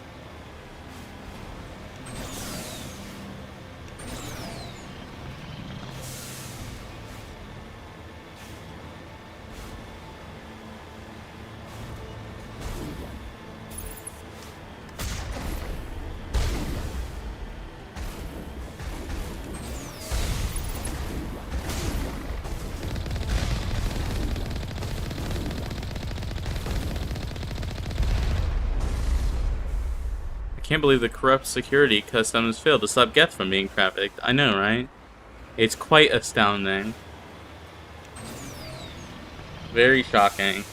can't believe the corrupt security customs failed to stop Geth from being trafficked. I know, right? It's quite astounding. Very shocking.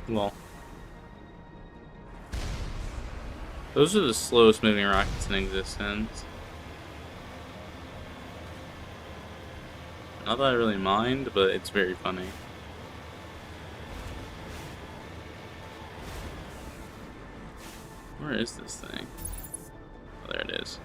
Well, those are the slowest moving rockets in existence. Not that I really mind, but it's very funny. Where is this thing? Oh, there it is.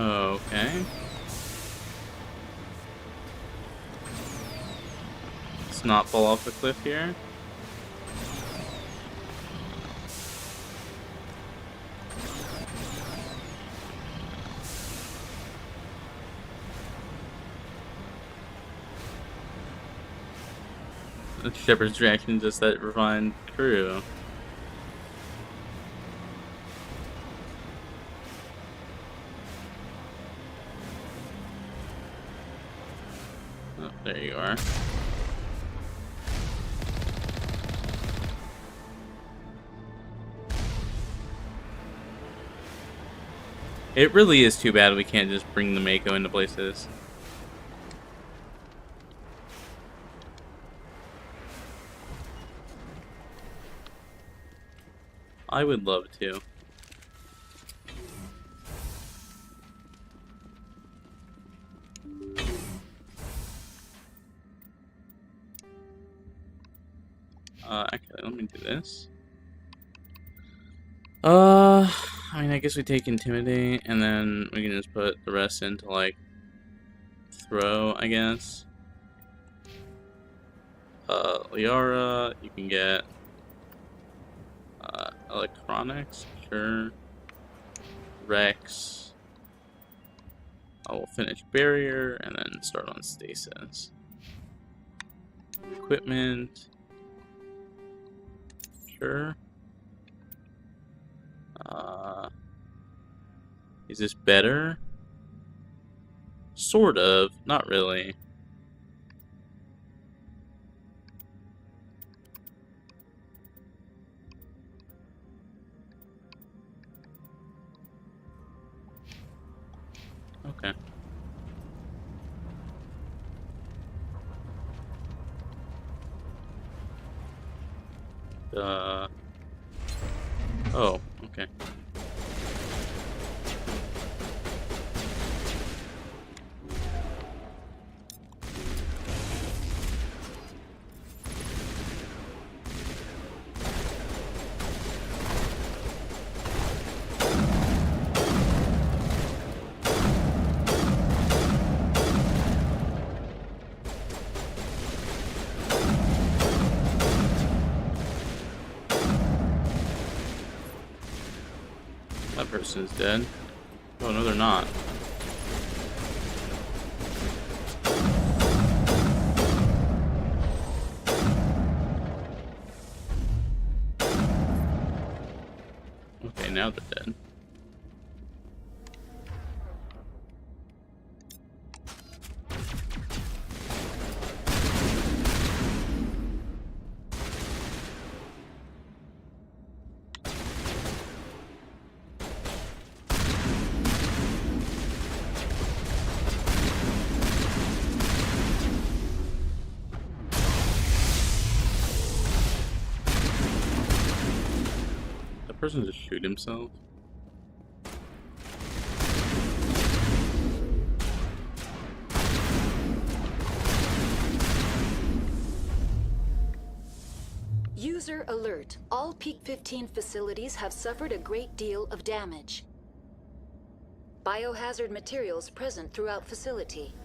Okay. Let's not fall off the cliff here. Shepard's reaction just that refined crew. Oh, there you are. It really is too bad we can't just bring the Mako into places. I would love to. Actually, let me do this. I mean, I guess we take Intimidate, and then we can just put the rest into, like, Throw, I guess. Liara, you can get, Electronics, sure. Rex. I will finish Barrier, and then start on Stasis. Equipment. Sure. Is this better? Sort of, not really. Okay. Oh, okay. That person is dead. Oh, no, they're not. Okay, now they're dead. person just shoot himself? User alert. All Peak 15 facilities have suffered a great deal of damage. Biohazard materials present throughout facility.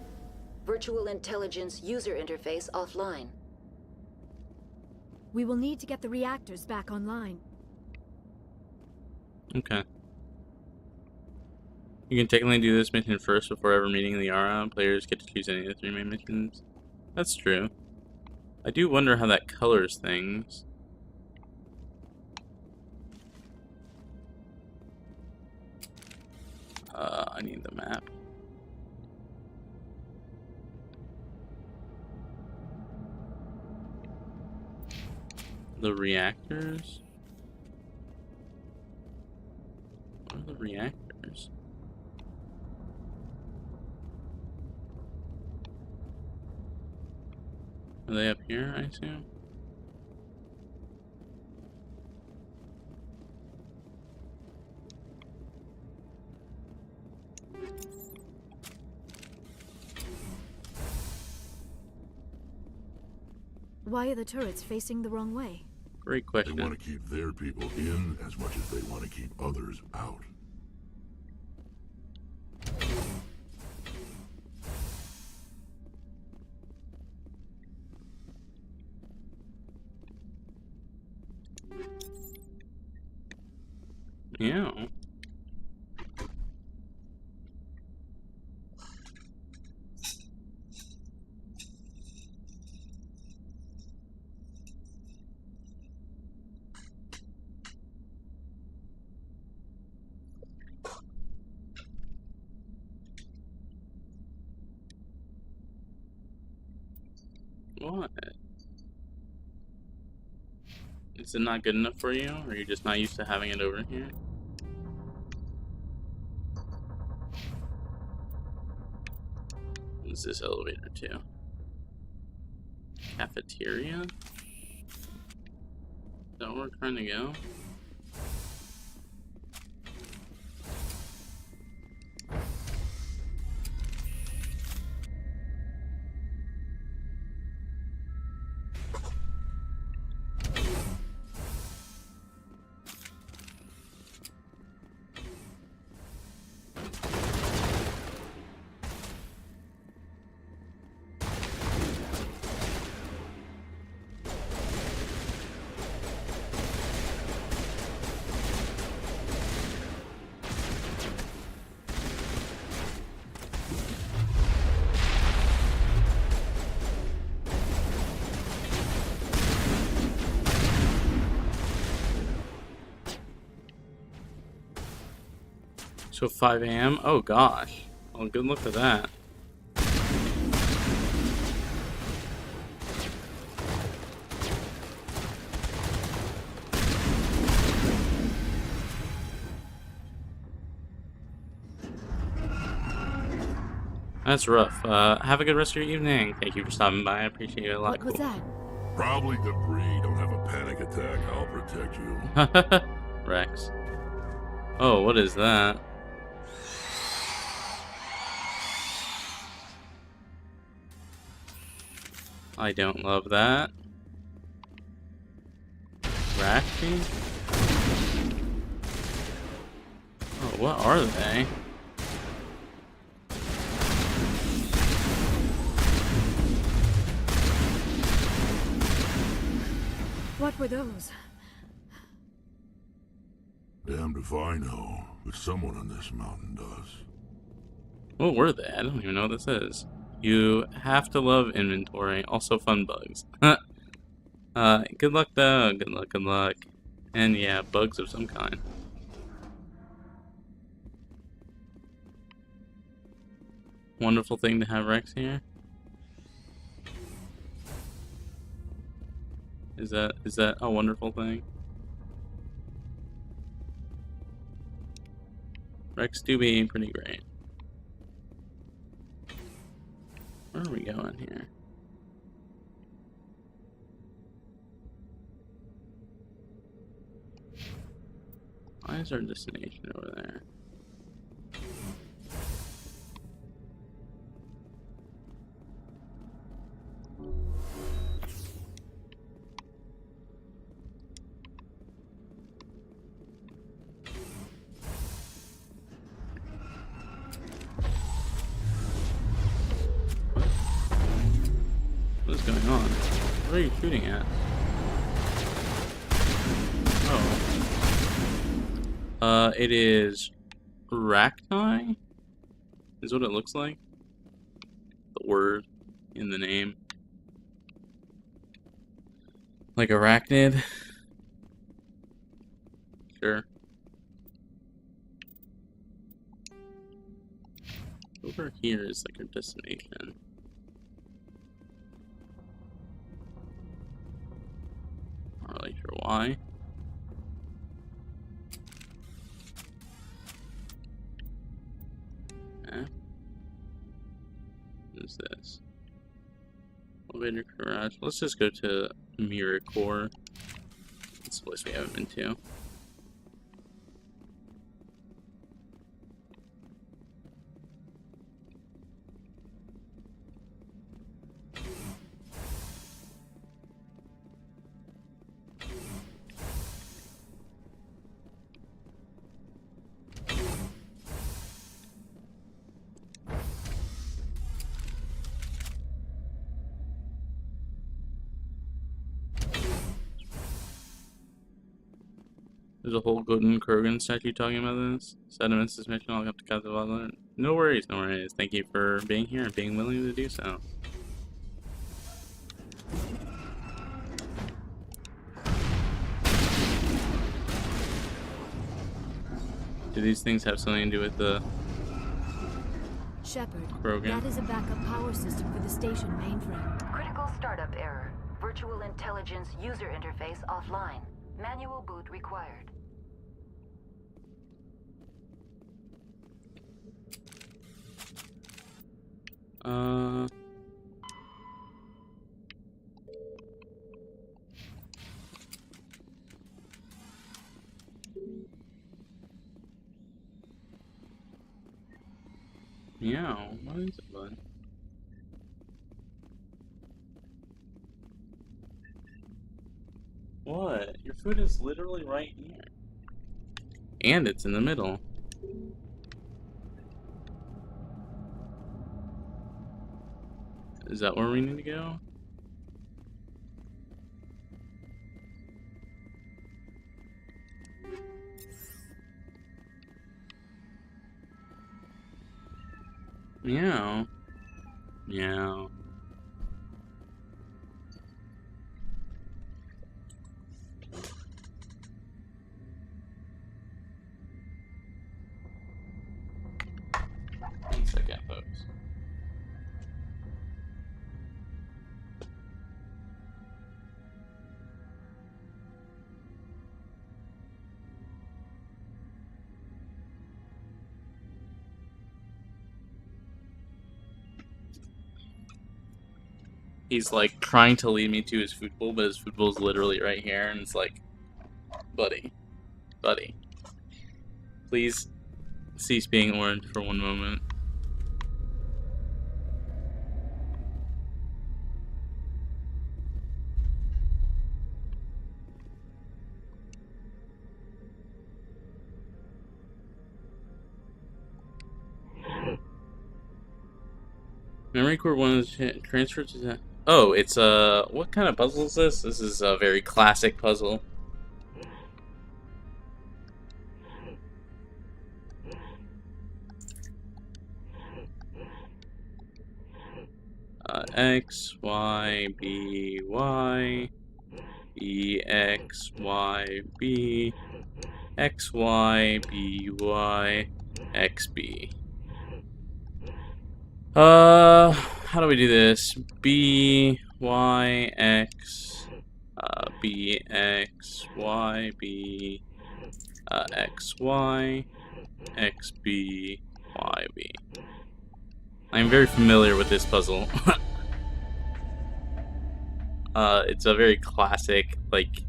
Virtual intelligence user interface offline. We will need to get the reactors back online. Okay. You can technically do this mission first before ever meeting the Yara. Players get to choose any of the 3 main missions. That's true. I do wonder how that colors things. I need the map. The reactors? What are the reactors? Are they up here, I assume? Why are the turrets facing the wrong way? Great question. They want to keep their people in as much as they want to keep others out. Yeah. What? Is it not good enough for you? Or are you just not used to having it over here? What is this elevator to? Cafeteria? Is that where we're trying to go? So 5 a.m.? Oh gosh. Well, good luck with that. That's rough. Have a good rest of your evening. Thank you for stopping by. I appreciate it a lot. What was that? Probably debris. Don't have a panic attack. I'll protect you. Rex. Oh, what is that? I don't love that. Rashy? Oh, what are they? What were those? Damned if I know, but someone on this mountain does. What were they? I don't even know what this is. You have to love inventory. Also fun bugs. Good luck though. Good luck, good luck. And yeah, bugs of some kind. Wonderful thing to have Rex here. Is that a wonderful thing? Rex do be pretty great. Where are we going here? Why is our destination over there? What is going on? What are you shooting at? Oh. It is Rachni? Is what it looks like. The word in the name. Like arachnid? Sure. Over here is like our destination. Not really sure why. What is this? Elevator garage. Let's just go to Mirror Core. It's a place we haven't been to. There's a whole golden Krogan statue talking about this. Sediments this mission, I'll have to cut the bottom. No worries, no worries. Thank you for being here and being willing to do so. Do these things have something to do with the Shepard, Krogan? that is a backup power system for the station mainframe. Critical startup error. Virtual intelligence user interface offline. Manual boot required. Yeah, what is it, bud? What? Your food is literally right here. And it's in the middle. Is that where we need to go? Meow. Meow. One second, folks. He's like trying to lead me to his food bowl, but his food bowl is literally right here, and it's like, buddy, please cease being orange for one moment. Memory core 1 is transferred to that. Oh, it's what kind of puzzle is this? This is a very classic puzzle. X, Y, B, Y, E, X, Y, B, X, Y, B, Y, X, B. How do we do this? B, Y, X, B, X, Y, B, X, Y, X, B, Y, B. I'm very familiar with this puzzle. It's a very classic, like...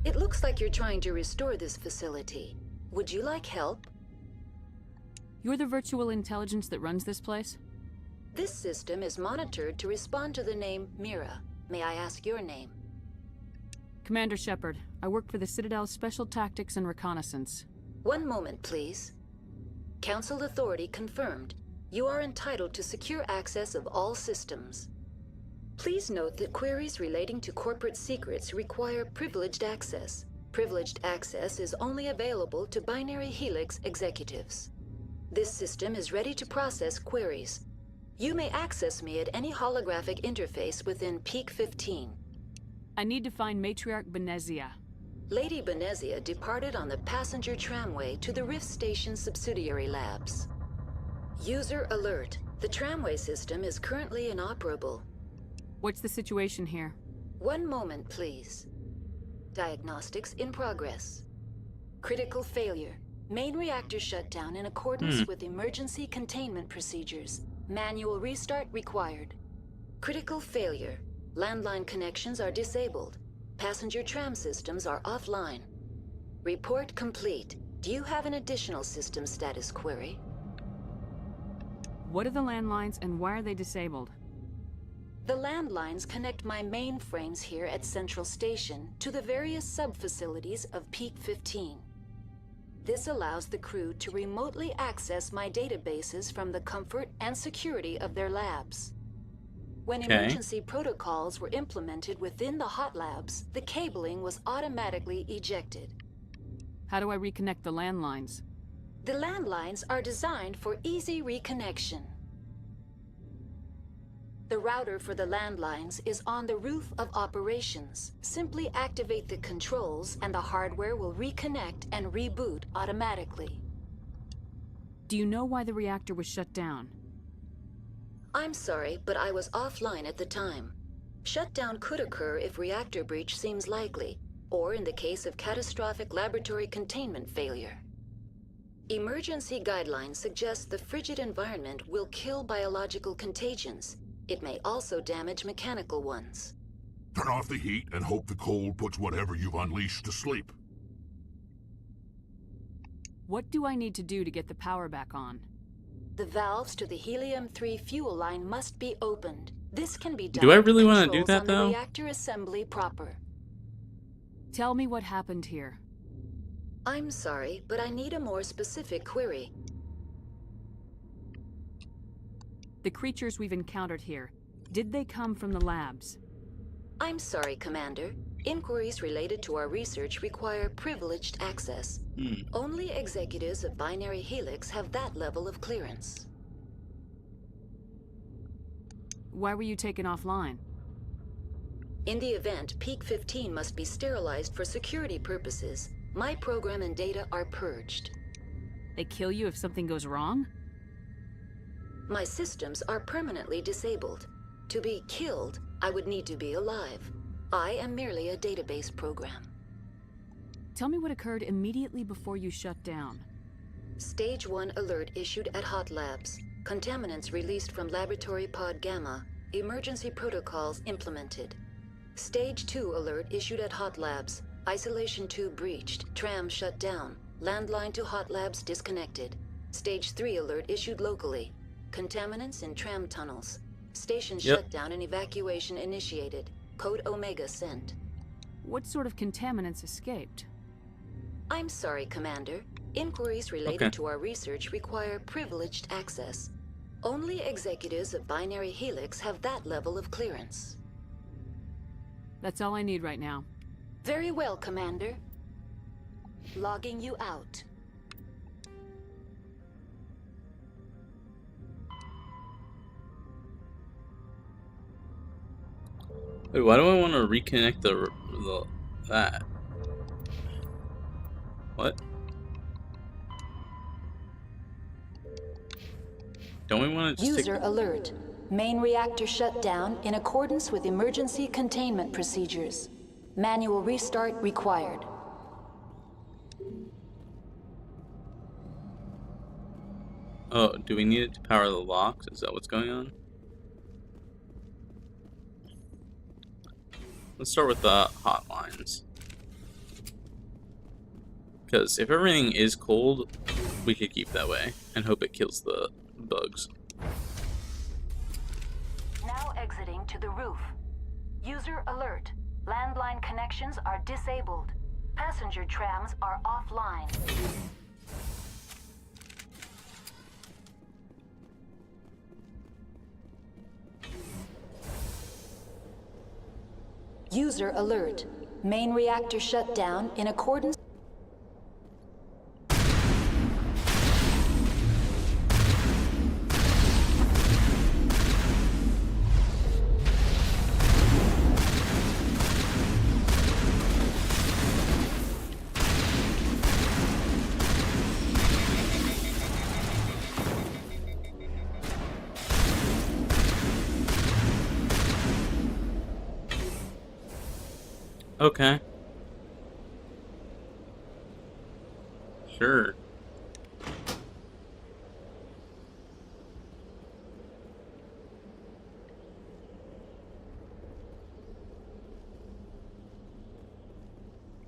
It looks like you're trying to restore this facility. Would you like help? You're the virtual intelligence that runs this place? This system is monitored to respond to the name Mira. May I ask your name? Commander Shepard. I work for the Citadel's Special Tactics and Reconnaissance. One moment, please. Council authority confirmed. You are entitled to secure access of all systems. Please note that queries relating to corporate secrets require privileged access. Privileged access is only available to Binary Helix executives. This system is ready to process queries. You may access me at any holographic interface within Peak 15. I need to find Matriarch Benezia. Lady Benezia departed on the passenger tramway to the Rift Station subsidiary labs. User alert. The tramway system is currently inoperable. What's the situation here? One moment, please. Diagnostics in progress. Critical failure. Main reactor shutdown in accordance with emergency containment procedures. Manual restart required. Critical failure. Landline connections are disabled. Passenger tram systems are offline. Report complete. Do you have an additional system status query? What are the landlines and why are they disabled? The landlines connect my mainframes here at Central Station to the various sub-facilities of Peak 15. This allows the crew to remotely access my databases from the comfort and security of their labs. When emergency protocols were implemented within the hot labs, the cabling was automatically ejected. How do I reconnect the landlines? The landlines are designed for easy reconnection. The router for the landlines is on the roof of operations. Simply activate the controls and the hardware will reconnect and reboot automatically. Do you know why the reactor was shut down? I'm sorry, but I was offline at the time. Shutdown could occur if reactor breach seems likely, or in the case of catastrophic laboratory containment failure. Emergency guidelines suggest the frigid environment will kill biological contagions. It may also damage mechanical ones. Turn off the heat and hope the cold puts whatever you've unleashed to sleep. What do I need to do to get the power back on? The valves to the helium-3 fuel line must be opened. This can be done. Do I really want to do with that, on though? The reactor assembly proper. Tell me what happened here. I'm sorry, but I need a more specific query. The creatures we've encountered here, did they come from the labs? I'm sorry, Commander. Inquiries related to our research require privileged access. Only executives of Binary Helix have that level of clearance. Why were you taken offline? In the event, Peak 15 must be sterilized for security purposes. My program and data are purged. They kill you if something goes wrong? My systems are permanently disabled. To be killed, I would need to be alive. I am merely a database program. Tell me what occurred immediately before you shut down. Stage 1 alert issued at Hot Labs. Contaminants released from Laboratory Pod Gamma. Emergency protocols implemented. Stage 2 alert issued at Hot Labs. Isolation tube breached. Tram shut down. Landline to Hot Labs disconnected. Stage 3 alert issued locally. Contaminants in tram tunnels. Station shutdown and evacuation initiated. Code Omega sent. What sort of contaminants escaped? I'm sorry, Commander. Inquiries related to our research require privileged access. Only executives of Binary Helix have that level of clearance. That's all I need right now. Very well, Commander. Logging you out. Wait, why do I want to reconnect that? What? Don't we want to just User alert. Main reactor shut down in accordance with emergency containment procedures. Manual restart required. Oh, do we need it to power the locks? Is that what's going on? Let's start with the hotlines. Because if everything is cold, we could keep that way and hope it kills the bugs. Now exiting to the roof. User alert. Landline connections are disabled. Passenger trams are offline. User alert. Main reactor shut down in accordance. Okay. Sure.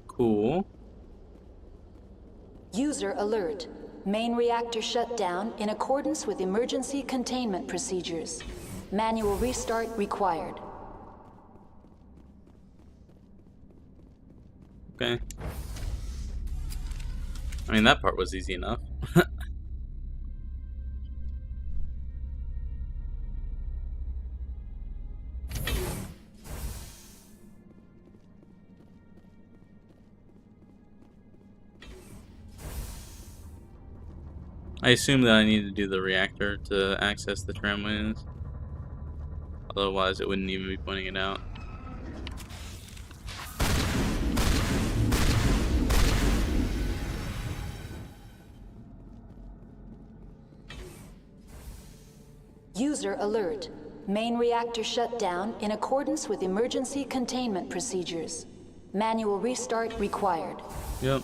Cool. User alert. Main reactor shut down in accordance with emergency containment procedures. Manual restart required. Okay. I mean, that part was easy enough. I assume that I need to do the reactor to access the tramways. Otherwise, it wouldn't even be pointing it out. User alert. Main reactor shut down in accordance with emergency containment procedures. Manual restart required. Yep.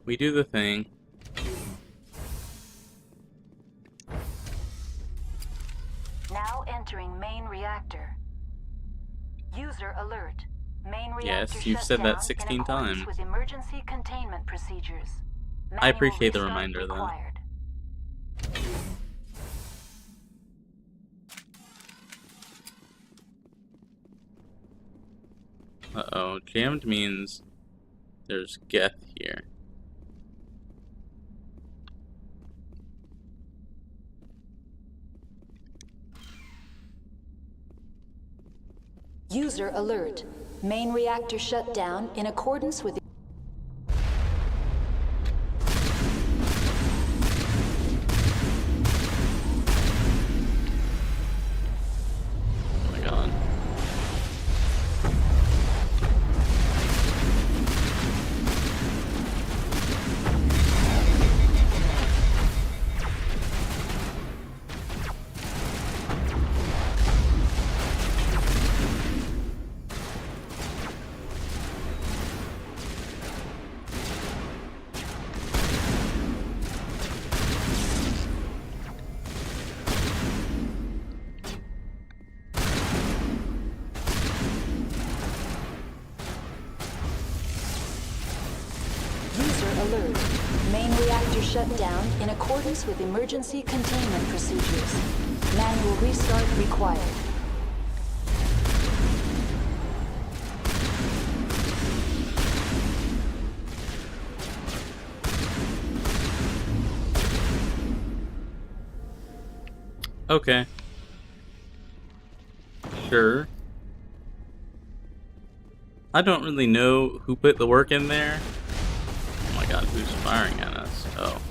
We do the thing. Now entering main reactor. User alert. Main reactor Yes, you've shut said that down 16 in accordance times. with emergency containment procedures. I Manual appreciate the restart reminder, though. required. Uh-oh, jammed means there's Geth here. User alert. Main reactor shut down in accordance with Oh my god. User alert. Main reactor shut down in accordance with emergency containment procedures. Manual restart required. Okay. Sure. I don't really know who put the work in there. Oh my god, who's firing at us? Oh.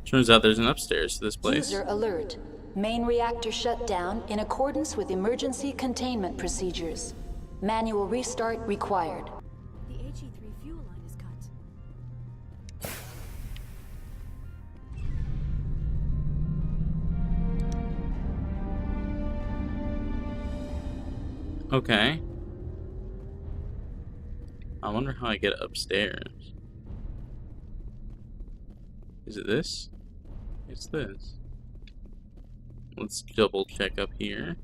Turns out there's an upstairs to this place. User alert. Main reactor shut down in accordance with emergency containment procedures. Manual restart required. The HE3 fuel line is cut. Okay. I wonder how I get upstairs. Is it this? It's this. Let's double check up here.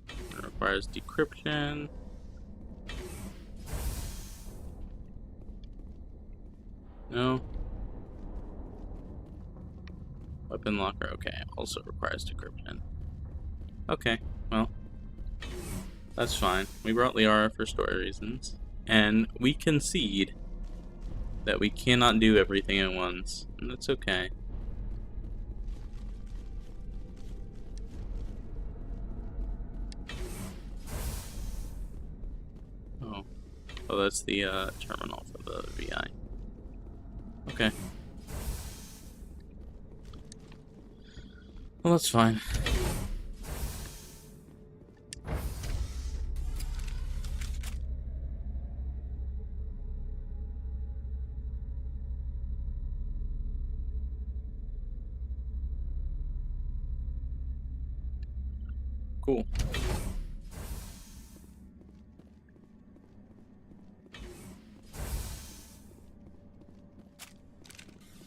It requires decryption. No. Weapon locker, okay, also requires decryption. Okay, well, that's fine. We brought Liara for story reasons, and we concede that we cannot do everything at once, and that's okay. Oh, that's the terminal for the VI. Okay. Well, that's fine. Cool.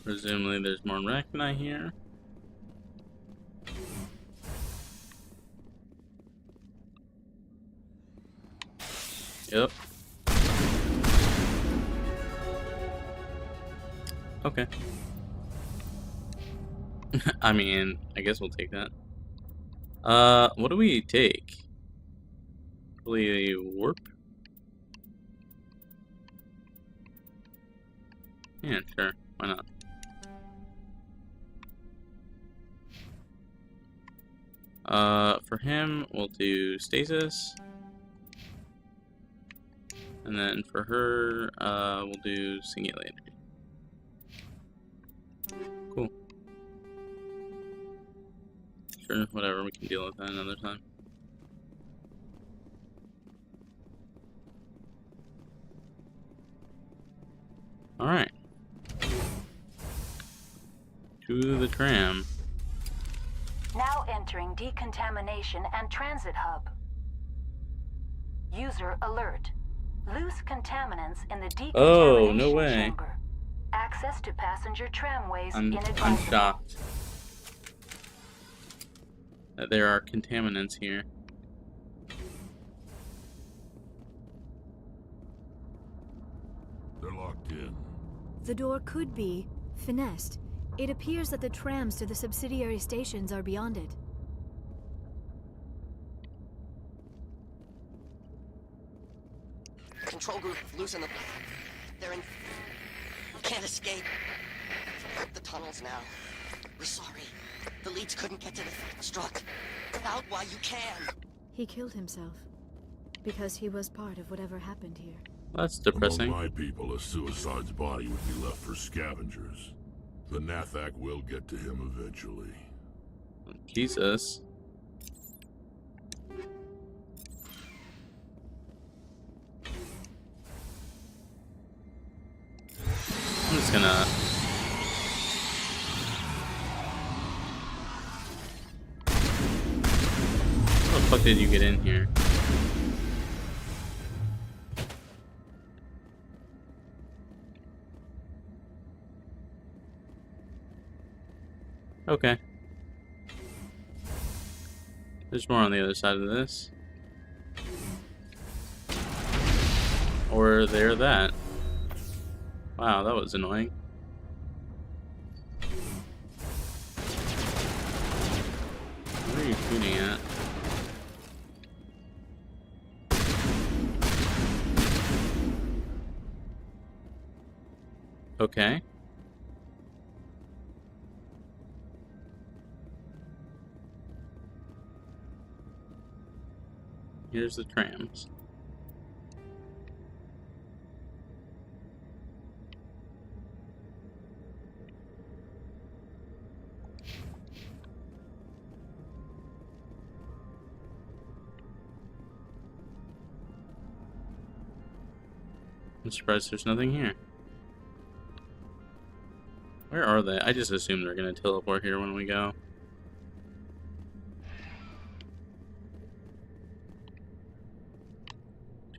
Presumably there's more Arachni here. Yep. Okay. I mean, I guess we'll take that. What do we take? Probably a warp? Yeah, sure. Why not? For him, we'll do stasis. And then for her, we'll do simulator. Cool. Sure, whatever, we can deal with that another time. Alright. To the tram. Now entering decontamination and transit hub. User alert. Loose contaminants in the decontamination chamber. Access to passenger tramways inadvisable. I'm shocked that there are contaminants here. They're locked in. The door could be finessed. It appears that the trams to the subsidiary stations are beyond it. Control group, loosen the... They're in... Can't escape. The tunnels now. We're sorry. The leads couldn't get to the struck. Out while you can. He killed himself. Because he was part of whatever happened here. That's depressing. Among my people, a suicide's body would be left for scavengers. The Nathak will get to him eventually. Jesus. I'm just gonna... How the fuck did you get in here? Okay. There's more on the other side of this. Or there that. Wow, that was annoying. What are you shooting at? Okay. Here's the trams. I'm surprised there's nothing here. Where are they? I just assume they're gonna teleport here when we go.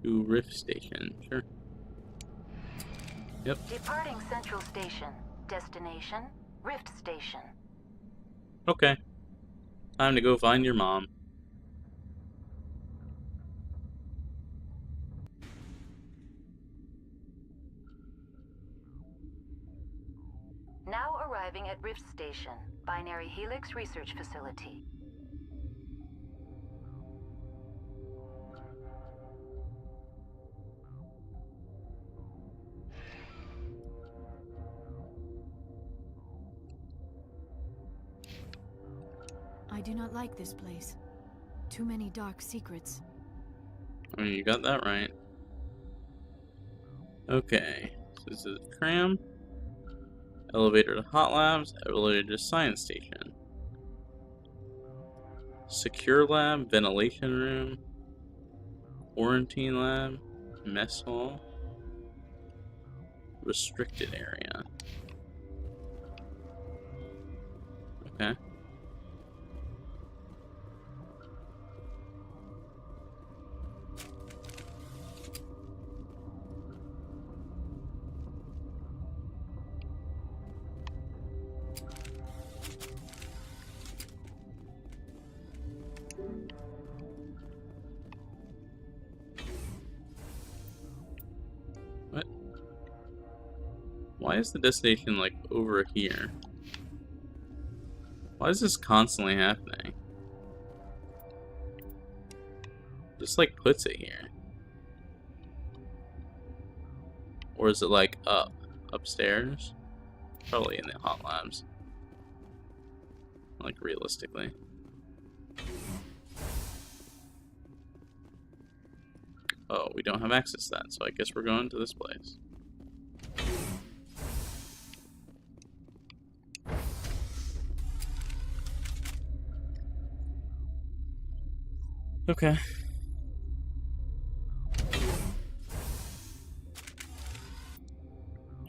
To Rift Station, sure. Yep. Departing Central Station. Destination, Rift Station. Okay. Time to go find your mom. Now arriving at Rift Station, Binary Helix Research Facility. I do not like this place. Too many dark secrets. I mean, you got that right. Okay. So this is a tram. Elevator to Hot Labs. Elevator to Science Station. Secure Lab. Ventilation Room. Quarantine Lab. Mess Hall. Restricted Area. Okay. What? Why is the destination, like, over here? Why is this constantly happening? Just, like, puts it here. Or is it, like, upstairs? Probably in the Hot Labs. Like, realistically. Oh, we don't have access to that, so I guess we're going to this place. Okay.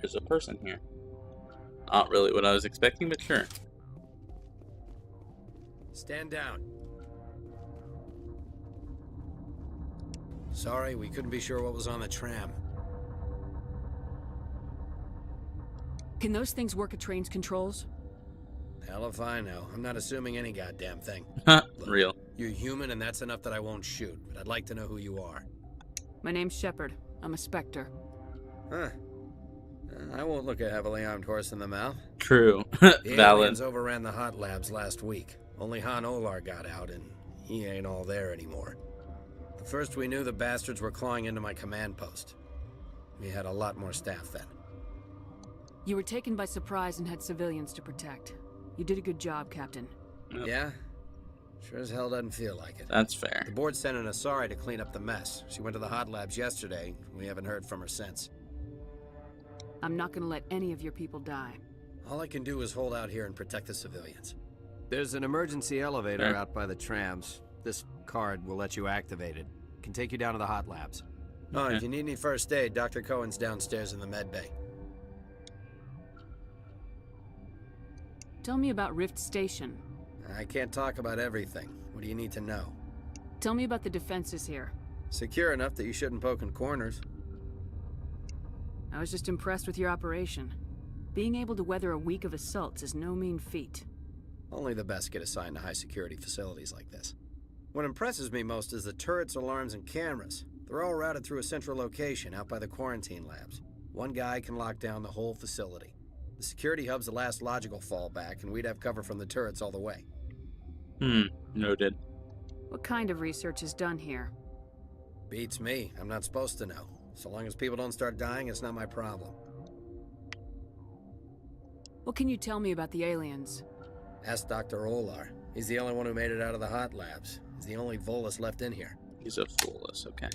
There's a person here. Not really what I was expecting, but sure. Stand down. Sorry, we couldn't be sure what was on the tram. Can those things work at train's controls? Hell if I know. I'm not assuming any goddamn thing. Look, real. You're human, and that's enough that I won't shoot, but I'd like to know who you are. My name's Shepard. I'm a Spectre. Huh. I won't look a heavily armed horse in the mouth. True. The Valid. aliens overran the Hot Labs last week. Only Han Olar got out, and he ain't all there anymore. The first we knew, the bastards were clawing into my command post. We had a lot more staff then. You were taken by surprise and had civilians to protect. You did a good job, Captain. Yep. Yeah? Sure as hell doesn't feel like it. That's fair. The board sent an Asari to clean up the mess. She went to the Hot Labs yesterday. We haven't heard from her since. I'm not gonna let any of your people die. All I can do is hold out here and protect the civilians. There's an emergency elevator out by the trams. This card will let you activate it. Can take you down to the Hot Labs. Oh, if you need any first aid, Dr. Cohen's downstairs in the med bay. Tell me about Rift Station. I can't talk about everything. What do you need to know? Tell me about the defenses here. Secure enough that you shouldn't poke in corners. I was just impressed with your operation. Being able to weather a week of assaults is no mean feat. Only the best get assigned to high-security facilities like this. What impresses me most is the turrets, alarms, and cameras. They're all routed through a central location out by the quarantine labs. One guy can lock down the whole facility. The security hub's the last logical fallback, and we'd have cover from the turrets all the way. Noted. What kind of research is done here? Beats me. I'm not supposed to know. So long as people don't start dying, it's not my problem. What can you tell me about the aliens? Ask Dr. Olar. He's the only one who made it out of the Hot Labs. He's the only Volus left in here. He's a Volus, okay.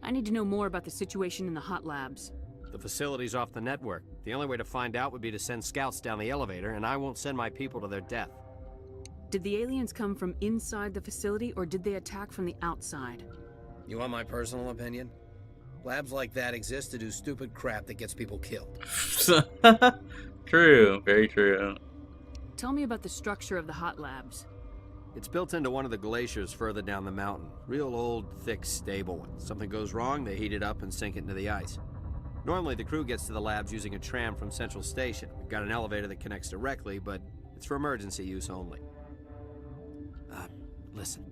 I need to know more about the situation in the Hot Labs. The facility's off the network. The only way to find out would be to send scouts down the elevator, and I won't send my people to their death. Did the aliens come from inside the facility, or did they attack from the outside? You want my personal opinion? Labs like that exist to do stupid crap that gets people killed. True, very true. Tell me about the structure of the hot labs. It's built into one of the glaciers further down the mountain. Real old, thick, stable one. Something goes wrong, they heat it up and sink it into the ice. Normally, the crew gets to the labs using a tram from Central Station. We've got an elevator that connects directly, but it's for emergency use only. Listen.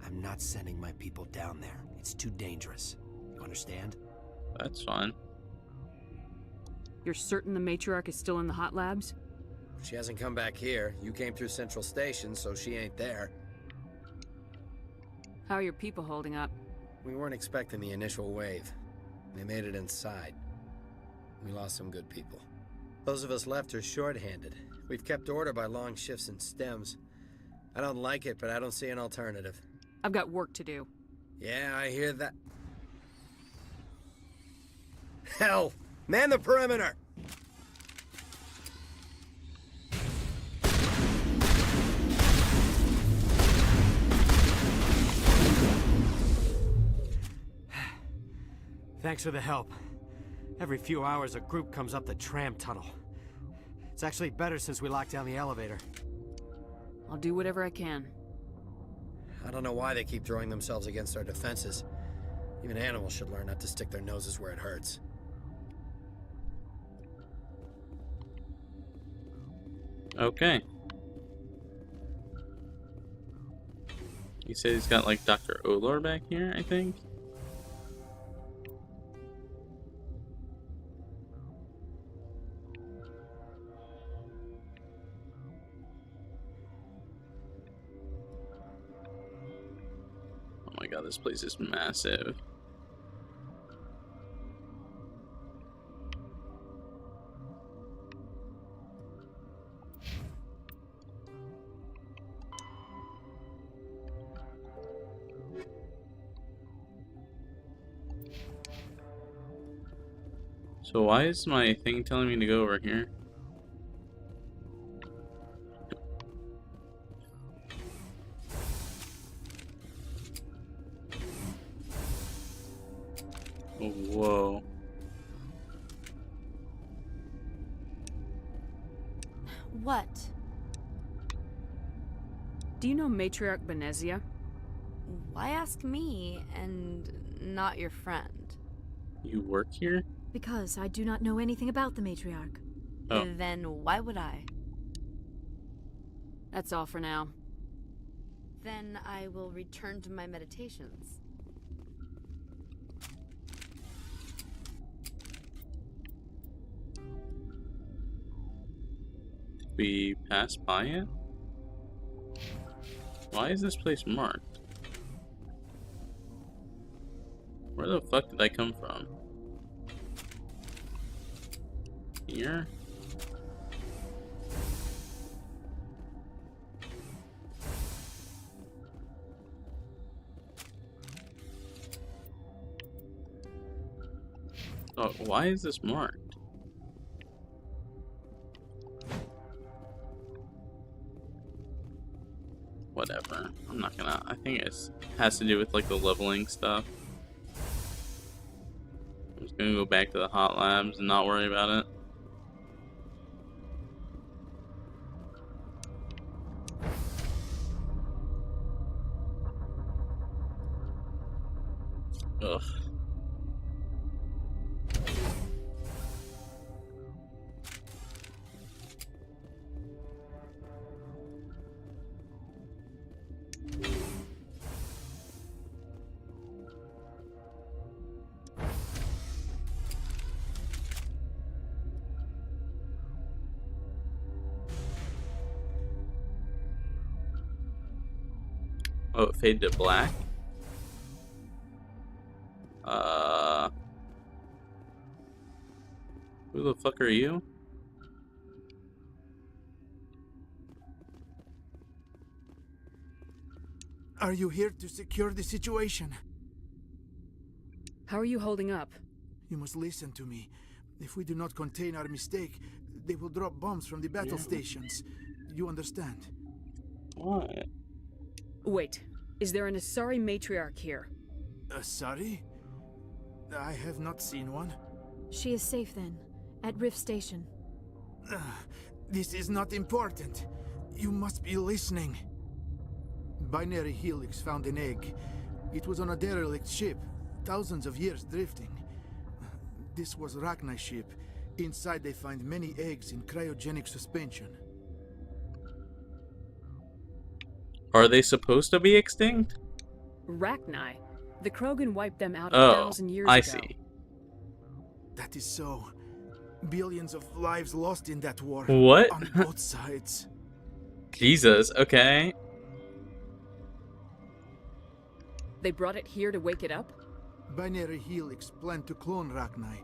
I'm not sending my people down there. It's too dangerous. You understand? That's fine. You're certain the matriarch is still in the hot labs? She hasn't come back here. You came through Central Station, so she ain't there. How are your people holding up? We weren't expecting the initial wave. They made it inside. We lost some good people. Those of us left are short-handed. We've kept order by long shifts and stems. I don't like it, but I don't see an alternative. I've got work to do. Yeah, I hear that. Hell! Man the perimeter! Thanks for the help. Every few hours, a group comes up the tram tunnel. It's actually better since we locked down the elevator. I'll do whatever I can. I don't know why they keep throwing themselves against our defenses. Even animals should learn not to stick their noses where it hurts. Okay. He said he's got like Dr. Olor back here, I think. Oh my god, this place is massive. So why is my thing telling me to go over here? Oh, whoa. What? Do you know Matriarch Benezia? Why ask me and not your friend? You work here? Because I do not know anything about the matriarch. Oh. Then why would I? That's all for now. Then I will return to my meditations. We passed by it? Why is this place marked? Where the fuck did I come from? Here? Oh, why is this marked? Whatever. I'm not gonna. I think it has to do with like the leveling stuff. I'm just gonna go back to the hot labs and not worry about it. Ugh. Oh, it faded to black? Who the fuck are you? Are you here to secure the situation? How are you holding up? You must listen to me. If we do not contain our mistake, they will drop bombs from the battle stations. You understand? What? Wait, is there an Asari matriarch here? Asari? I have not seen one. She is safe then, at Rift Station. This is not important. You must be listening. Binary Helix found an egg. It was on a derelict ship, thousands of years drifting. This was Rachni's ship. Inside they find many eggs in cryogenic suspension. Are they supposed to be extinct? Rachni? The Krogan wiped them out Oh, 1,000 years ago. I see. That is so. Billions of lives lost in that war. What? On both sides. Jesus, okay. They brought it here to wake it up? Binary Helix planned to clone Rachni,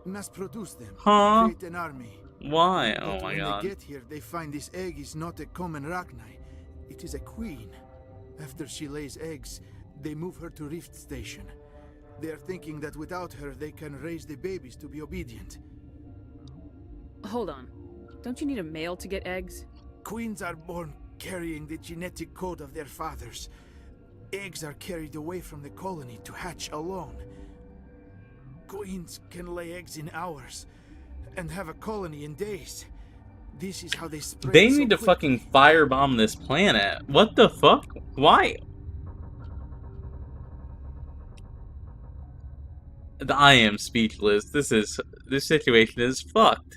mass produce them, Huh? create an army. Why? But Oh my when god. they get here, they find this egg is not a common Rachni. It is a queen. After she lays eggs, they move her to Rift Station. They are thinking that without her, they can raise the babies to be obedient. Hold on. Don't you need a male to get eggs? Queens are born carrying the genetic code of their fathers. Eggs are carried away from the colony to hatch alone. Queens can lay eggs in hours and have a colony in days. This is how they spread. They so need to quickly. fucking firebomb this planet. What the fuck? Why? I am speechless. This situation is fucked.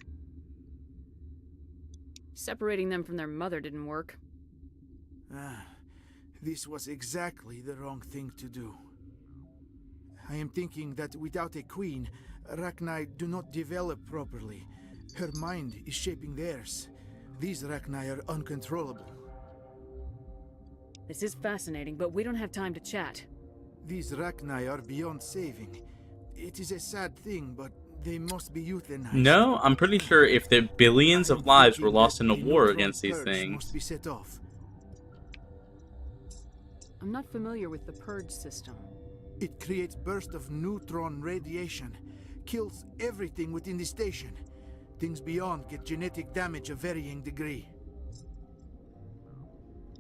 Separating them from their mother didn't work. This was exactly the wrong thing to do. I am thinking that without a queen, Rachni do not develop properly. Her mind is shaping theirs. These Rachni are uncontrollable. This is fascinating, but we don't have time to chat. These Rachni are beyond saving. It is a sad thing, but they must be euthanized. No, I'm pretty sure if the billions of lives were lost in a war against these Must things. be set off. I'm not familiar with the purge system. It creates bursts of neutron radiation, kills everything within the station. Things beyond get genetic damage of varying degree.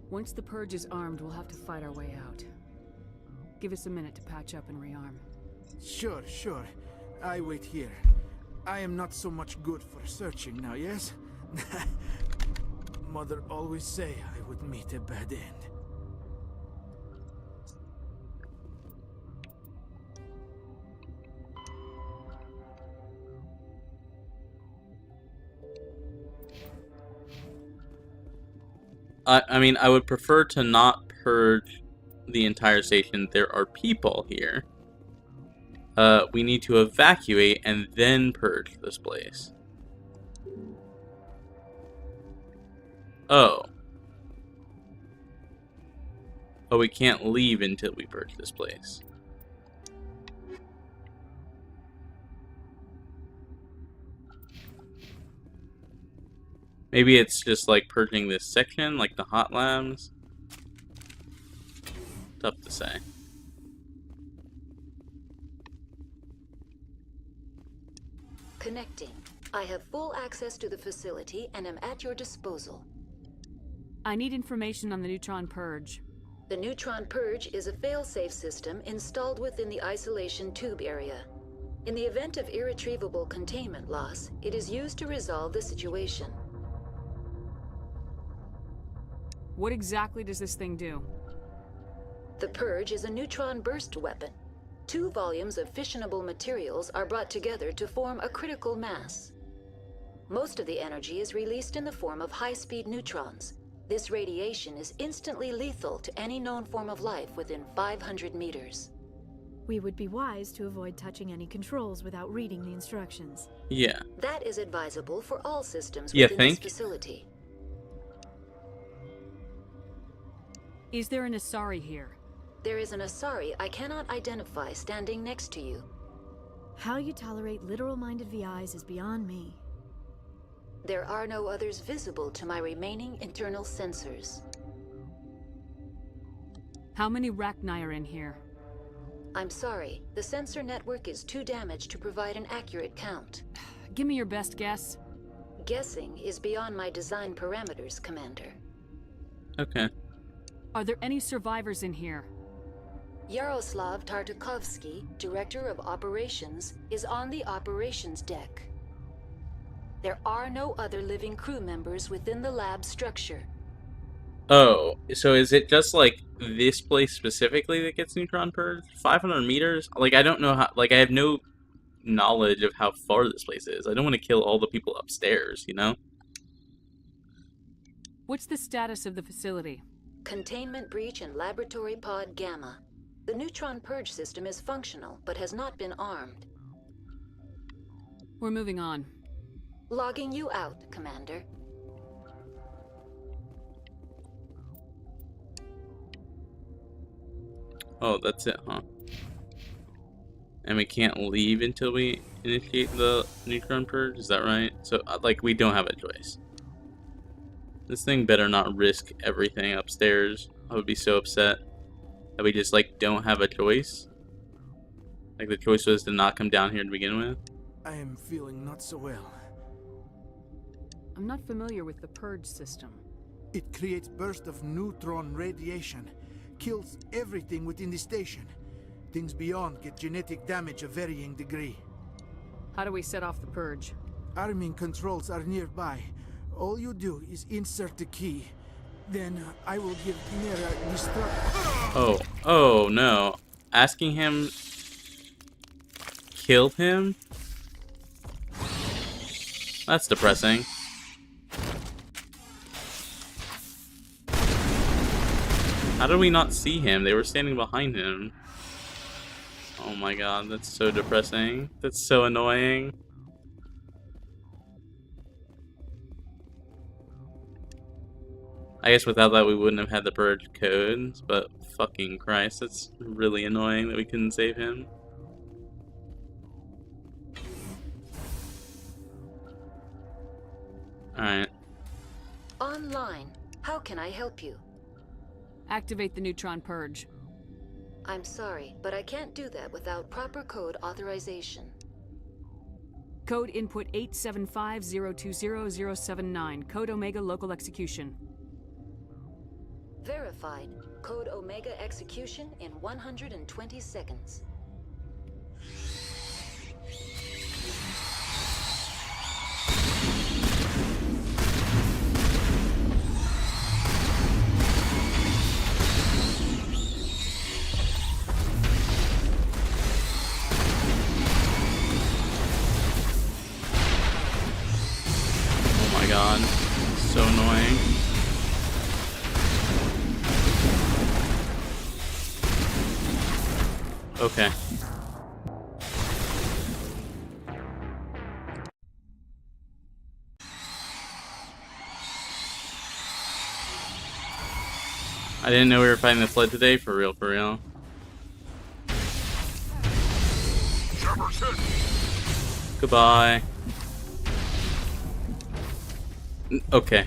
Once the purge is armed, we'll have to fight our way out. Give us a minute to patch up and rearm. Sure. I wait here. I am not so much good for searching now, yes? Mother always say I would meet a bad end. I mean, I would prefer to not purge the entire station. There are people here. We need to evacuate and then purge this place. Oh. Oh, we can't leave until we purge this place. Maybe it's just like purging this section, like the hot labs. Tough to say. Connecting. I have full access to the facility and am at your disposal. I need information on the neutron purge. The neutron purge is a fail-safe system installed within the isolation tube area. In the event of irretrievable containment loss, it is used to resolve the situation. What exactly does this thing do? The purge is a neutron burst weapon. 2 volumes of fissionable materials are brought together to form a critical mass. Most of the energy is released in the form of high-speed neutrons. This radiation is instantly lethal to any known form of life within 500 meters. We would be wise to avoid touching any controls without reading the instructions. Yeah. That is advisable for all systems You within think? this facility. Is there an Asari here? There is an Asari I cannot identify standing next to you. How you tolerate literal-minded VIs is beyond me. There are no others visible to my remaining internal sensors. How many Rachni are in here? I'm sorry, the sensor network is too damaged to provide an accurate count. Give me your best guess. Guessing is beyond my design parameters, Commander. Okay. Are there any survivors in here? Yaroslav Tartakovsky, Director of Operations, is on the operations deck. There are no other living crew members within the lab structure. Oh, so is it just like this place specifically that gets neutron purged? 500 meters? Like, I don't know how. Like, I have no knowledge of how far this place is. I don't want to kill all the people upstairs, you know? What's the status of the facility? Containment breach in Laboratory Pod Gamma. The neutron purge system is functional, but has not been armed. We're moving on. Logging you out, Commander. Oh, that's it, huh? And we can't leave until we initiate the neutron purge, is that right? So, like, we don't have a choice. This thing better not risk everything upstairs. I would be so upset that we just, like, don't have a choice. Like, the choice was to not come down here to begin with. I am feeling not so well. I'm not familiar with the purge system. It creates bursts of neutron radiation, kills everything within the station. Things beyond get genetic damage of varying degree. How do we set off the purge? Arming controls are nearby. All you do is insert the key. Then I will give Nera destruct. Oh no. Asking him kill him? That's depressing. How did we not see him? They were standing behind him. Oh my god, that's so depressing. That's so annoying. I guess without that we wouldn't have had the purge codes, but fucking Christ, that's really annoying that we couldn't save him. Alright. Online. How can I help you? Activate the neutron purge. I'm sorry, but I can't do that without proper code authorization. Code input 875020079. Code Omega local execution. Verified. Code Omega execution in 120 seconds. Oh my god. So annoying. Okay. I didn't know we were fighting the flood today, for real, for real. Goodbye. Okay.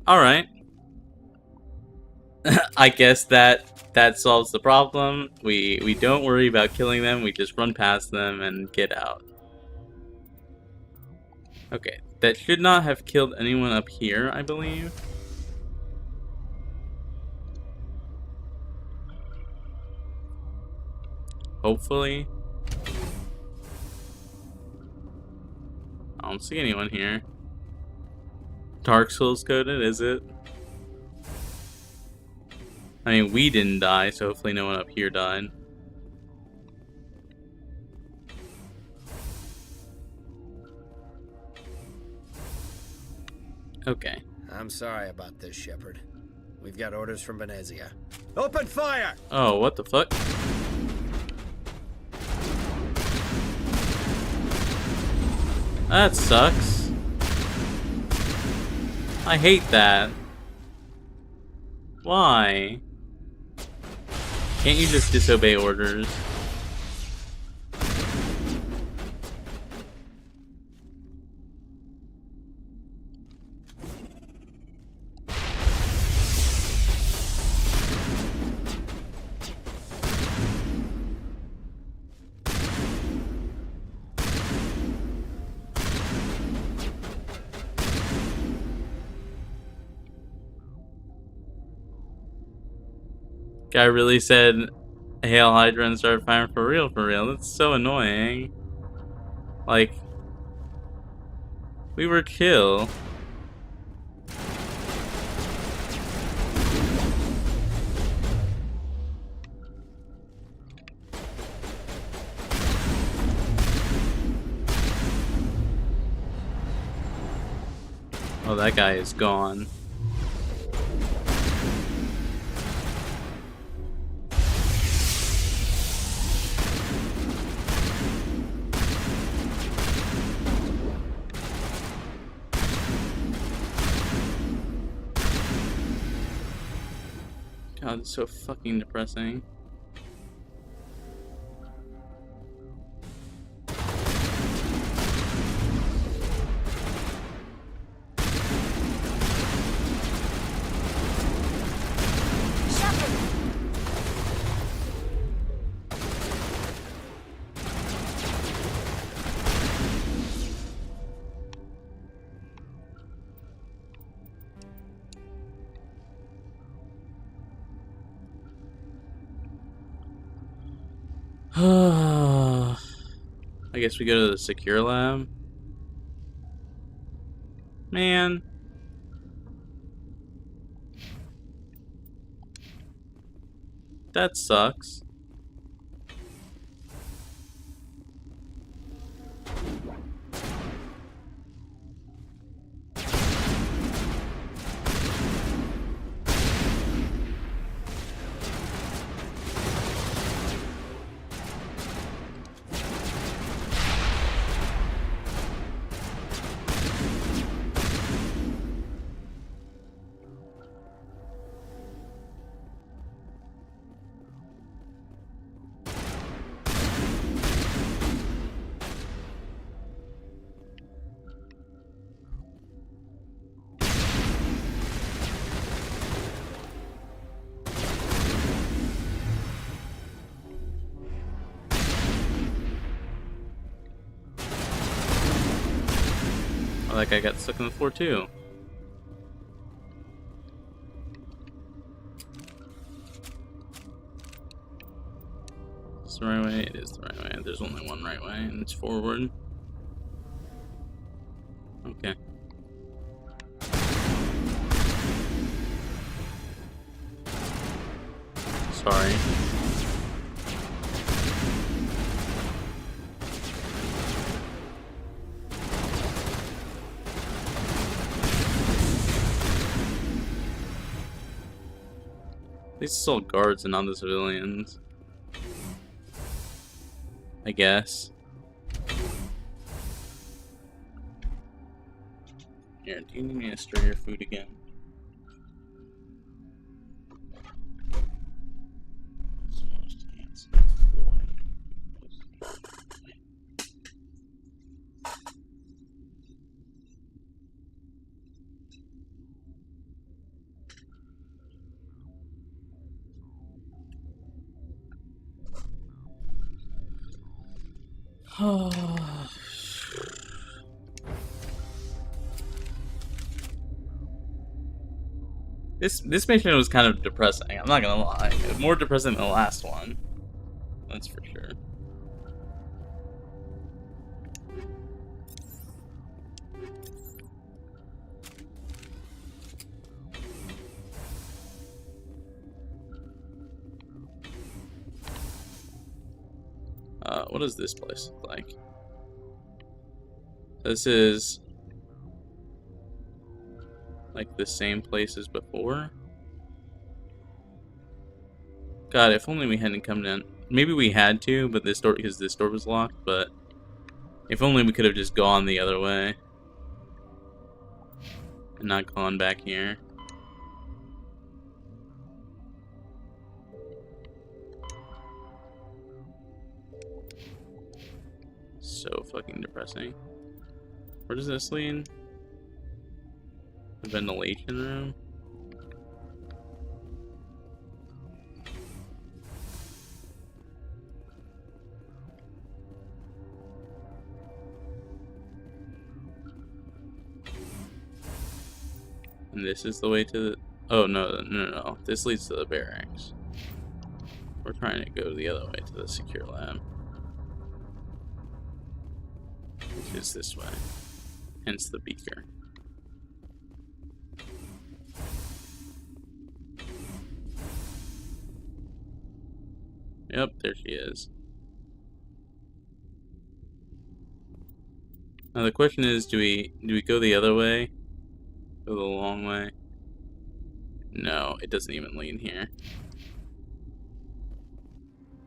Alright. I guess that solves the problem. We don't worry about killing them, we just run past them and get out. Okay, that should not have killed anyone up here, I believe. Hopefully. I don't see anyone here. Dark Souls coded, is it? I mean, we didn't die, so hopefully no one up here died. Okay. I'm sorry about this, Shepard. We've got orders from Venezia. Open fire! Oh, what the fuck? That sucks. I hate that. Why? Can't you just disobey orders? Guy really said, Hail Hydra and started firing for real, for real. That's so annoying. Like, we were chill. Oh, that guy is gone. God, it's so fucking depressing. I guess we go to the secure lab. Man. That sucks. Oh, that guy got stuck on the floor too. Is the right way? It is the right way. There's only one right way, and it's forward. Okay. Sorry. At least it's all guards and not the civilians. I guess. Here, do you need me to stir your food again? This mission was kind of depressing. I'm not gonna lie, more depressing than the last one. That's for sure. What does this place look like? This is like the same place as before. God, if only we hadn't come down. Maybe we had to, but this door, because this door was locked, but if only we could have just gone the other way and not gone back here. So fucking depressing. Where does this lead? The ventilation room? And this is the way to the... Oh, no. This leads to the barracks. We're trying to go the other way to the secure lab. Which is this way. Hence the beaker. Yep, there she is. Now the question is, do we go the other way? Go the long way? No, it doesn't even lead here.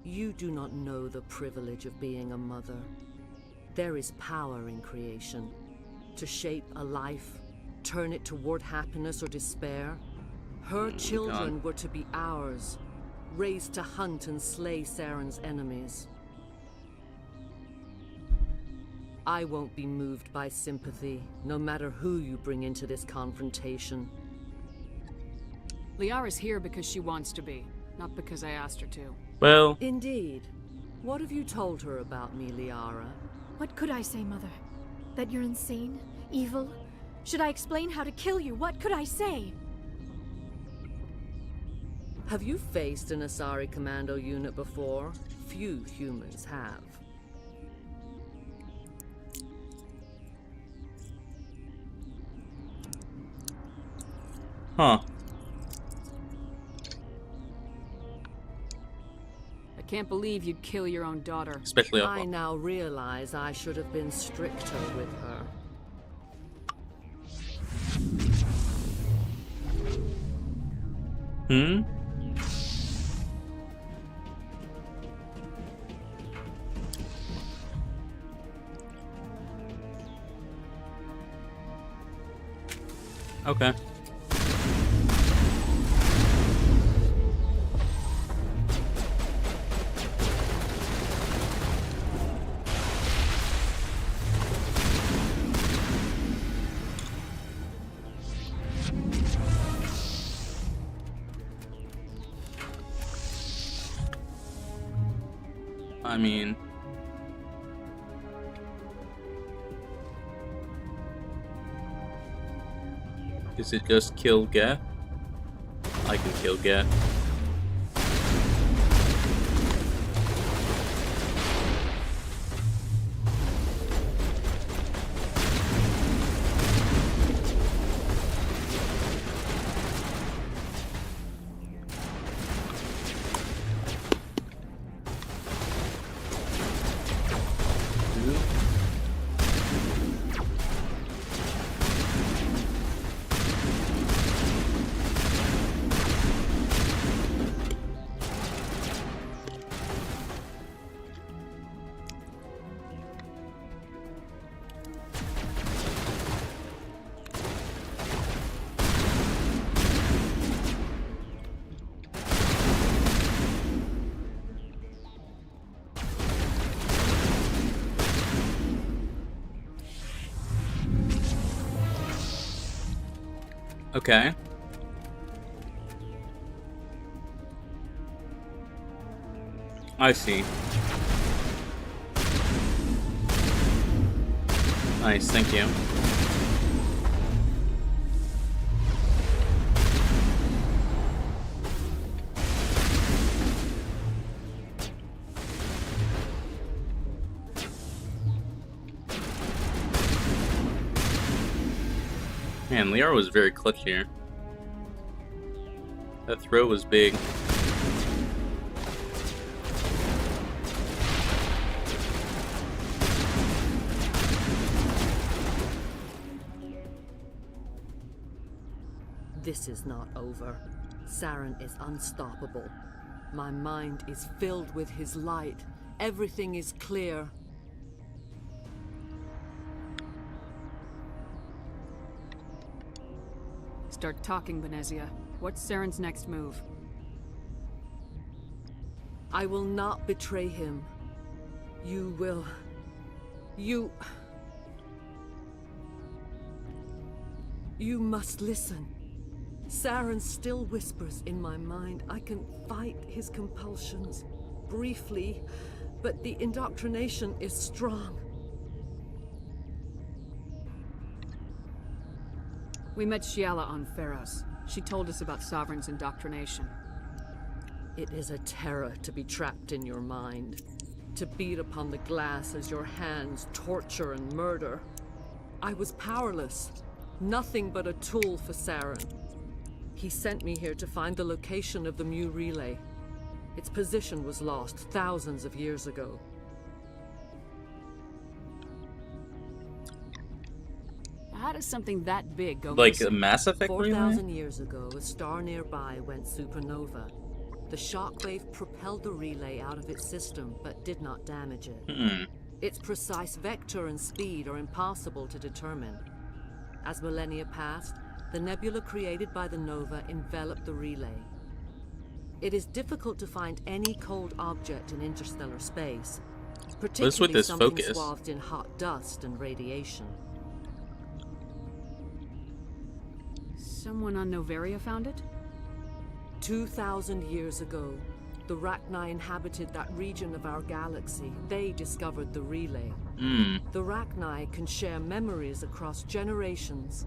You do not know the privilege of being a mother. There is power in creation. To shape a life, turn it toward happiness or despair. Her children were to be ours, raised to hunt and slay Saren's enemies. I won't be moved by sympathy, no matter who you bring into this confrontation. Liara's here because she wants to be, not because I asked her to. Well... Indeed. What have you told her about me, Liara? What could I say, Mother? That you're insane? Evil? Should I explain how to kill you? What could I say? Have you faced an Asari commando unit before? Few humans have. Huh. I can't believe you'd kill your own daughter. Especially I now realize I should have been stricter with her. Hmm? Okay. I mean... Is it just kill Geth? I can kill Geth. Okay. I see. Nice, thank you. Man, Liara was very clutch here. That throw was big. This is not over. Saren is unstoppable. My mind is filled with his light. Everything is clear. Start talking, Benezia. What's Saren's next move? I will not betray him. You will... You must listen. Saren still whispers in my mind. I can fight his compulsions. Briefly, but the indoctrination is strong. We met Shiala on Pharos. She told us about Sovereign's indoctrination. It is a terror to be trapped in your mind, to beat upon the glass as your hands torture and murder. I was powerless, nothing but a tool for Saren. He sent me here to find the location of the Mu relay. Its position was lost thousands of years ago. How does something that big go Like missing? a Mass Effect 4,000 years ago, a star nearby went supernova. The shockwave propelled the relay out of its system, but did not damage it. Its precise vector and speed are impossible to determine. As millennia passed, the nebula created by the nova enveloped the relay. It is difficult to find any cold object in interstellar space, particularly something swathed in hot dust and radiation. Someone on Noveria found it? 2,000 years ago, the Rachni inhabited that region of our galaxy. They discovered the relay. The Rachni can share memories across generations.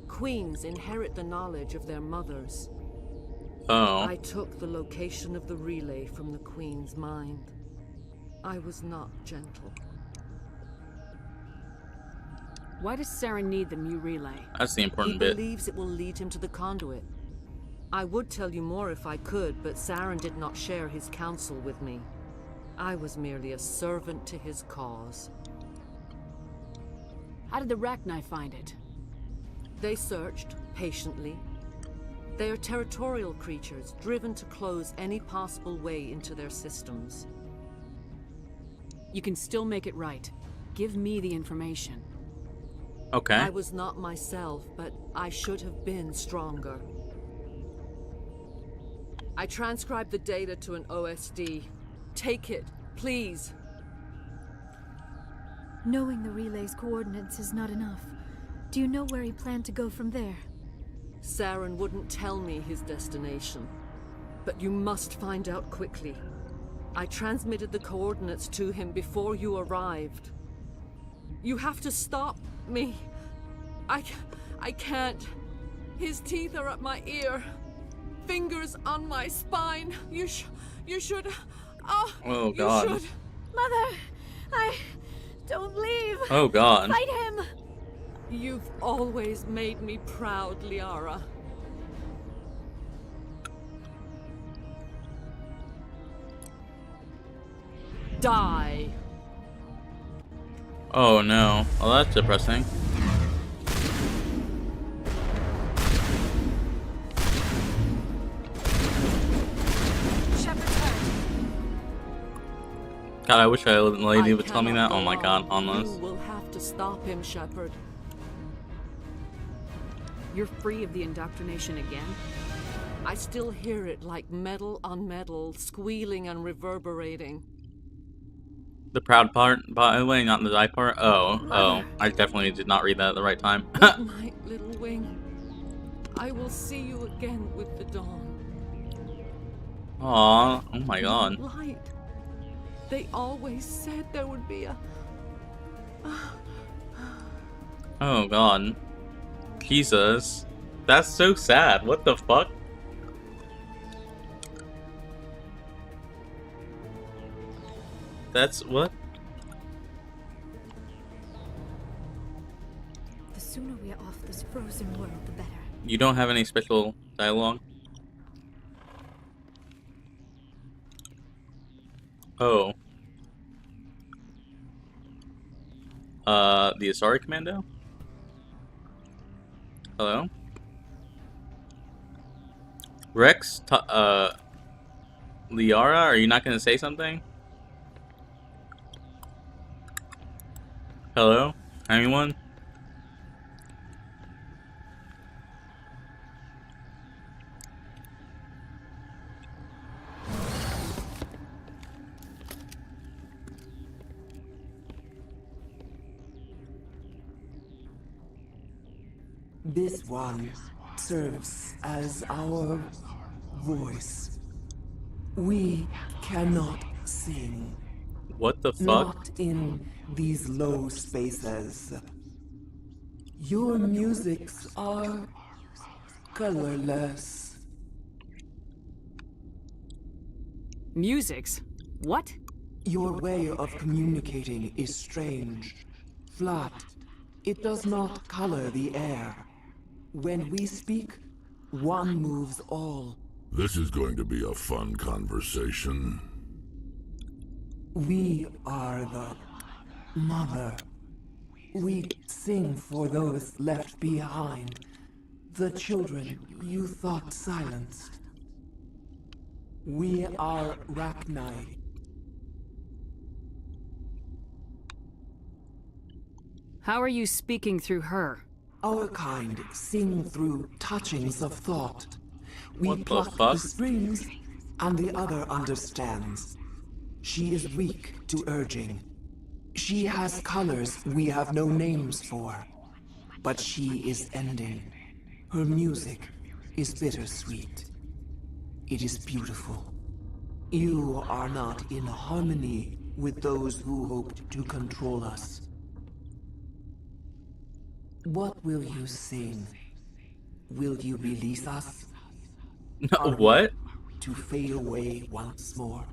Queens inherit the knowledge of their mothers. I took the location of the relay from the Queen's mind. I was not gentle. Why does Saren need the Mu relay? That's the important bit. He believes it will lead him to the conduit. I would tell you more if I could, but Saren did not share his counsel with me. I was merely a servant to his cause. How did the Rachni find it? They searched, patiently. They are territorial creatures, driven to close any possible way into their systems. You can still make it right. Give me the information. Okay. I was not myself, but I should have been stronger. I transcribed the data to an OSD. Take it, please. Knowing the relay's coordinates is not enough. Do you know where he planned to go from there? Saren wouldn't tell me his destination. But you must find out quickly. I transmitted the coordinates to him before you arrived. You have to stop me. I can't. His teeth are at my ear. Fingers on my spine. You should. Oh God. You should. Mother, don't leave. Oh God. Fight him. You've always made me proud, Liara. Die. Oh no. Well, that's depressing. God, I wish a lady would tell me that. Oh my God, almost. You will have to stop him, Shepard. You're free of the indoctrination again? I still hear it like metal on metal, squealing and reverberating. The proud part, by the way, not the die part. Oh, I definitely did not read that at the right time. Good night, little wing. I will see you again with the dawn. Aw, oh my God. Light. They always said there would be a... Oh God. Jesus. That's so sad. What the fuck? That's what? The sooner we are off this frozen world, the better. You don't have any special dialogue? Oh. The Asari Commando? Hello? Rex? Liara, are you not gonna say something? Hello? Anyone? This one serves as our voice. We cannot sing. What the fuck? Not in these low spaces. Your musics are colorless. Musics? What? Your way of communicating is strange. Flat. It does not color the air. When we speak, one moves all. This is going to be a fun conversation. We are the mother. We sing for those left behind. The children you thought silenced. We are Rachni. How are you speaking through her? Our kind sing through touchings of thought. We What the pluck fuck? the strings, and the other understands. She is weak to urging. She has colors we have no names for. But she is ending. Her music is bittersweet. It is beautiful. You are not in harmony with those who hoped to control us. What will you sing? Will you release us? What? To fade away once more?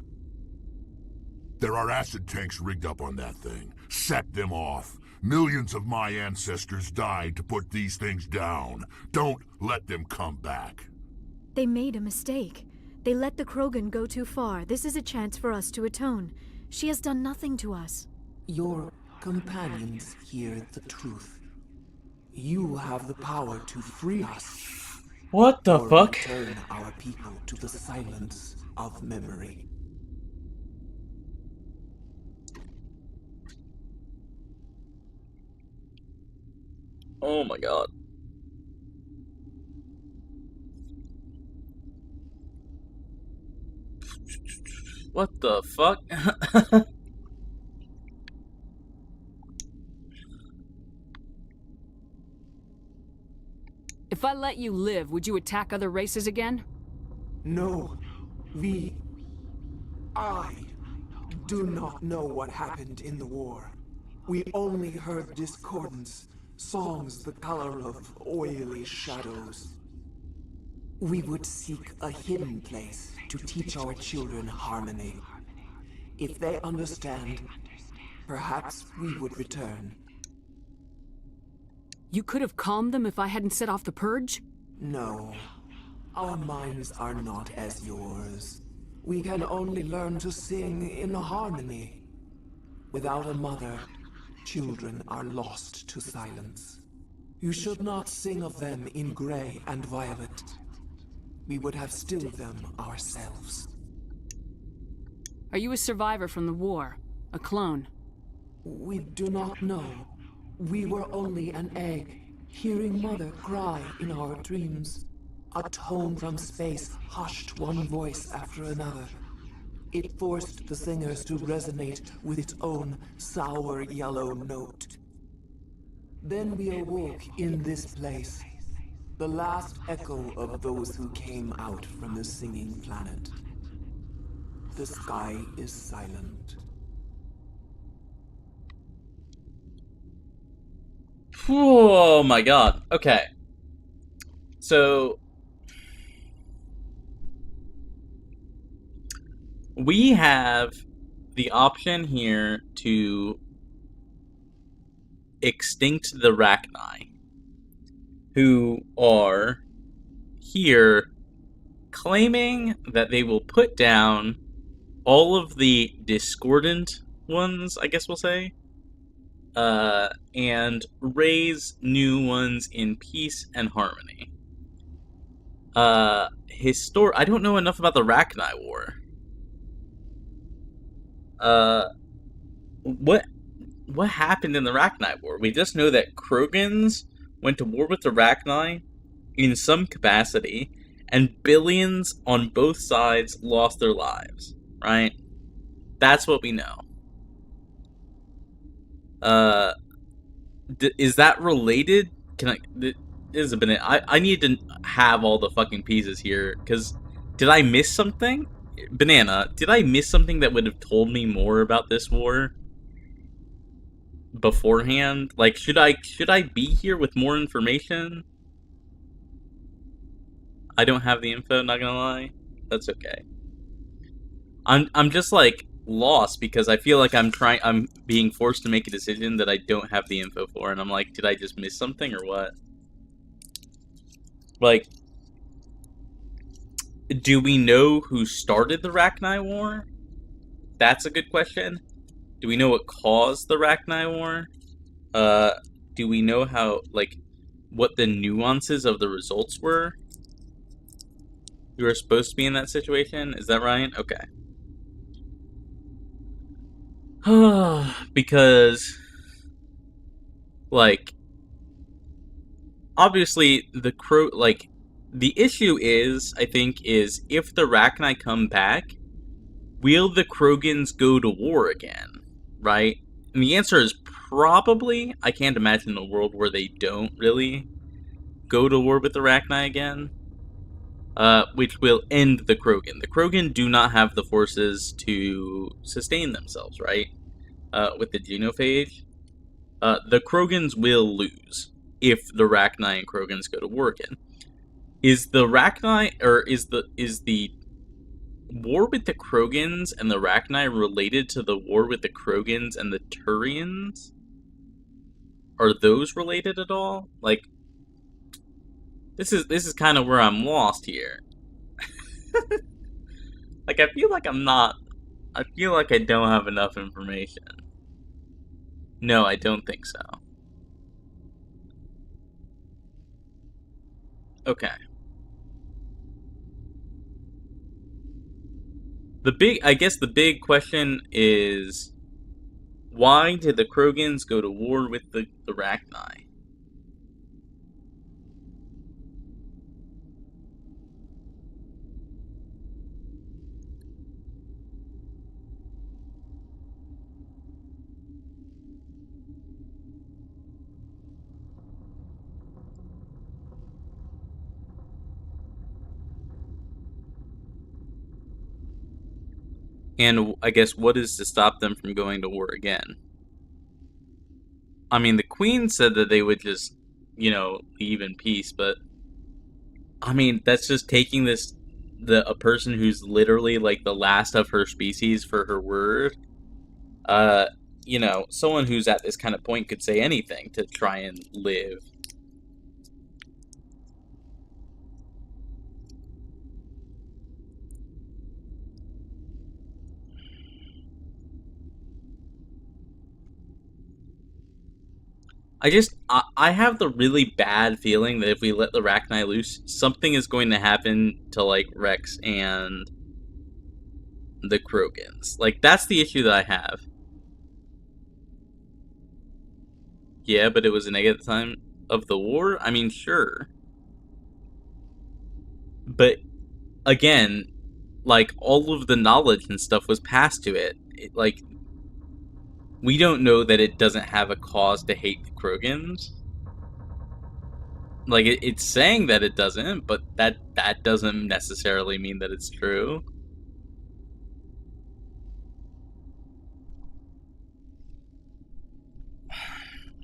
There are acid tanks rigged up on that thing. Set them off. Millions of my ancestors died to put these things down. Don't let them come back. They made a mistake. They let the Krogan go too far. This is a chance for us to atone. She has done nothing to us. Your companions hear the truth. You have the power to free us. What the or fuck? Return our people to the silence of memory. Oh my god. What the fuck? If I let you live, would you attack other races again? No. I do not know what happened in the war. We only heard discordance, songs the color of oily shadows. We would seek a hidden place to teach our children harmony. If they understand, perhaps we would return. You could have calmed them if I hadn't set off the purge? No. Our minds are not as yours. We can only learn to sing in harmony. Without a mother, children are lost to silence. You should not sing of them in gray and violet. We would have stilled them ourselves. Are you a survivor from the war? A clone? We do not know. We were only an egg, hearing Mother cry in our dreams. A tone from space hushed one voice after another. It forced the singers to resonate with its own sour yellow note. Then we awoke in this place, the last echo of those who came out from the singing planet. The sky is silent. Oh my god. Okay. So we have the option here to extinct the Rachni, who are here claiming that they will put down all of the discordant ones, I guess we'll say, and raise new ones in peace and harmony. I don't know enough about the Rachni War. What happened in the Rachni War? We just know that Krogans went to war with the Rachni in some capacity, and billions on both sides lost their lives, right? That's what we know. Is that related? This has been it. I need to have all the fucking pieces here, because did I miss something? Banana, did I miss something that would have told me more about this war beforehand? Like, should I be here with more information? I don't have the info, not gonna lie. That's okay. I'm just like lost because I feel like I'm being forced to make a decision that I don't have the info for, and I'm like, did I just miss something or what? Like, do we know who started the Rachni War? That's a good question. Do we know what caused the Rachni War? Do we know how, like, what the nuances of the results were? You were supposed to be in that situation? Is that right? Okay. Because, like, obviously, the issue is, I think, is if the Rachni come back, will the Krogans go to war again? Right? And the answer is probably. I can't imagine a world where they don't really go to war with the Rachni again. Which will end the Krogan. The Krogan do not have the forces to sustain themselves, right? With the genophage. The Krogans will lose if the Rachni and Krogans go to war again. Is the Rachni, or is the war with the Krogans and the Rachni related to the war with the Krogans and the Turians? Are those related at all? Like, this is kind of where I'm lost here. Like, I feel like I feel like I don't have enough information. No, I don't think so. Okay. I guess the big question is, why did the Krogans go to war with the Rachni? And I guess what is to stop them from going to war again? I mean, the Queen said that they would just, leave in peace, but I mean, that's just taking a person who's literally like the last of her species for her word. Someone who's at this kind of point could say anything to try and live. I have the really bad feeling that if we let the Rachni loose, something is going to happen to, like, Rex and the Krogans. Like, that's the issue that I have. Yeah, but it was an egg at the time of the war? I mean, sure. But, again, like, all of the knowledge and stuff was passed to it. Like, we don't know that it doesn't have a cause to hate the Krogans. Like, it's saying that it doesn't, but that doesn't necessarily mean that it's true.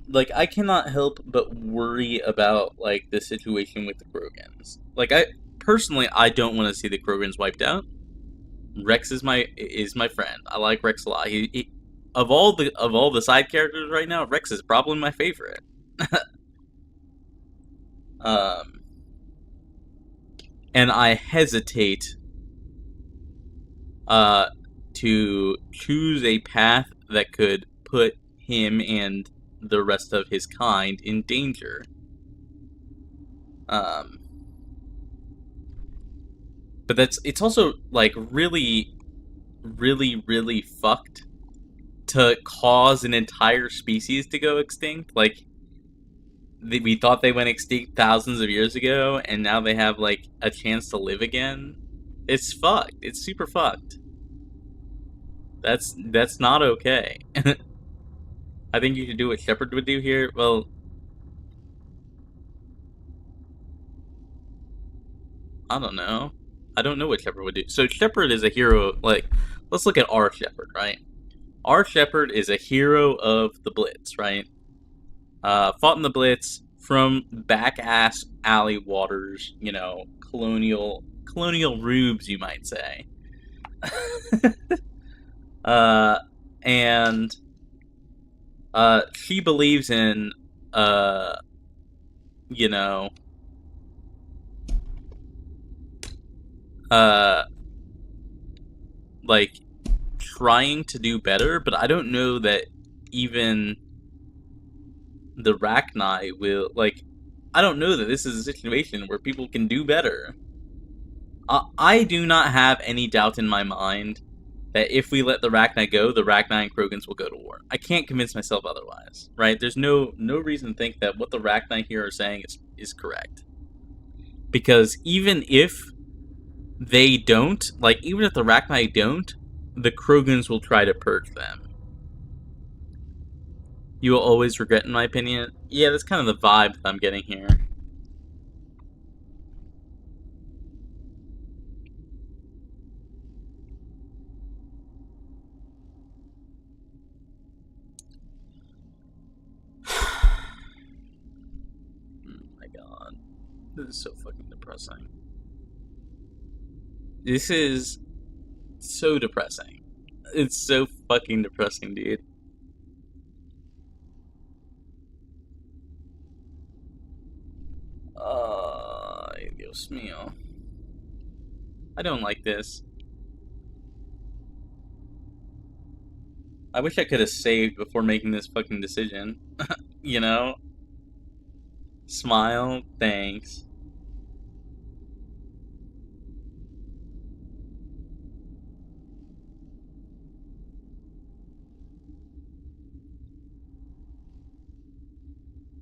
Like, I cannot help but worry about, like, the situation with the Krogans. Like, I don't want to see the Krogans wiped out. Rex is my friend. I like Rex a lot. He of all the side characters right now, Rex is probably my favorite. And I hesitate to choose a path that could put him and the rest of his kind in danger. But it's also, like, really, really, really fucked to cause an entire species to go extinct. Like, we thought they went extinct thousands of years ago, and now they have, like, a chance to live again. It's fucked. It's super fucked. That's not okay. I think you should do what Shepard would do here. Well, I don't know. I don't know what Shepard would do. So Shepard is a hero. Like, let's look at our Shepard, right? Our Shepard is a hero of the Blitz, right? Fought in the Blitz from back-ass alley waters, colonial rubes, you might say. And she believes in, you know, like, trying to do better, but I don't know that even the Rachni will, like, I don't know that this is a situation where people can do better. I do not have any doubt in my mind that if we let the Rachni go, the Rachni and Krogans will go to war. I can't convince myself otherwise, right? There's no reason to think that what the Rachni here are saying is correct. Because even if they don't, like, even if the Rachni don't, the Krogans will try to purge them. You will always regret, in my opinion. Yeah, that's kind of the vibe that I'm getting here. Oh my god. This is so fucking depressing. This is so depressing. It's so fucking depressing, dude. Ay, Dios mío. I don't like this. I wish I could have saved before making this fucking decision. You know? Smile, thanks.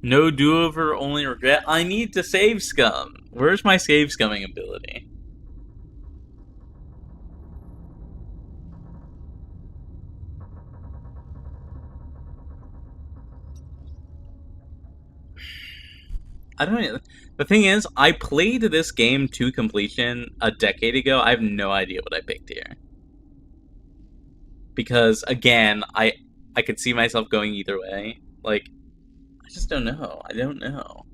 No do-over, only regret. I need to save scum. Where's my save scumming ability? I don't know. The thing is, I played this game to completion a decade ago. I have no idea what I picked here. Because, again, I could see myself going either way. Like, I just don't know. I don't know.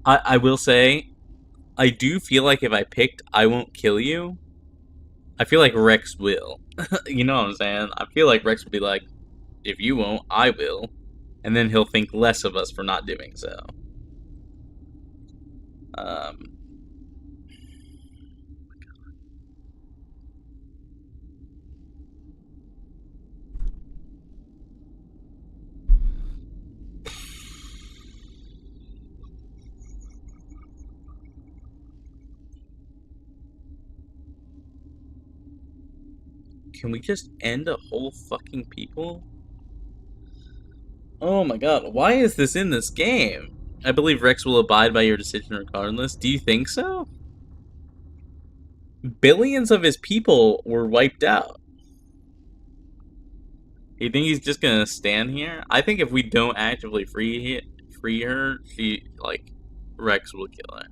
I will say, I do feel like if I picked I won't kill you, I feel like Rex will. You know what I'm saying? I feel like Rex will be like, if you won't, I will. And then he'll think less of us for not doing so. Can we just end a whole fucking people? Oh my god, why is this in this game? I believe Rex will abide by your decision regardless. Do you think so? Billions of his people were wiped out. You think he's just gonna stand here? I think if we don't actively free her, she, like, Rex will kill her.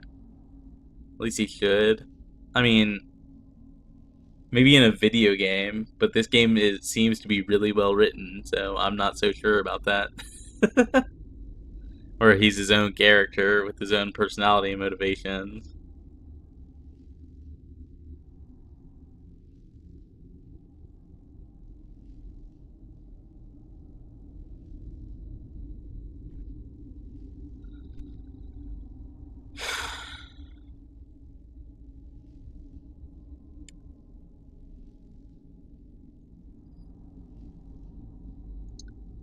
At least he should. I mean, maybe in a video game, but this game seems to be really well written, so I'm not so sure about that. Or he's his own character with his own personality and motivations.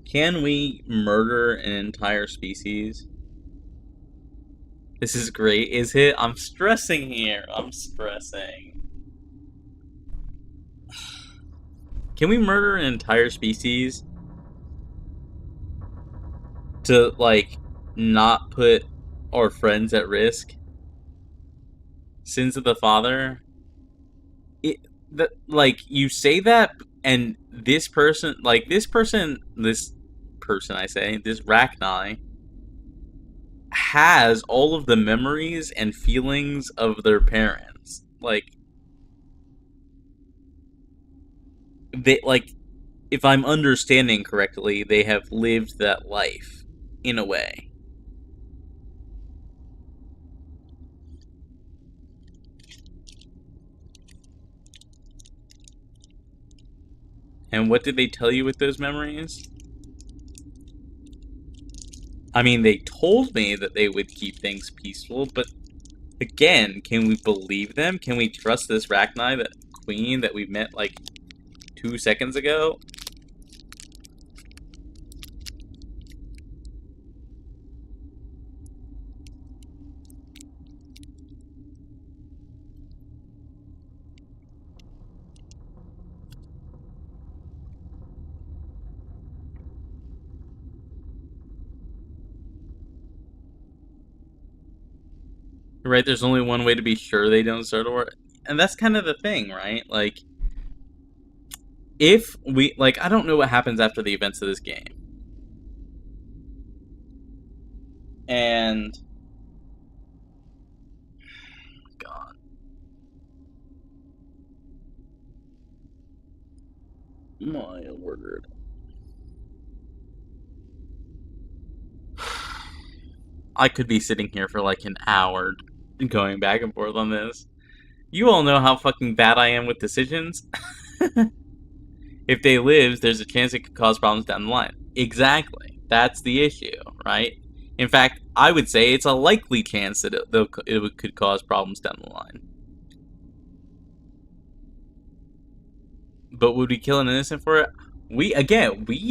Can we murder an entire species? This is great, is it? I'm stressing here. I'm stressing. Can we murder an entire species to, like, not put our friends at risk? Sins of the Father? Like, you say that, and this person, this Rachni, has all of the memories and feelings of their parents. Like, they, like, if I'm understanding correctly, they have lived that life, in a way. And what did they tell you with those memories? I mean, they told me that they would keep things peaceful, but again, can we believe them? Can we trust this Rachni, that queen that we met like 2 seconds ago? Right, there's only one way to be sure they don't start a war. And that's kind of the thing, right? Like, if we, like, I don't know what happens after the events of this game. And, God. My word. I could be sitting here for like an hour going back and forth on this. You all know how fucking bad I am with decisions. If they live, there's a chance it could cause problems down the line. Exactly. That's the issue, right? In fact, I would say it's a likely chance that it could cause problems down the line. But would we kill an innocent for it? We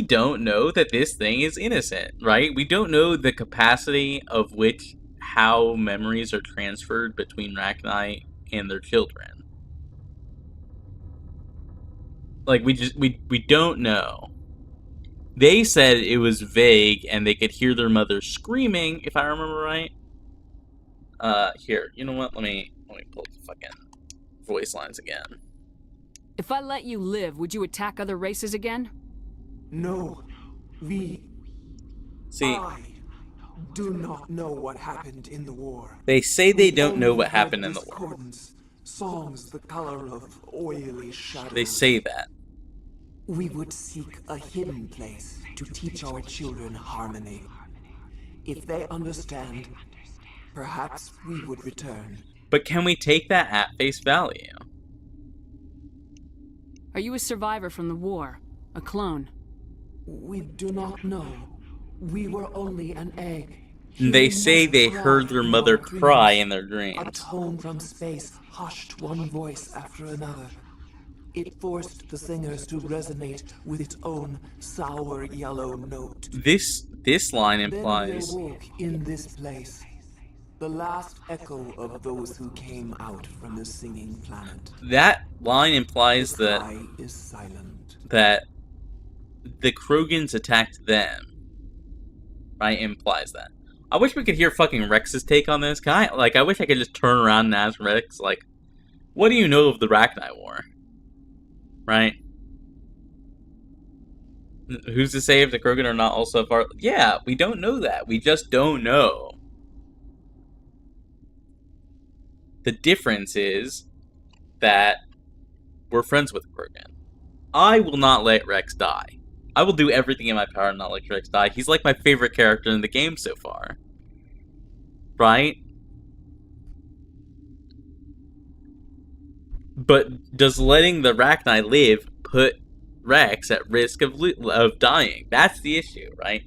don't know that this thing is innocent, right? We don't know the capacity of which how memories are transferred between Rachni and their children. Like, we don't know. They said it was vague and they could hear their mother screaming, if I remember right. Here, you know what? Let me pull up the fucking voice lines again. If I let you live, would you attack other races again? No. I do not know what happened in the war. They say they don't know what happened in the war. Songs the color of oily shadows. They say that. We would seek a hidden place to teach our children harmony. If they understand, perhaps we would return. But can we take that at face value? Are you a survivor from the war? A clone? We do not know. We were only an egg. They say they heard their mother cry in their dreams. A tone from space hushed one voice after another. It forced the singers to resonate with its own sour yellow note. This line implies... Then they woke in this place. The last echo of those who came out from the singing planet. That line implies the sky is silent. That the Krogans attacked them. Right? Implies that. I wish we could hear fucking Rex's take on this. I wish I could just turn around and ask Rex, like, what do you know of the Rachni War? Right? Who's to say if the Krogan are not also part? Yeah, we don't know that. We just don't know. The difference is that we're friends with Krogan. I will not let Rex die. I will do everything in my power to not let Rex die. He's like my favorite character in the game so far. Right? But does letting the Rachni live put Rex at risk of dying? That's the issue, right?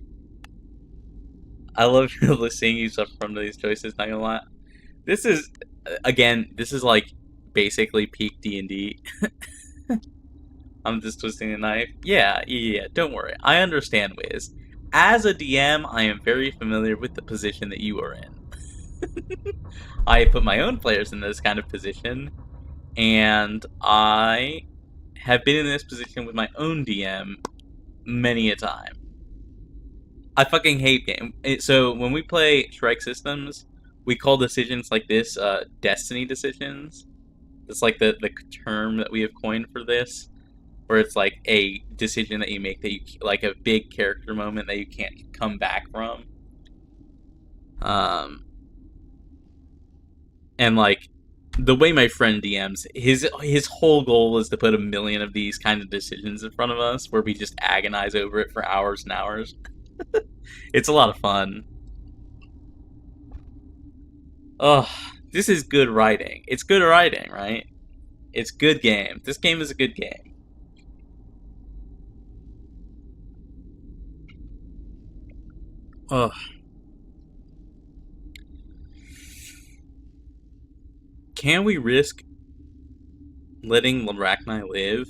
I love seeing you suffer from these choices, not gonna lie. This is, again, this is like basically peak D&D. I'm just twisting the knife. Yeah, don't worry. I understand, Wiz. As a DM, I am very familiar with the position that you are in. I put my own players in this kind of position, and I have been in this position with my own DM many a time. I fucking hate game. So when we play Shrike systems, we call decisions like this destiny decisions. It's like the term that we have coined for this, where it's like a decision that you make that you like a big character moment that you can't come back from. And like the way my friend DMs, his whole goal is to put 1 million of these kind of decisions in front of us, where we just agonize over it for hours and hours. It's a lot of fun. Ugh, this is good writing. It's good writing, right? It's good game. This game is a good game. Ugh. Can we risk letting Larachni live?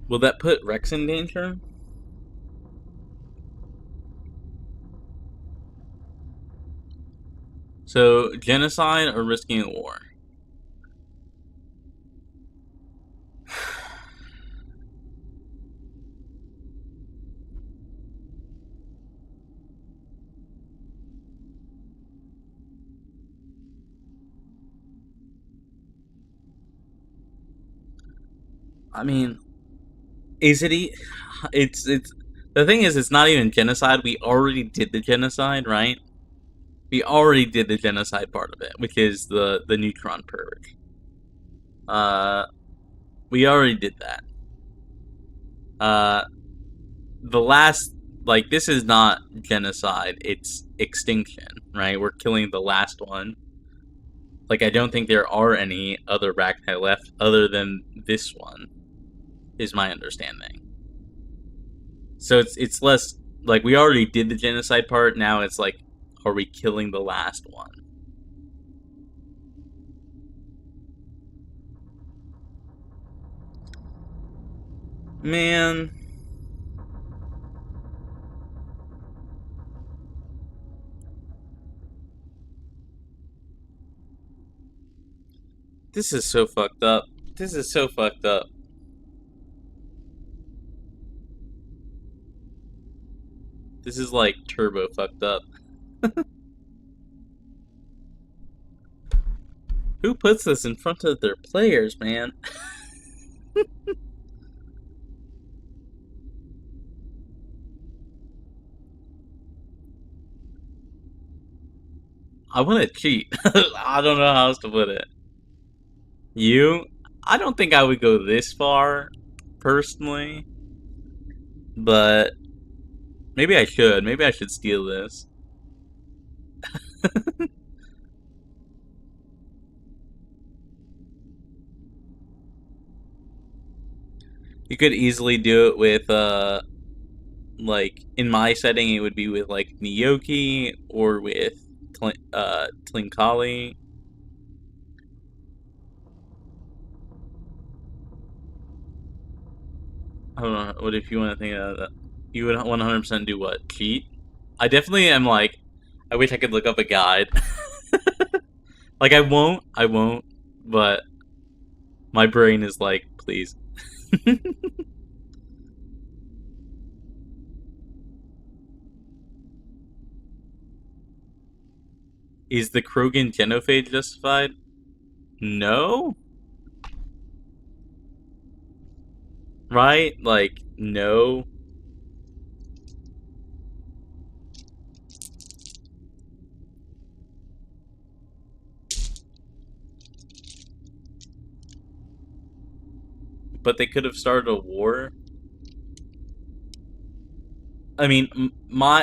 Will that put Rex in danger? So, genocide or risking a war? I mean, is it? It's the thing is, it's not even genocide. We already did the genocide, right? We already did the genocide part of it, which is the neutron purge. We already did that. The last, like, this is not genocide. It's extinction, right? We're killing the last one. Like, I don't think there are any other Rachni left other than this one, is my understanding. So it's less, like, we already did the genocide part, now it's like, are we killing the last one? Man. This is so fucked up. This is so fucked up. This is like turbo fucked up. Who puts this in front of their players, man? I want to cheat. I don't know how else to put it. You? I don't think I would go this far, personally. But maybe I should. Maybe I should steal this. You could easily do it with, like, in my setting, it would be with, like, Niyoki or with, Tlinkali. I don't know, what if you want to think of that? You would 100% do what? Cheat? I definitely am like, I wish I could look up a guide. Like, I won't, but my brain is like, please. Is the Krogan genophage justified? No? Right? Like, no? But they could have started a war? I mean,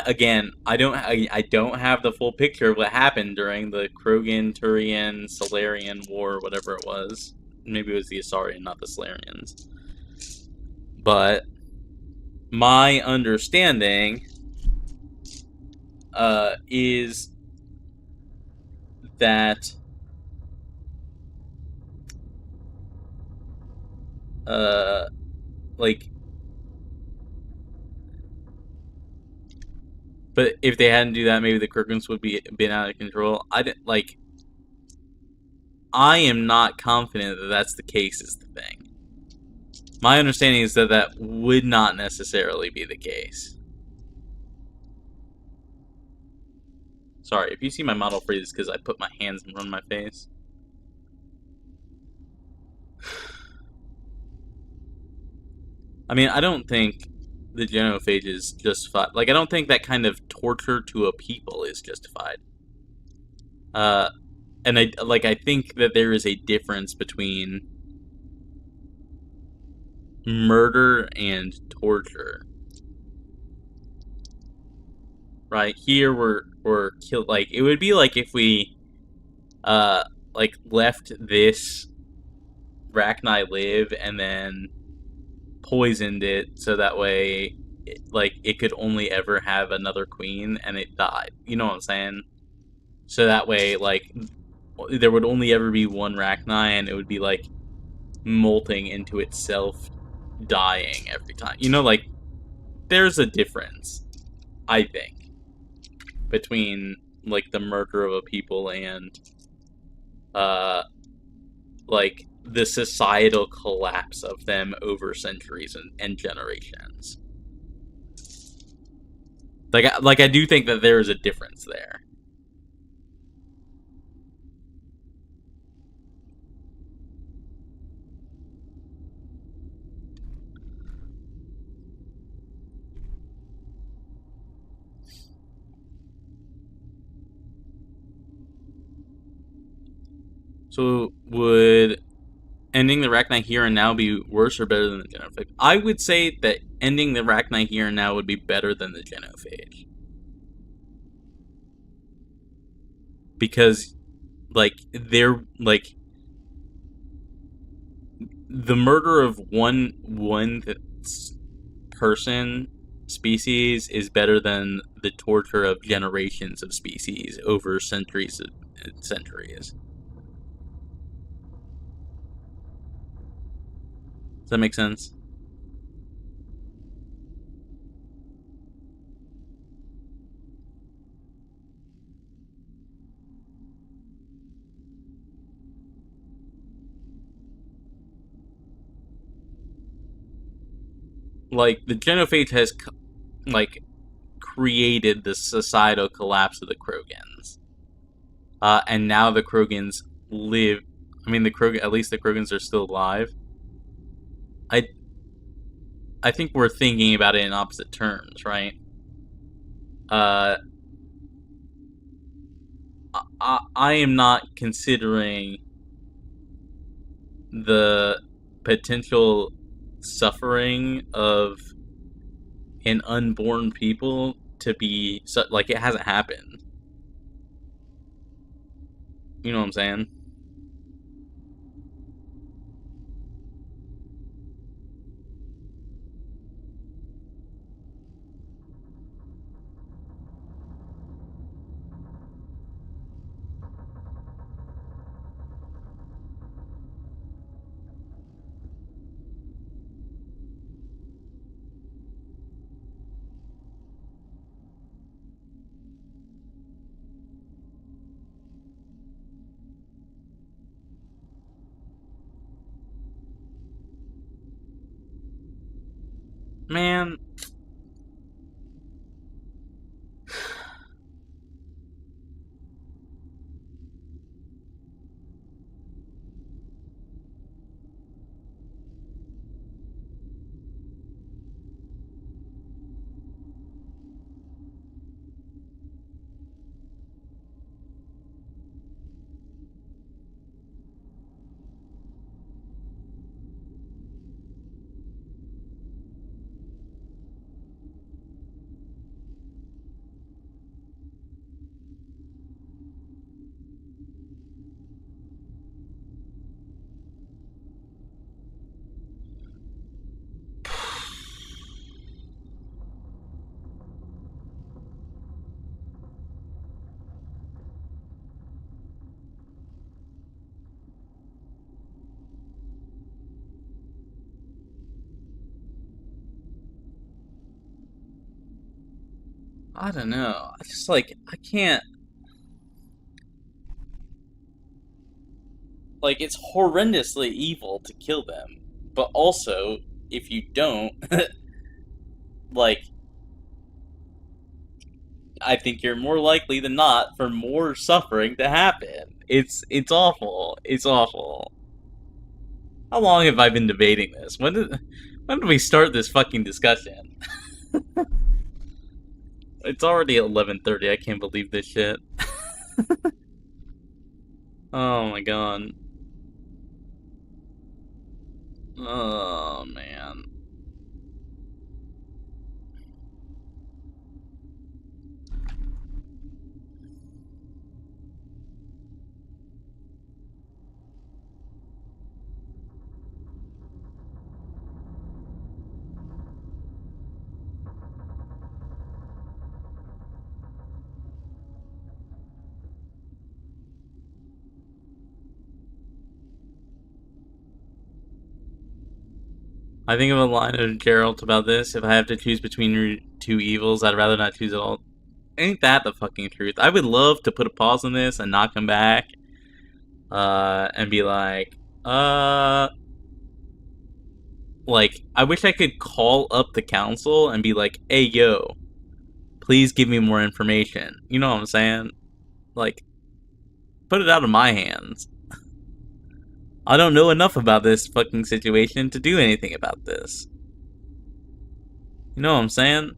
again, I don't have the full picture of what happened during the Krogan, Turian, Solarian War, whatever it was. Maybe it was the Asarian, not the Solarians. But my understanding is that like, but if they hadn't do that, maybe the Krogans would be been out of control. I am not confident that that's the case, is the thing. My understanding is that that would not necessarily be the case. Sorry, if you see my model freeze, because I put my hands in front of my face. I mean, I don't think the genophage is justified. Like, I don't think that kind of torture to a people is justified. And I think that there is a difference between murder and torture. Right? Here we're killed. Like, it would be like if we like left this Rachni live and then poisoned it so that way it could only ever have another queen, and it died. You know what I'm saying? So that way, like, there would only ever be one Rachni, and it would be like molting into itself, dying every time. You know, like, there's a difference, I think, between like the murder of a people and like the societal collapse of them over centuries and generations. Like I do think that there is a difference there. So would ending the Rachni here and now be worse or better than the genophage? I would say that ending the Rachni here and now would be better than the genophage. Because, like, they're, like, the murder of one person species is better than the torture of generations of species over centuries and centuries. Does that make sense? Like, the genophage has, like, created the societal collapse of the Krogans. And now the Krogans live... I mean, at least the Krogans are still alive. I think we're thinking about it in opposite terms, right? I am not considering the potential suffering of an unborn people to be like it hasn't happened. You know what I'm saying? Man, I don't know. I just like I can't. Like, it's horrendously evil to kill them, but also if you don't, like, I think you're more likely than not for more suffering to happen. It's awful. It's awful. How long have I been debating this? When did we start this fucking discussion? It's already 11:30. I can't believe this shit. Oh my god. Oh man. I think of a line of Geralt about this. If I have to choose between two evils, I'd rather not choose at all. Ain't that the fucking truth? I would love to put a pause on this and not come back. And be like, like, I wish I could call up the council and be like, hey, yo, please give me more information. You know what I'm saying? Like, put it out of my hands. I don't know enough about this fucking situation to do anything about this. You know what I'm saying?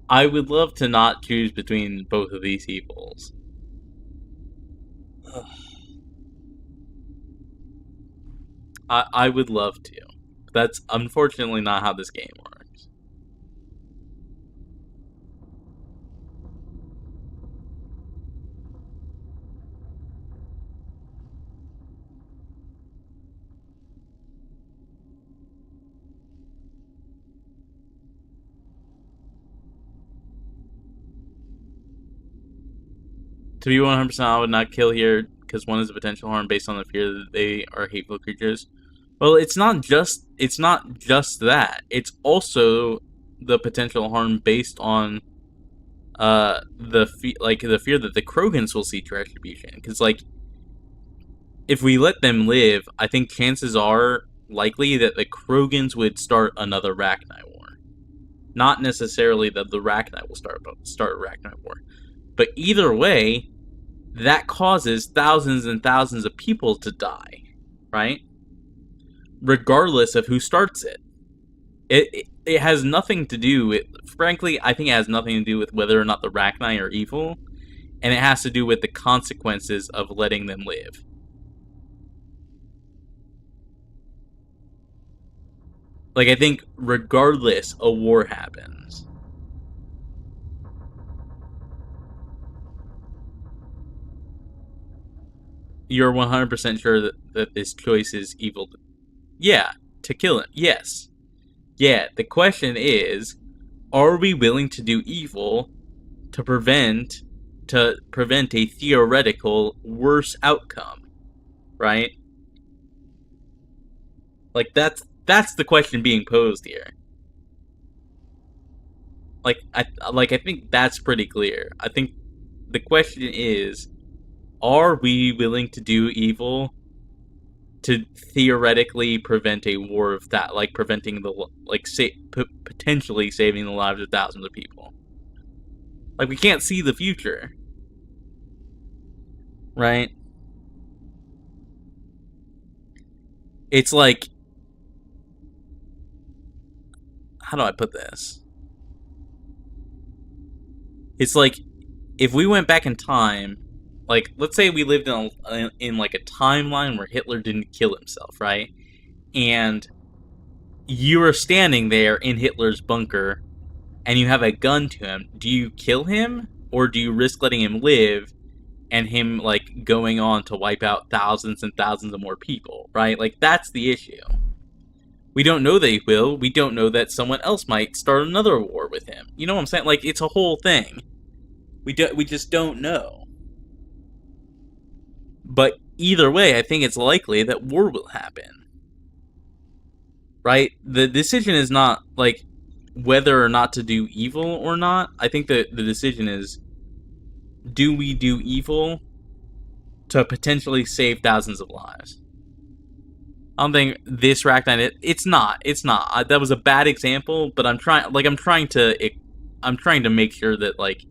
I would love to not choose between both of these evils. I would love to. That's unfortunately not how this game works. To be 100%, I would not kill here because one is a potential harm based on the fear that they are hateful creatures. Well, it's not just that. It's also the potential harm based on the fear that the Krogans will seek retribution. Because like, if we let them live, I think chances are likely that the Krogans would start another Rachni war. Not necessarily that the Rachni will start a Rachni war, but either way, that causes thousands and thousands of people to die, right? Regardless of who starts it. It has nothing to do with, frankly, I think it has nothing to do with whether or not the Rachni are evil, and it has to do with the consequences of letting them live. Like, I think regardless, a war happens. You're 100% sure that this choice is evil. Yeah, to kill him. Yes. Yeah, the question is, are we willing to do evil to prevent a theoretical worse outcome, right? Like, that's the question being posed here. I think that's pretty clear. I think the question is, are we willing to do evil to theoretically prevent a war of that, like preventing the potentially saving the lives of thousands of people? Like, we can't see the future, right? It's like, how do I put this? It's like, if we went back in time, like, let's say we lived in like a timeline where Hitler didn't kill himself, right? And you were standing there in Hitler's bunker, and you have a gun to him. Do you kill him, or do you risk letting him live, and him, like, going on to wipe out thousands and thousands of more people, right? Like, that's the issue. We don't know that he will. We don't know that someone else might start another war with him. You know what I'm saying? Like, it's a whole thing. We just don't know. But either way, I think it's likely that war will happen. Right? The decision is not, like, whether or not to do evil or not. I think that the decision is, do we do evil to potentially save thousands of lives? I don't think this Rachni, it's not. That was a bad example, but I'm trying to make sure that, like,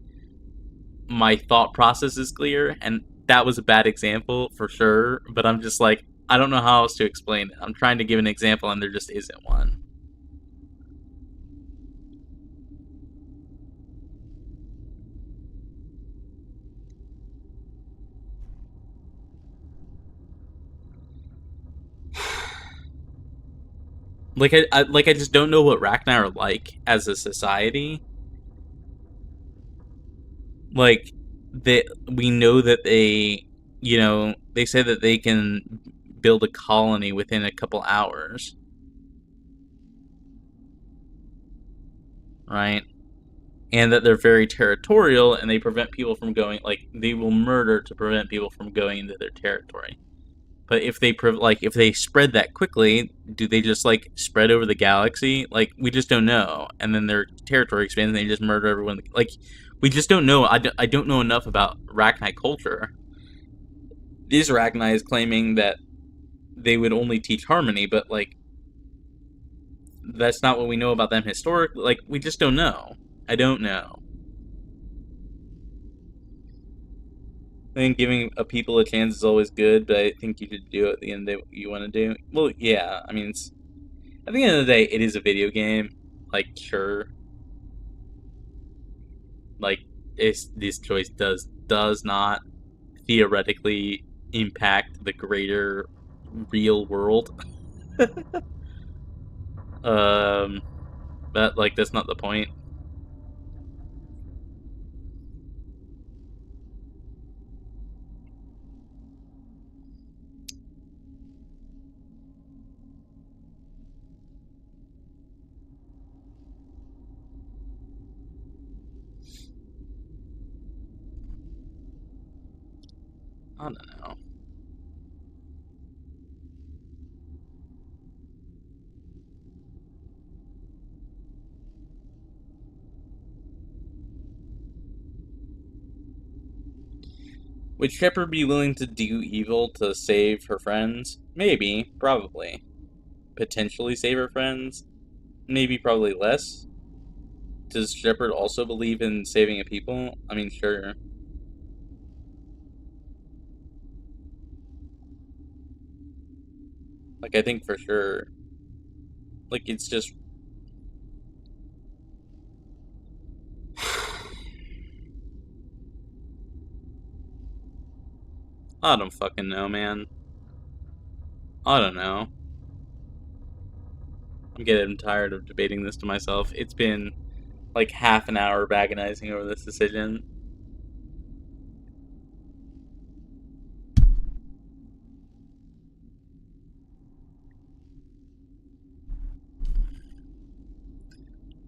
my thought process is clear, and that was a bad example for sure, but I'm just like, I don't know how else to explain it. I'm trying to give an example and there just isn't one. I just don't know what Rachni are like as a society. Like, we know that they, they say that they can build a colony within a couple hours. Right? and that they're very territorial, and they prevent people from going, like, they will murder to prevent people from going into their territory. But if they if they spread that quickly, do they just like spread over the galaxy? Like, we just don't know. And then their territory expands and they just murder everyone. Like, we just don't know. I don't know enough about Rachni culture. These Rachni is claiming that they would only teach harmony, but like, that's not what we know about them historically. Like, we just don't know. I don't know. I think giving a people a chance is always good, but I think you should do it at the end of the day what you want to do. Well, yeah, I mean, at the end of the day, it is a video game. Like, sure. Like, this choice does not theoretically impact the greater real world. But, like, that's not the point. I don't know. Would Shepard be willing to do evil to save her friends? Maybe, probably. Potentially save her friends? Maybe, probably less. Does Shepard also believe in saving a people? I mean, sure. Like, I think for sure. Like, it's just... I don't fucking know, man. I don't know. I'm getting tired of debating this to myself. It's been like half an hour of agonizing over this decision.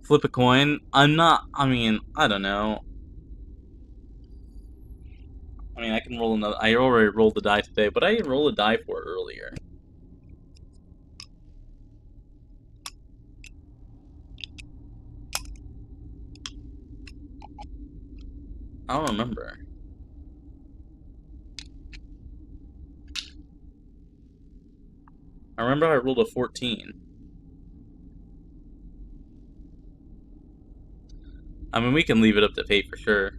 Flip a coin. I mean, I don't know. I mean, I can roll another. I already rolled the die today, but I didn't roll a die for it earlier. I don't remember. I remember I rolled a 14. I mean, we can leave it up to fate for sure.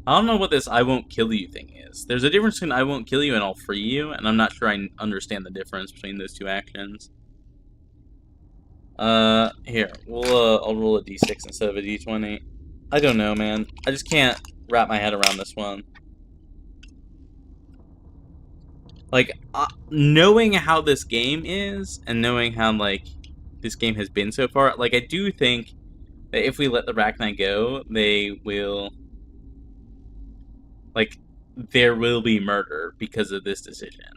I don't know what this I won't kill you thing is. There's a difference between I won't kill you and I'll free you, and I'm not sure I understand the difference between those two actions. Here, I'll roll a d6 instead of a d20. I don't know, man. I just can't wrap my head around this one. Like, knowing how this game is, and knowing how, like, this game has been so far, like, I do think that if we let the Rachni go, they will... Like, there will be murder because of this decision.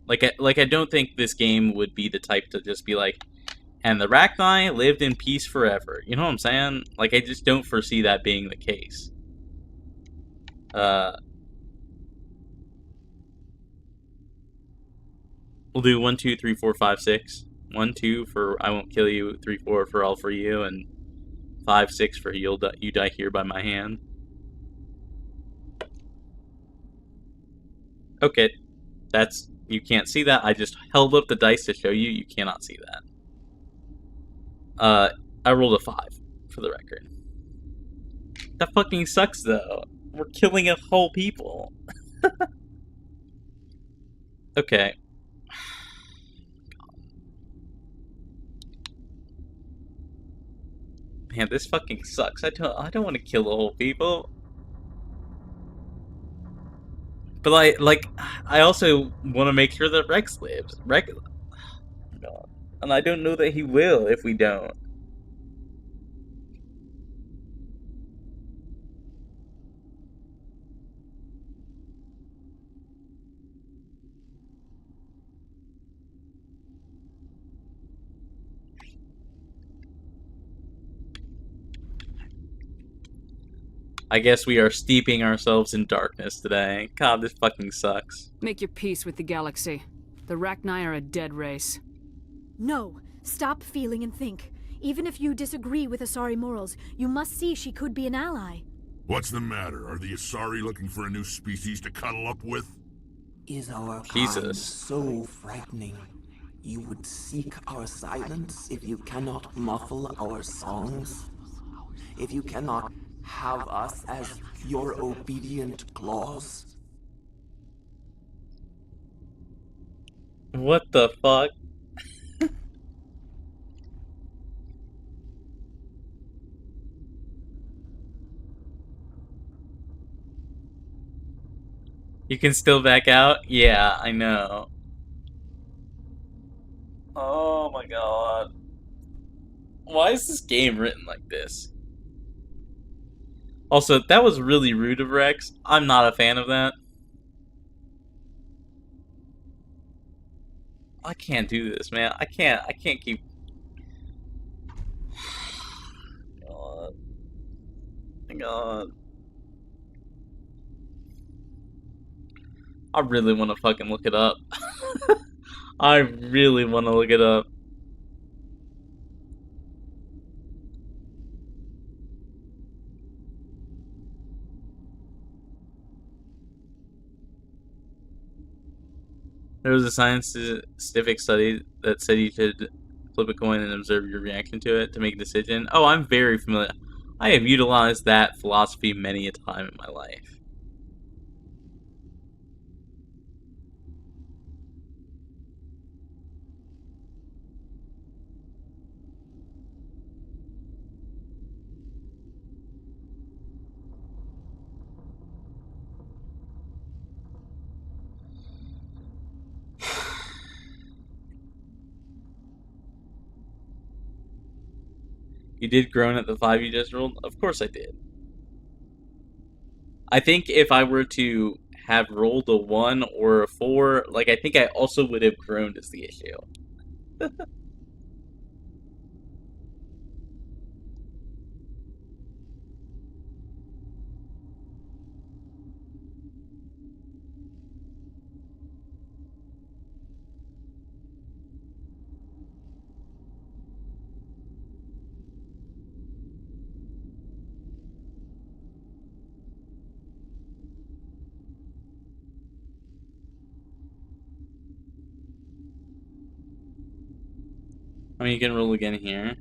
Like, I don't think this game would be the type to just be like, and the Rachni lived in peace forever. You know what I'm saying? Like, I just don't foresee that being the case. We'll do 1, 2, 3, 4, 5, 6. 1, 2 for I won't kill you. 3, 4 for all for you, and 5, 6 for you die here by my hand. Okay, you can't see that. I just held up the dice to show you. You cannot see that. I rolled a 5 for the record. That fucking sucks, though. We're killing a whole people. Okay. Man, this fucking sucks. I don't want to kill the whole people. But I also want to make sure that Rex lives. Rex, God. And I don't know that he will if we don't. I guess we are steeping ourselves in darkness today. God, this fucking sucks. Make your peace with the galaxy. The Rachni are a dead race. No. Stop feeling and think. Even if you disagree with Asari morals, you must see she could be an ally. What's the matter? Are the Asari looking for a new species to cuddle up with? Is our kind Jesus. so frightening? You would seek our silence if you cannot muffle our songs? If you cannot have us as your obedient claws? What the fuck? You can still back out? Yeah, I know. Oh my god. Why is this game written like this? Also, that was really rude of Rex. I'm not a fan of that. I can't do this, man. I can't keep... God. God. I really want to fucking look it up. I really want to look it up. There was a scientific study that said you should flip a coin and observe your reaction to it to make a decision. Oh, I'm very familiar. I have utilized that philosophy many a time in my life. You did groan at the 5 you just rolled? Of course I did. I think if I were to have rolled a 1 or a 4, like, I think I also would have groaned is the issue. I mean, you can roll again here.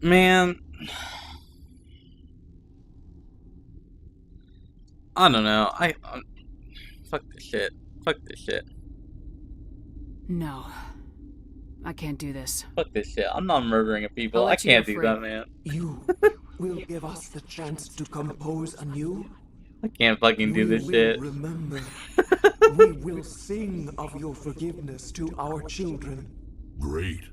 Man, I don't know. Fuck this shit. Fuck this shit. No. I can't do this. Fuck this shit. I'm not murdering a people. I'll I let you go can't do free. that, man. You I can't do that, man. You will give us the chance to compose anew. I can't fucking do We this will shit. remember. We will sing of your forgiveness to our children. Great.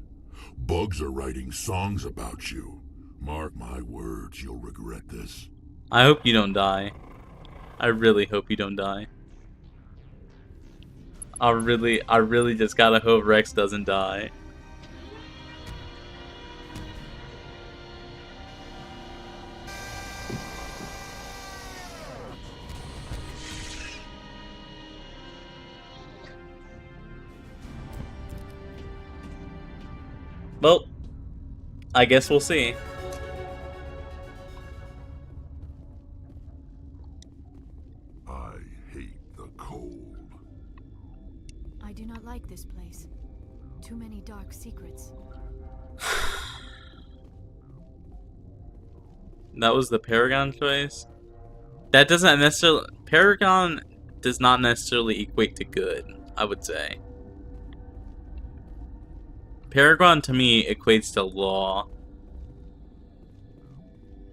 Bugs are writing songs about you. Mark my words, you'll regret this. I hope you don't die. I really hope you don't die. I really just gotta hope Rex doesn't die. Well, I guess we'll see. I hate the cold. I do not like this place. Too many dark secrets. That was the Paragon choice. That doesn't necessarily... Paragon does not necessarily equate to good, I would say. Paragon to me equates to law.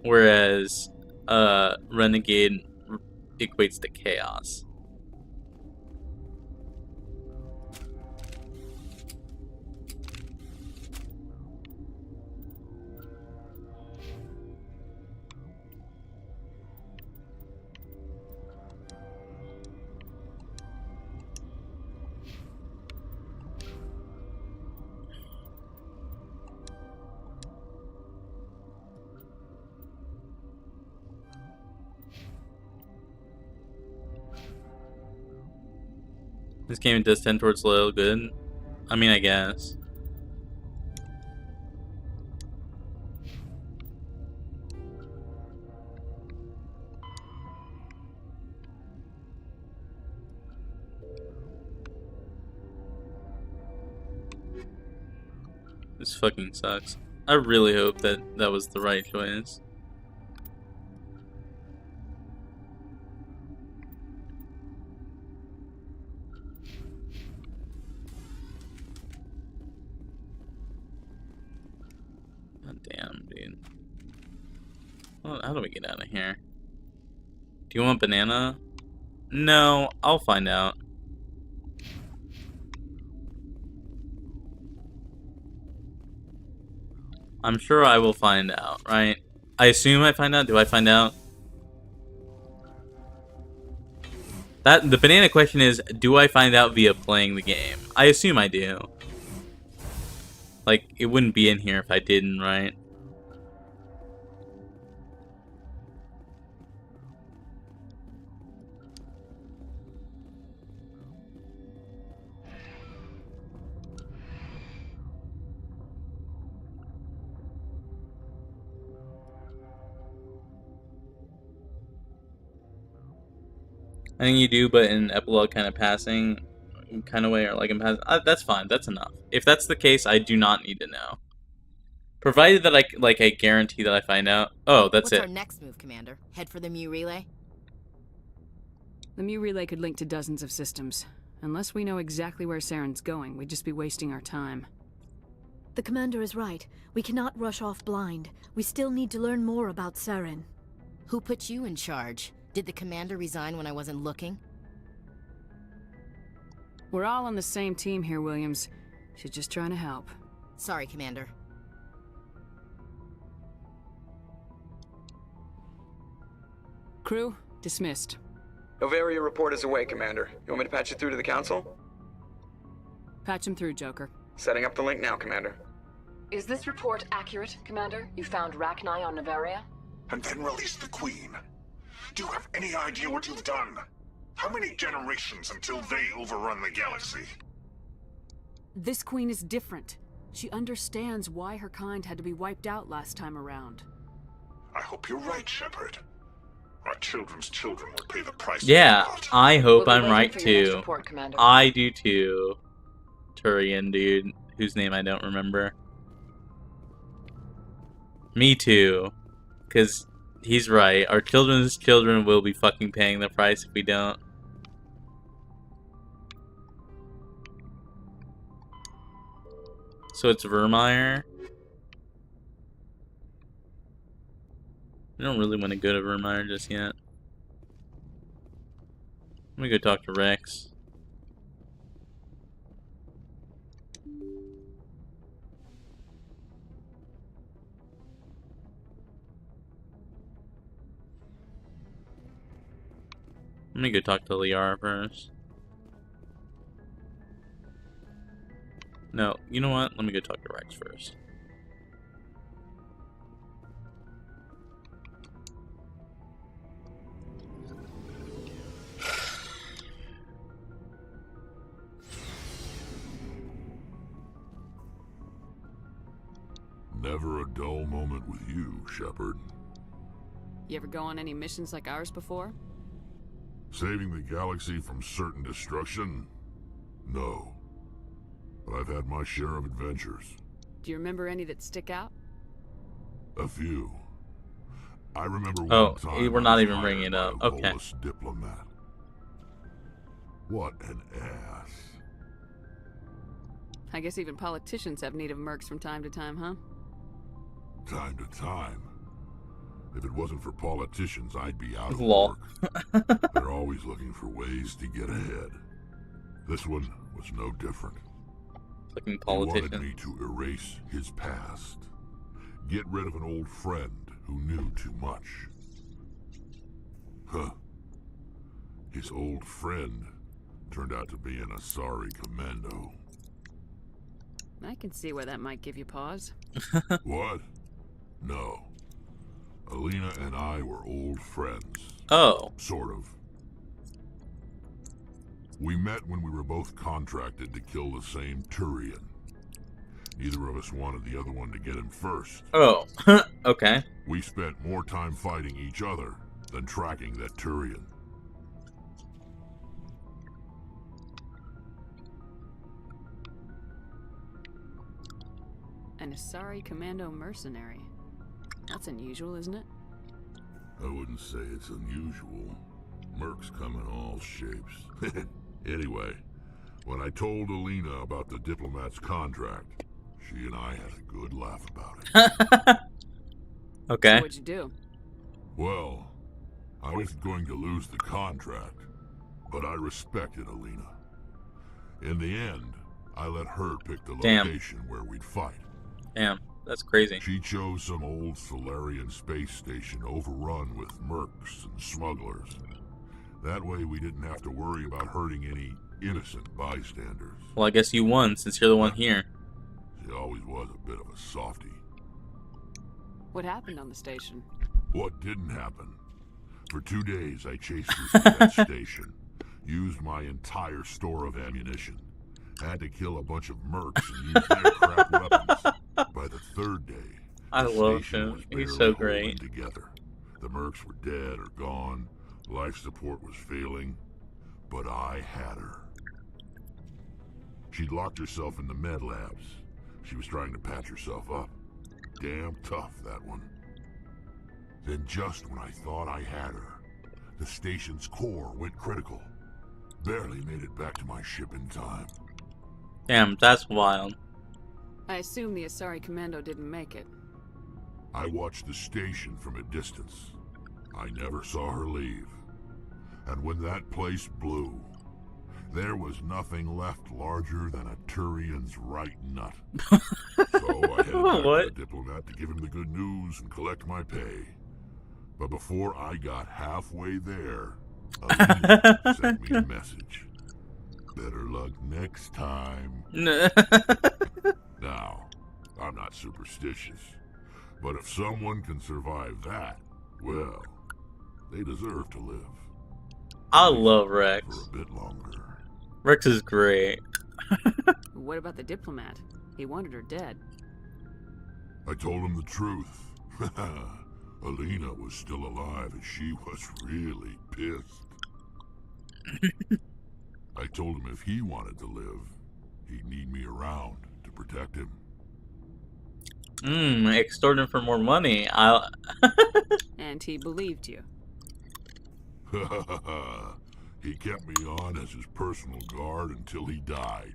Whereas Renegade equates to chaos. This game does tend towards loyal good. I mean, I guess. This fucking sucks. I really hope that that was the right choice. God damn, dude. Well, how do we get out of here? Do you want banana? No, I'll find out. I'm sure I will find out, right? I assume I find out. Do I find out? That the banana question is, do I find out via playing the game? I assume I do. Like, it wouldn't be in here if I didn't, right? I think you do, but in epilogue kind of passing kind of way, or like in passing. That's fine. That's enough. If that's the case, I do not need to know. Provided that I guarantee that I find out. Oh, that's it. What's our next move, Commander? Head for the Mu relay? The Mu relay could link to dozens of systems. Unless we know exactly where Saren's going, we'd just be wasting our time. The commander is right. We cannot rush off blind. We still need to learn more about Saren. Who put you in charge? Did the commander resign when I wasn't looking? We're all on the same team here, Williams. She's just trying to help. Sorry, Commander. Crew, dismissed. Novaria report is away, Commander. You want me to patch it through to the Council? Patch him through, Joker. Setting up the link now, Commander. Is this report accurate, Commander? You found Rachni on Novaria? And then released the Queen. Do you have any idea what you've done? How many generations until they overrun the galaxy? This Queen is different. She understands why her kind had to be wiped out last time around. I hope you're right, Shepard. Our children's children will pay the price. Yeah, I hope I'm right for your next too. report, Commander. I do too. Turian dude, whose name I don't remember. Me too. Because he's right. Our children's children will be fucking paying the price if we don't. So it's Vermeer. I don't really want to go to Vermeer just yet. Let me go talk to Rex. Let me go talk to Liara first. No, you know what? Let me go talk to Rex first. Never a dull moment with you, Shepard. You ever go on any missions like ours before? Saving the galaxy from certain destruction? No. But I've had my share of adventures. Do you remember any that stick out? A few. I remember Oh, one time we're I not was even hired bringing it by up. a Okay. Volus diplomat. What an ass. I guess even politicians have need of mercs from time to time, huh? Time to time. If it wasn't for politicians, I'd be out of Lol. work. They're always looking for ways to get ahead. This one was no different. Fucking He wanted politician. me to erase his past. Get rid of an old friend who knew too much. Huh. His old friend turned out to be an Asari commando. I can see where that might give you pause. What? No. Alina and I were old friends. Oh. Sort of. We met when we were both contracted to kill the same Turian. Neither of us wanted the other one to get him first. Oh. Okay. We spent more time fighting each other than tracking that Turian. An Asari commando mercenary. That's unusual, isn't it? I wouldn't say it's unusual. Mercs come in all shapes. Anyway, when I told Alina about the diplomat's contract, she and I had a good laugh about it. Okay. So what'd you do? Well, I was going to lose the contract, but I respected Alina. In the end, I let her pick the Damn. location where we'd fight. Damn, that's crazy. She chose some old Solarian space station overrun with mercs and smugglers. That way we didn't have to worry about hurting any innocent bystanders. Well, I guess you won since you're the one here. She always was a bit of a softie. What happened on the station? What didn't happen? For 2 days I chased her through that station. Used my entire store of ammunition. Had to kill a bunch of mercs and use their crap weapons. By the 3rd day, I the love station him. was He's barely so holding great. together. The mercs were dead or gone. Life support was failing. But I had her. She'd locked herself in the med labs. She was trying to patch herself up. Damn tough, that one. Then just when I thought I had her, the station's core went critical. Barely made it back to my ship in time. Damn, that's wild. I assume the Asari commando didn't make it. I watched the station from a distance. I never saw her leave. And when that place blew, there was nothing left larger than a Turian's right nut. So I headed back to the diplomat to give him the good news and collect my pay. But before I got halfway there, Alina sent me a message. Better luck next time. Now, I'm not superstitious, but if someone can survive that, well, they deserve to live. I love Rex. For a bit longer. Rex is great. What about the diplomat? He wanted her dead. I told him the truth. Alina was still alive and she was really pissed. I told him if he wanted to live, he'd need me around to protect him. Extort him for more money. And he believed you. He kept me on as his personal guard until he died.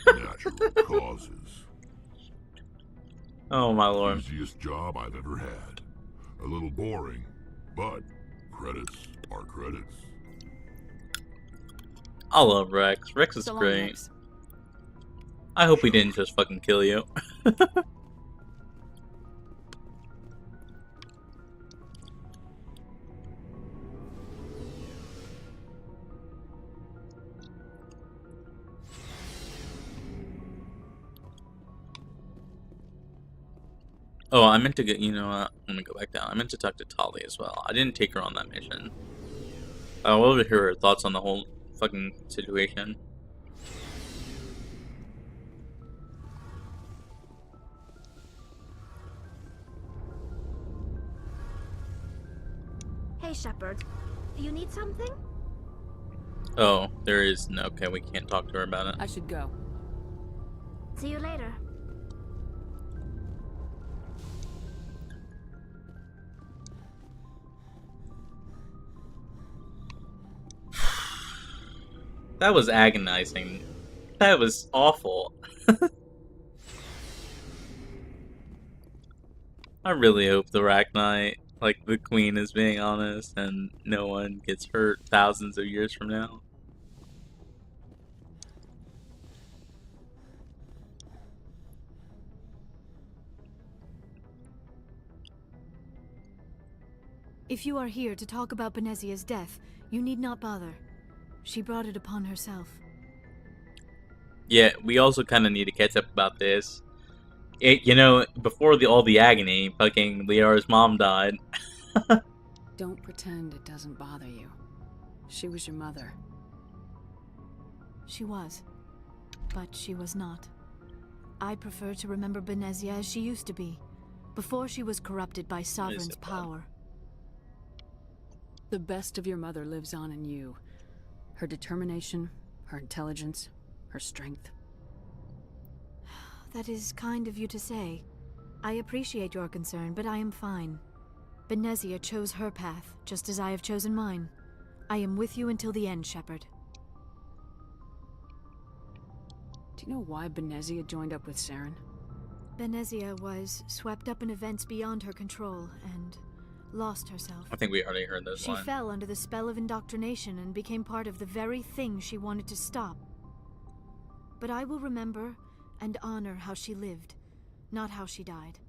Natural causes. Oh my lord. Easiest job I've ever had. A little boring, but credits are credits. I love Rex. Rex is So long, great. Rex. I hope he didn't just fucking kill you. Oh, I meant to get, you know what? Let me go back down. I meant to talk to Tali as well. I didn't take her on that mission. I would love to hear her thoughts on the whole fucking situation. Hey, Shepard. You need something? Oh, there is no. Okay, we can't talk to her about it. I should go. See you later. That was agonizing. That was awful. I really hope the Arachnite, like the Queen, is being honest and no one gets hurt thousands of years from now. If you are here to talk about Benezia's death, you need not bother. She brought it upon herself. Yeah, we also kind of need to catch up about this. You know, before all the agony, fucking Liara's mom died. Don't pretend it doesn't bother you. She was your mother. She was. But she was not. I prefer to remember Benezia as she used to be, before she was corrupted by Sovereign's power. The best of your mother lives on in you. Her determination, her intelligence, her strength. That is kind of you to say. I appreciate your concern, but I am fine. Benezia chose her path, just as I have chosen mine. I am with you until the end, Shepard. Do you know why Benezia joined up with Saren? Benezia was swept up in events beyond her control, and lost herself. I think we already heard this She line. fell under the spell of indoctrination and became part of the very thing she wanted to stop. But I will remember and honor how she lived, not how she died.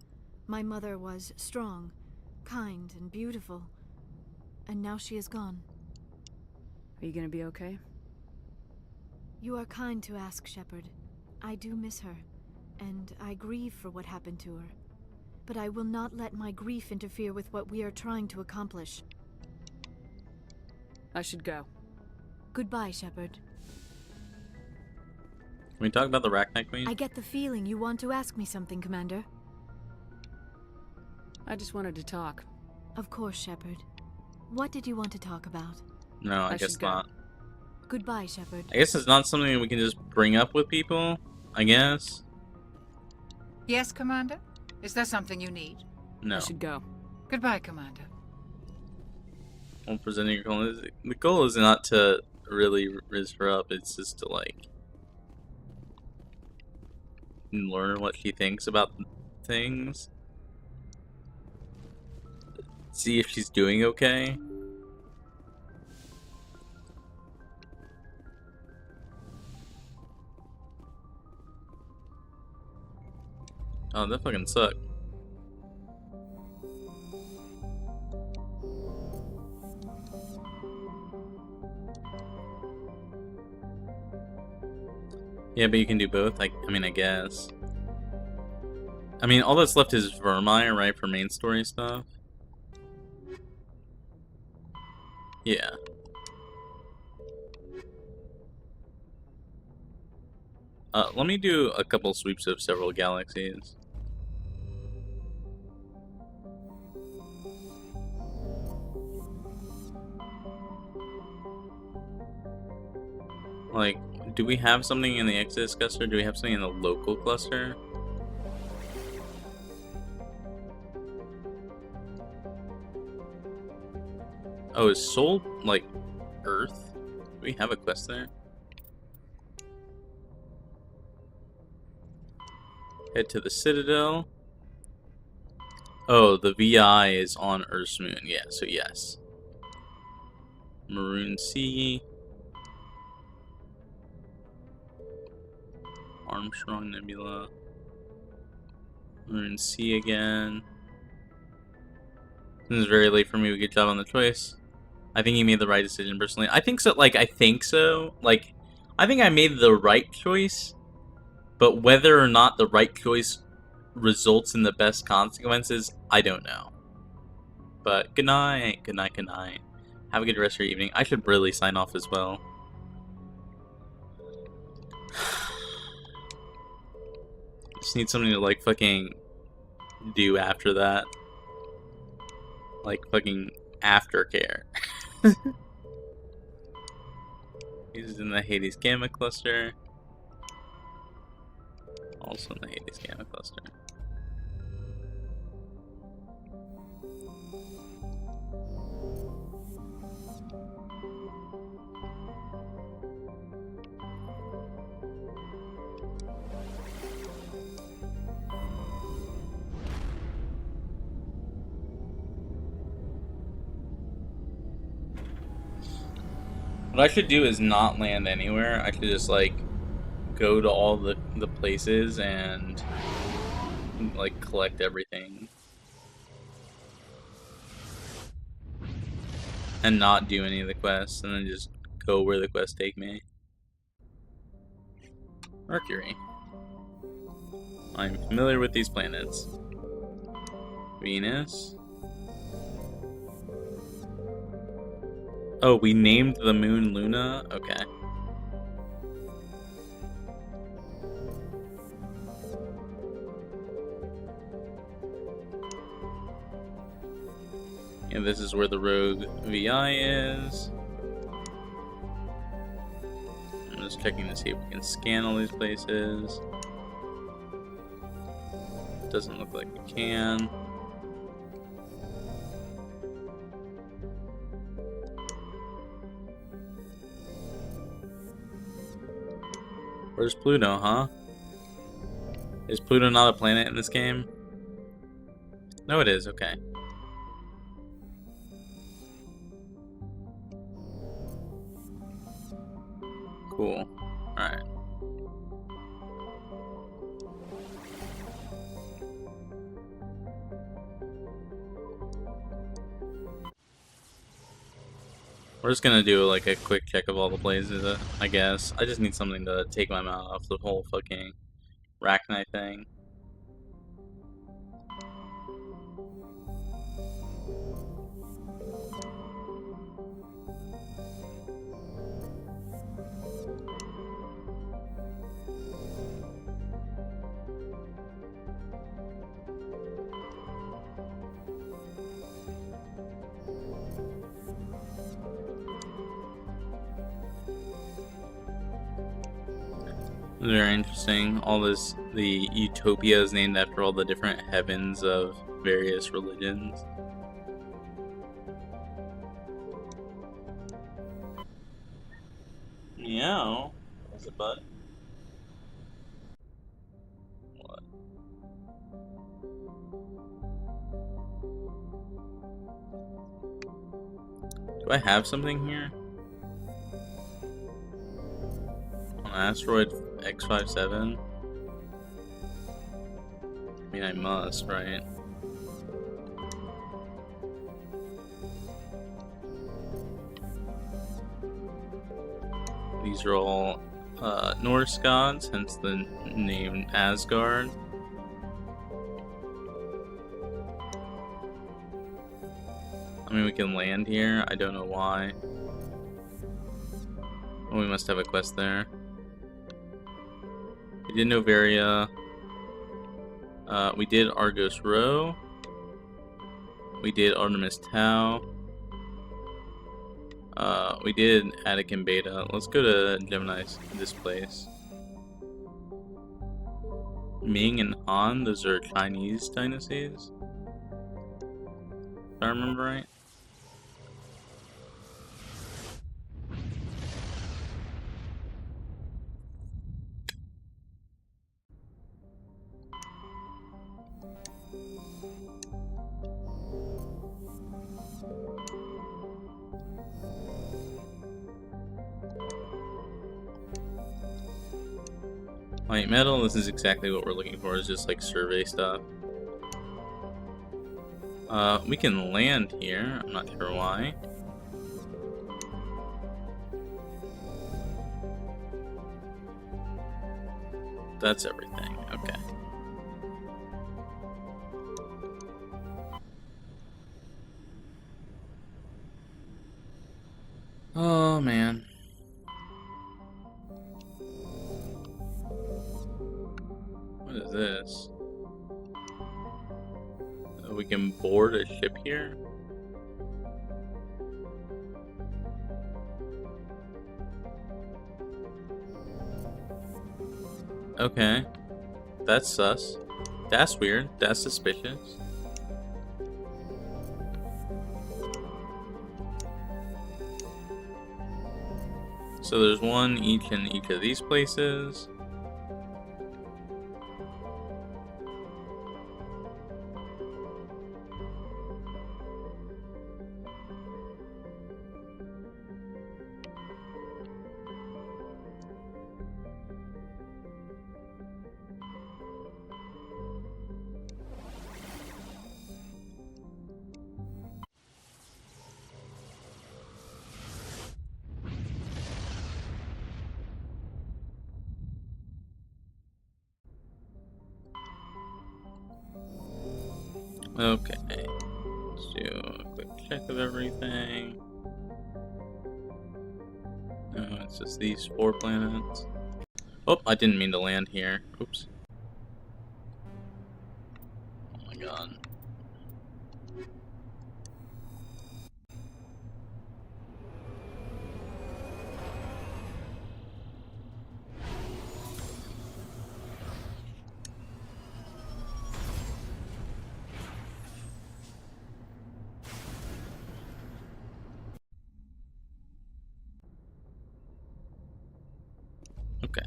My mother was strong, kind, and beautiful, and now she is gone. Are you gonna be okay? You are kind to ask, Shepard. I do miss her, and I grieve for what happened to her. But I will not let my grief interfere with what we are trying to accomplish. I should go. Goodbye, Shepard. Can we talk about the Arachnite Queen? I get the feeling you want to ask me something, Commander. I just wanted to talk. Of course, Shepard. What did you want to talk about? No, I guess not. Goodbye, Shepard. I guess it's not something we can just bring up with people, I guess. Yes, Commander? Is there something you need? No. I should go. Goodbye, Commander. Well, presenting your goal is, the goal is not to really raise her up, it's just to, like, learn what she thinks about things. See if she's doing okay. Oh, that fucking sucked. Yeah, but you can do both. I mean, I guess. I mean, all that's left is Vermeer, right, for main story stuff? Yeah. Let me do a couple sweeps of several galaxies. Like, do we have something in the Exodus cluster? Do we have something in the local cluster? Oh, is Soul, like, Earth? Do we have a quest there? Head to the Citadel. Oh, the VI is on Earth's moon. Yeah, so yes. Maroon Sea. Armstrong Nebula. Maroon Sea again. This is very late for me. Good job on the choice. I think you made the right decision, personally. I think so. Like, I think so. Like, I think I made the right choice. But whether or not the right choice results in the best consequences, I don't know. But good night. Good night. Good night. Have a good rest of your evening. I should really sign off as well. Just need something to, like, fucking do after that. Like, fucking aftercare. He's in the Hades Gamma Cluster. Also in the Hades Gamma Cluster. What I should do is not land anywhere. I should just, like, go to all the places and, like, collect everything. And not do any of the quests, and then just go where the quests take me. Mercury. I'm familiar with these planets. Venus. Oh, we named the moon Luna? Okay. And this is where the rogue VI is. I'm just checking to see if we can scan all these places. Doesn't look like we can. Where's Pluto, huh? Is Pluto not a planet in this game? No, it is, okay. Cool. Alright. We're just gonna do like a quick check of all the places, I guess. I just need something to take my mouth off the whole fucking Rachni thing. Very interesting. All this, the utopia is named after all the different heavens of various religions. Meow. What's it, bud? What? Do I have something here? On asteroid X57? I mean, I must, right? These are all Norse gods, hence the name Asgard. I mean, we can land here. I don't know why. Oh, we must have a quest there. We did Novaria. We did Argos Row. We did Artemis Tau. We did Attican Beta. Let's go to Gemini's, this place. Ming and Han, those are Chinese dynasties. If I remember right. Light metal, this is exactly what we're looking for, is just like survey stuff. We can land here, I'm not sure why. That's everything, okay. Oh man. What is this? We can board a ship here? Okay. That's sus. That's weird. That's suspicious. So there's one each in each of these places. Okay, let's do a quick check of everything. No, it's just these 4 planets. Oh, I didn't mean to land here. Oops. Oh my god. Okay.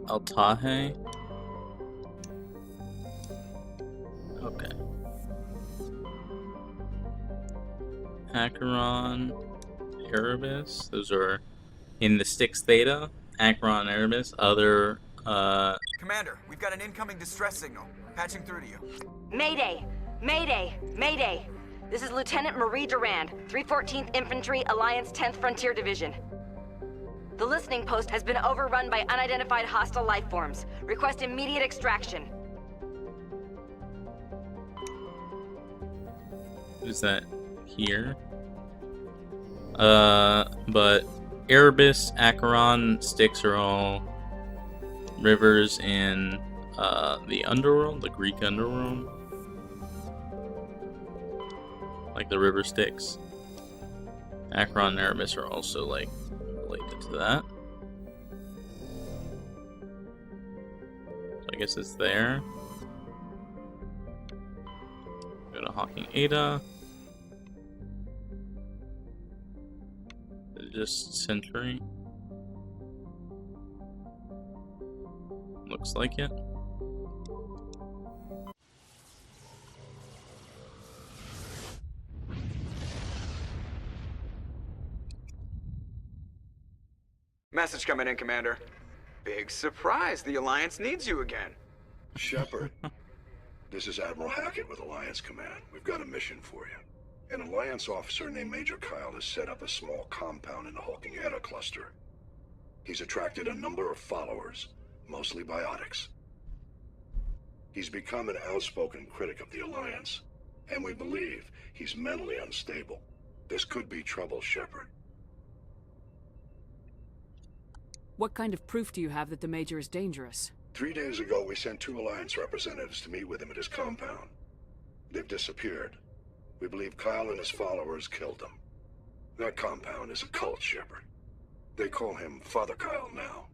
Altahe. Okay. Acheron, Erebus. Those are in the Styx Theta. Acheron, Erebus. Other, Commander, we've got an incoming distress signal. Patching through to you. Mayday! Mayday! Mayday! This is Lieutenant Marie Durand, 314th Infantry, Alliance 10th Frontier Division. The listening post has been overrun by unidentified hostile life forms. Request immediate extraction. is that here? But Erebus, Acheron, Styx are all rivers in the underworld, the Greek underworld. Like the river Styx. Acheron and Erebus are also like related to that. So I guess it's there. Go to Hawking Ada. Just Century. Looks like it. Message coming in, Commander. Big surprise, the Alliance needs you again. Shepard, this is Admiral Hackett with Alliance Command. We've got a mission for you. An Alliance officer named Major Kyle has set up a small compound in the Hawking Eta cluster. He's attracted a number of followers, mostly biotics. He's become an outspoken critic of the Alliance, and we believe he's mentally unstable. This could be trouble, Shepard. What kind of proof do you have that the Major is dangerous? 3 days ago, we sent 2 Alliance representatives to meet with him at his compound. They've disappeared. We believe Kyle and his followers killed them. That compound is a cult, Shepard. They call him Father Kyle now.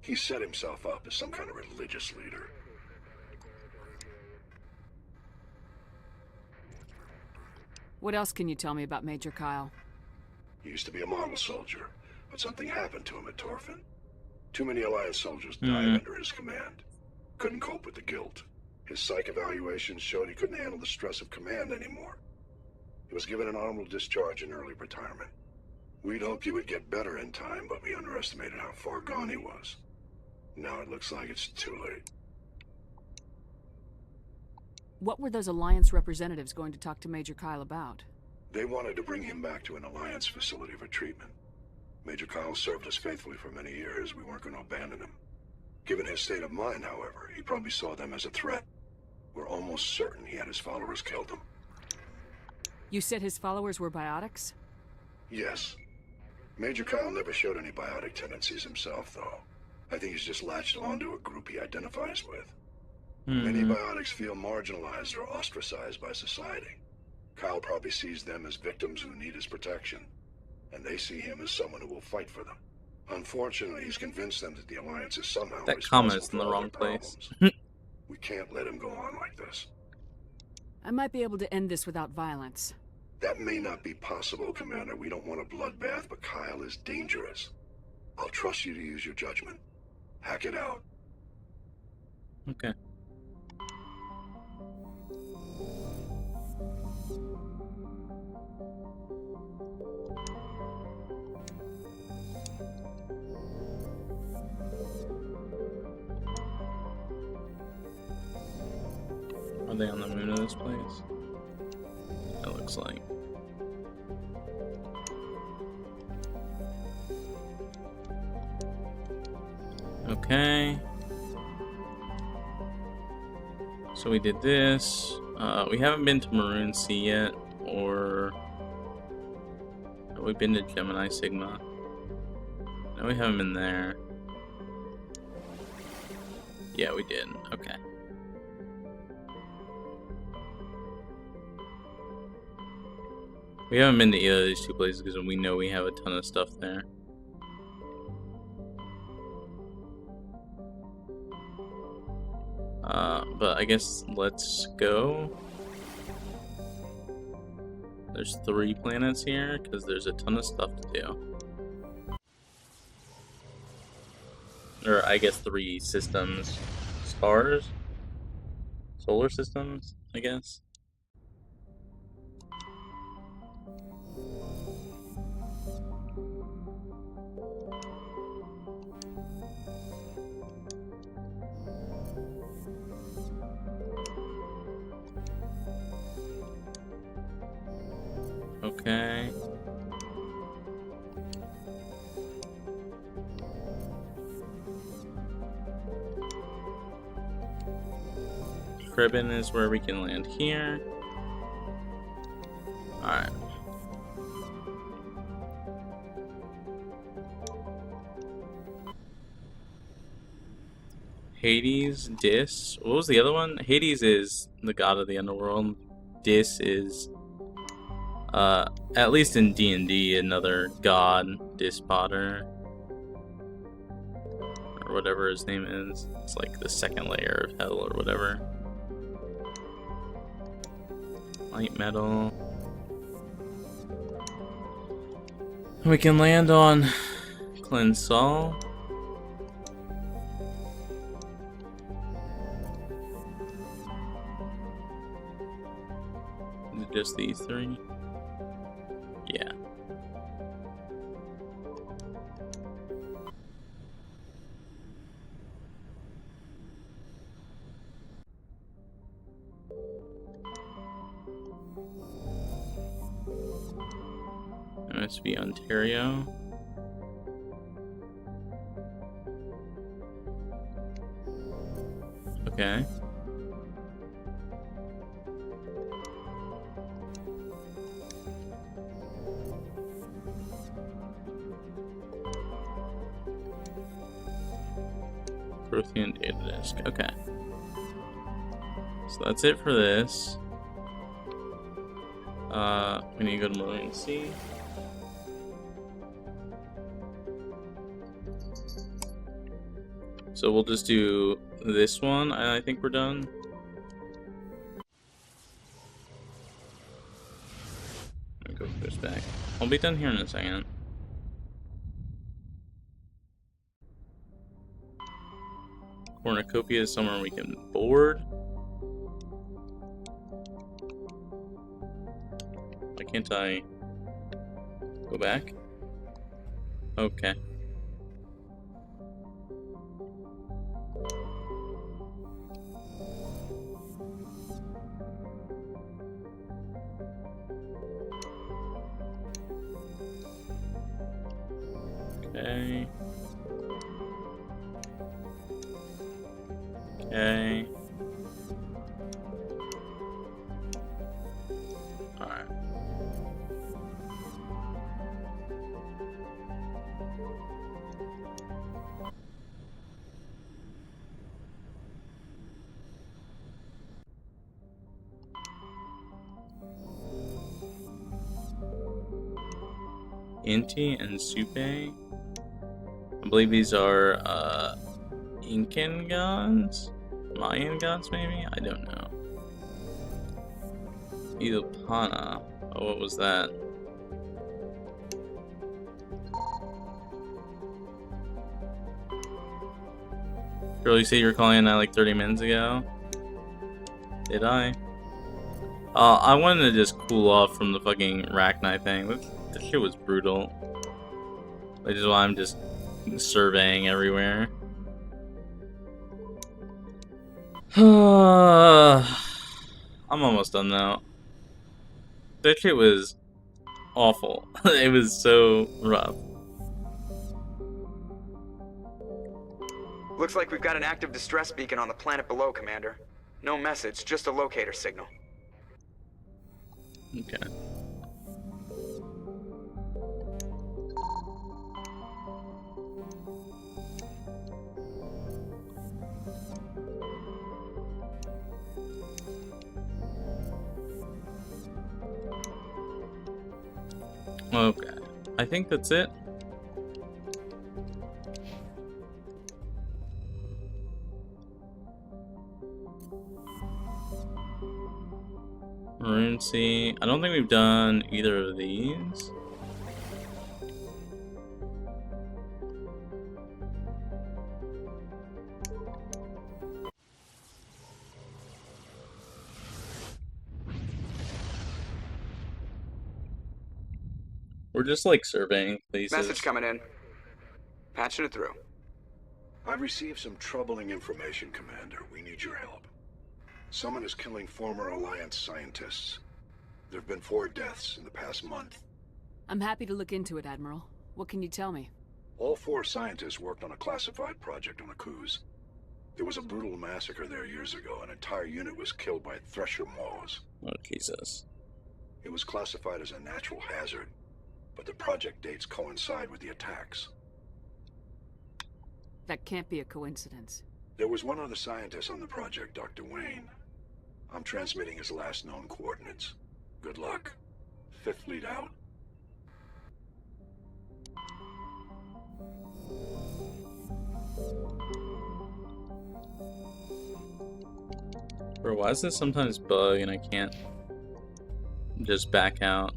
He set himself up as some kind of religious leader. What else can you tell me about Major Kyle? He used to be a model soldier, but something happened to him at Torfin. Too many Alliance soldiers died under his command. Couldn't cope with the guilt. His psych evaluations showed he couldn't handle the stress of command anymore. He was given an honorable discharge in early retirement. We'd hoped he would get better in time, but we underestimated how far gone he was. Now it looks like it's too late. What were those Alliance representatives going to talk to Major Kyle about? They wanted to bring him back to an Alliance facility for treatment. Major Kyle served us faithfully for many years. We weren't going to abandon him. Given his state of mind, however, he probably saw them as a threat. We're almost certain he had his followers killed him. You said his followers were biotics? Yes. Major Kyle never showed any biotic tendencies himself, though. I think he's just latched onto a group he identifies with. Many biotics feel marginalized or ostracized by society. Kyle probably sees them as victims who need his protection, and they see him as someone who will fight for them. Unfortunately, he's convinced them that the Alliance is somehow That responsible comma's in for the all wrong their place. problems. We can't let him go on like this. I might be able to end this without violence. That may not be possible, Commander. We don't want a bloodbath, but Kyle is dangerous. I'll trust you to use your judgment. Hack it out. Okay. Are they on the moon of this place? It looks like. Okay. So we did this. We haven't been to Maroon Sea yet, or have we been to Gemini Sigma? No, we haven't been there. Yeah, we did. Okay. We haven't been to either of these two places because we know we have a ton of stuff there. But I guess let's go. There's 3 planets here because there's a ton of stuff to do. Or I guess 3 systems. Stars? Solar systems, I guess. Okay. Cribbin is where we can land here. Alright. Hades, Dis. What was the other one? Hades is the god of the underworld. Dis is, at least in D&D, another god, Dispotter. Or whatever his name is. It's like the second layer of hell or whatever. Light metal. We can land on Clinsol. Is it just these 3? Yeah. It must be Ontario. Okay. Prothean data disk. Okay. So that's it for this. We need to go to Maroon Sea. So we'll just do this one, and I think we're done. Let me go put this back. I'll be done here in a second. Cornucopia is somewhere we can board. Why can't I go back? Okay. Okay. Okay. Alright. Inti and Supe. I believe these are Incan gods? Mayan gods, maybe? I don't know. Ilpana. Oh, what was that? Girl, you say you were calling in that like 30 minutes ago? Did I? I wanted to just cool off from the fucking Rachni thing. That shit was brutal. Which is why I'm just surveying everywhere. I'm almost done now. That shit was awful. It was so rough. Looks like we've got an active distress beacon on the planet below, Commander. No message, just a locator signal. Okay. Okay. I think that's it. Rune Sea. I don't think we've done either of these. We're just like surveying places. Message coming in. Patching it through. I've received some troubling information, Commander. We need your help. Someone is killing former Alliance scientists. There have been 4 deaths in the past month. I'm happy to look into it, Admiral. What can you tell me? All 4 scientists worked on a classified project on Akuz. There was a brutal massacre there years ago. An entire unit was killed by Thresher Moths. Oh, Jesus. It was classified as a natural hazard, but the project dates coincide with the attacks. That can't be a coincidence. There was one other scientist on the project, Dr. Wayne. I'm transmitting his last known coordinates. Good luck. 5th Fleet out. Bro, why does this sometimes bug and I can't just back out?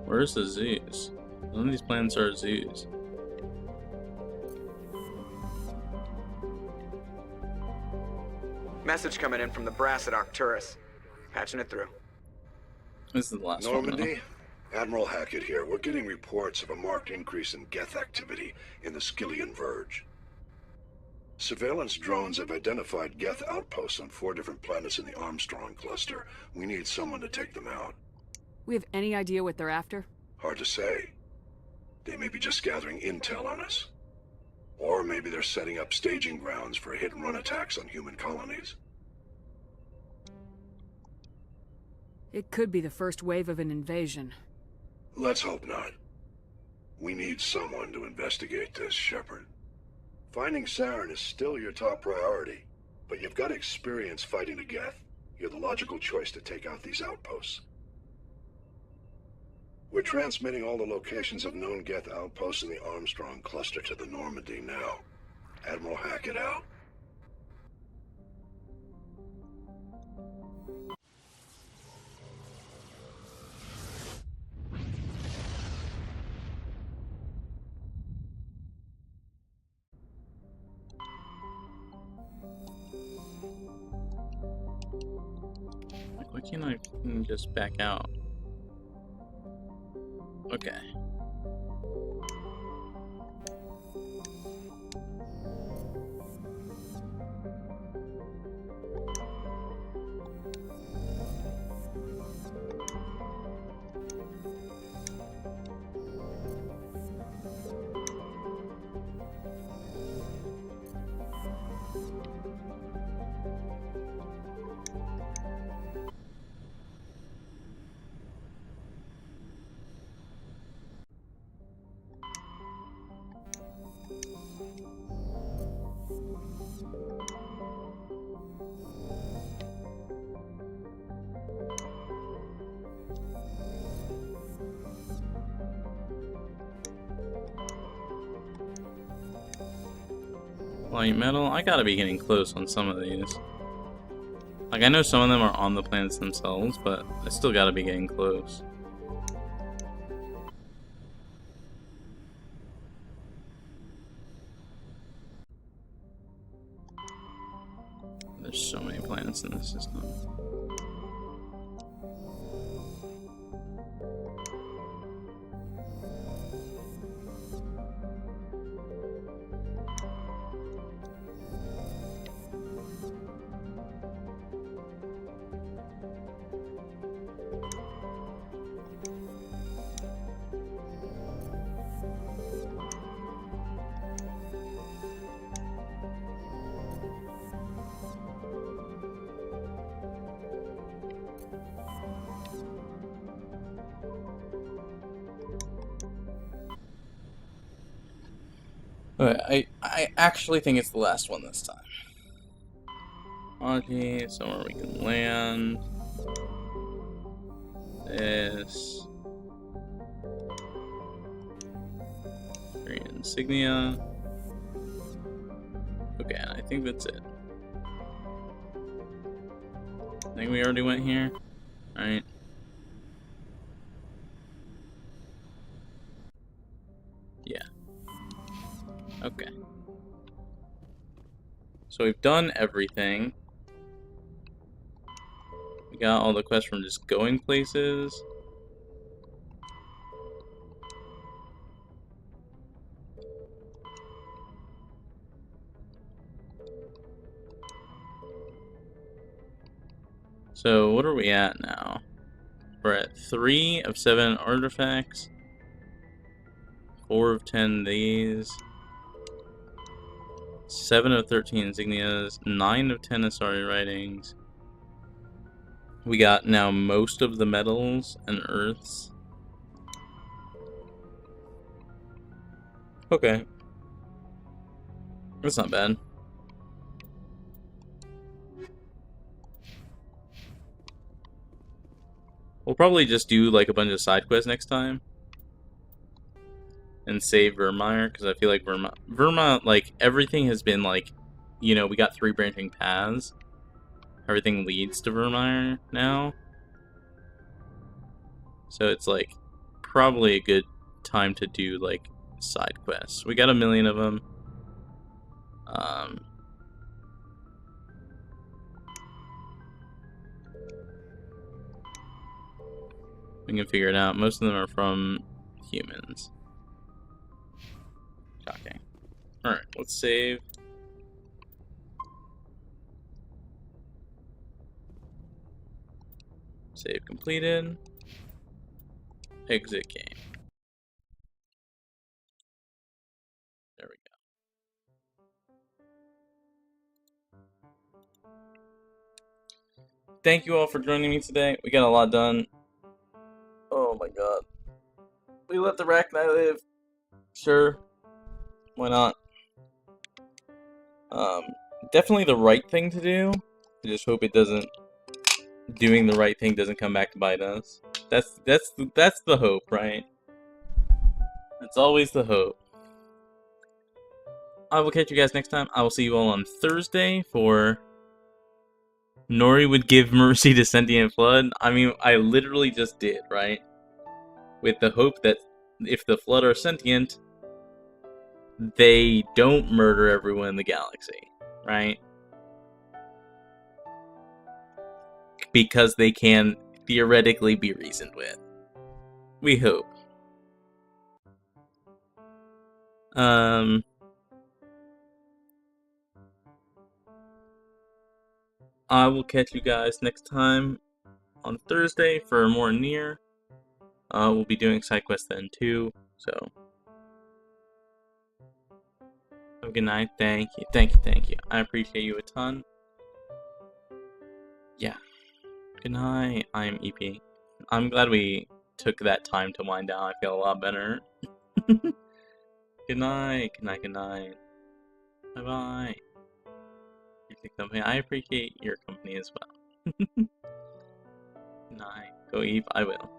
Where's the zoos? None of these planets are zoos. Message coming in from the brass at Arcturus. Patching it through. This is the last Normandy, Admiral Hackett here. We're getting reports of a marked increase in Geth activity in the Skyllian Verge. Surveillance drones have identified Geth outposts on 4 different planets in the Armstrong cluster. We need someone to take them out. We have any idea what they're after? Hard to say. They may be just gathering intel on us. Or maybe they're setting up staging grounds for hit-and-run attacks on human colonies. It could be the first wave of an invasion. Let's hope not. We need someone to investigate this, Shepard. Finding Saren is still your top priority, but you've got experience fighting the Geth. You're the logical choice to take out these outposts. We're transmitting all the locations of known Geth outposts in the Armstrong cluster to the Normandy now. Admiral Hackett out. Why can't I just back out? Okay. Light metal? I gotta be getting close on some of these. Like, I know some of them are on the planets themselves, but I still gotta be getting close. There's so many planets in this system. Okay, I actually think it's the last one this time. Okay, somewhere we can land. This. 3 insignia. Okay, I think that's it. I think we already went here. Alright. Yeah. Okay. So we've done everything. We got all the quests from just going places. So what are we at now? We're at 3 of 7 artifacts. 4 of 10 these. 7 of 13 insignias. 9 of 10 Asari writings. We got now most of the metals and earths. Okay. That's not bad. We'll probably just do like a bunch of side quests next time. And save Vermeer, because I feel like Verma, like, everything has been like, you know, we got 3 branching paths. Everything leads to Vermeer now. So it's like, probably a good time to do like side quests. We got 1 million of them. We can figure it out. Most of them are from humans. Shocking. Alright, let's save. Save completed. Exit game. There we go. Thank you all for joining me today. We got a lot done. Oh my god. We let the Rachni live. Sure. Why not? Definitely the right thing to do. I just hope it doesn't. Doing the right thing doesn't come back to bite us. That's the hope, right? That's always the hope. I will catch you guys next time. I will see you all on Thursday for Nori would give mercy to sentient flood. I mean, I literally just did, right? With the hope that if the flood are sentient, they don't murder everyone in the galaxy, right? because they can theoretically be reasoned with. We hope. I will catch you guys next time on Thursday for more Nier. We'll be doing side quests then too, so have a good night. Thank you. I appreciate you a ton. Yeah. Good night. I am EP. I'm glad we took that time to wind down. I feel a lot better. Good night. Bye bye. I appreciate your company as well. Good night. Go Eve. I will.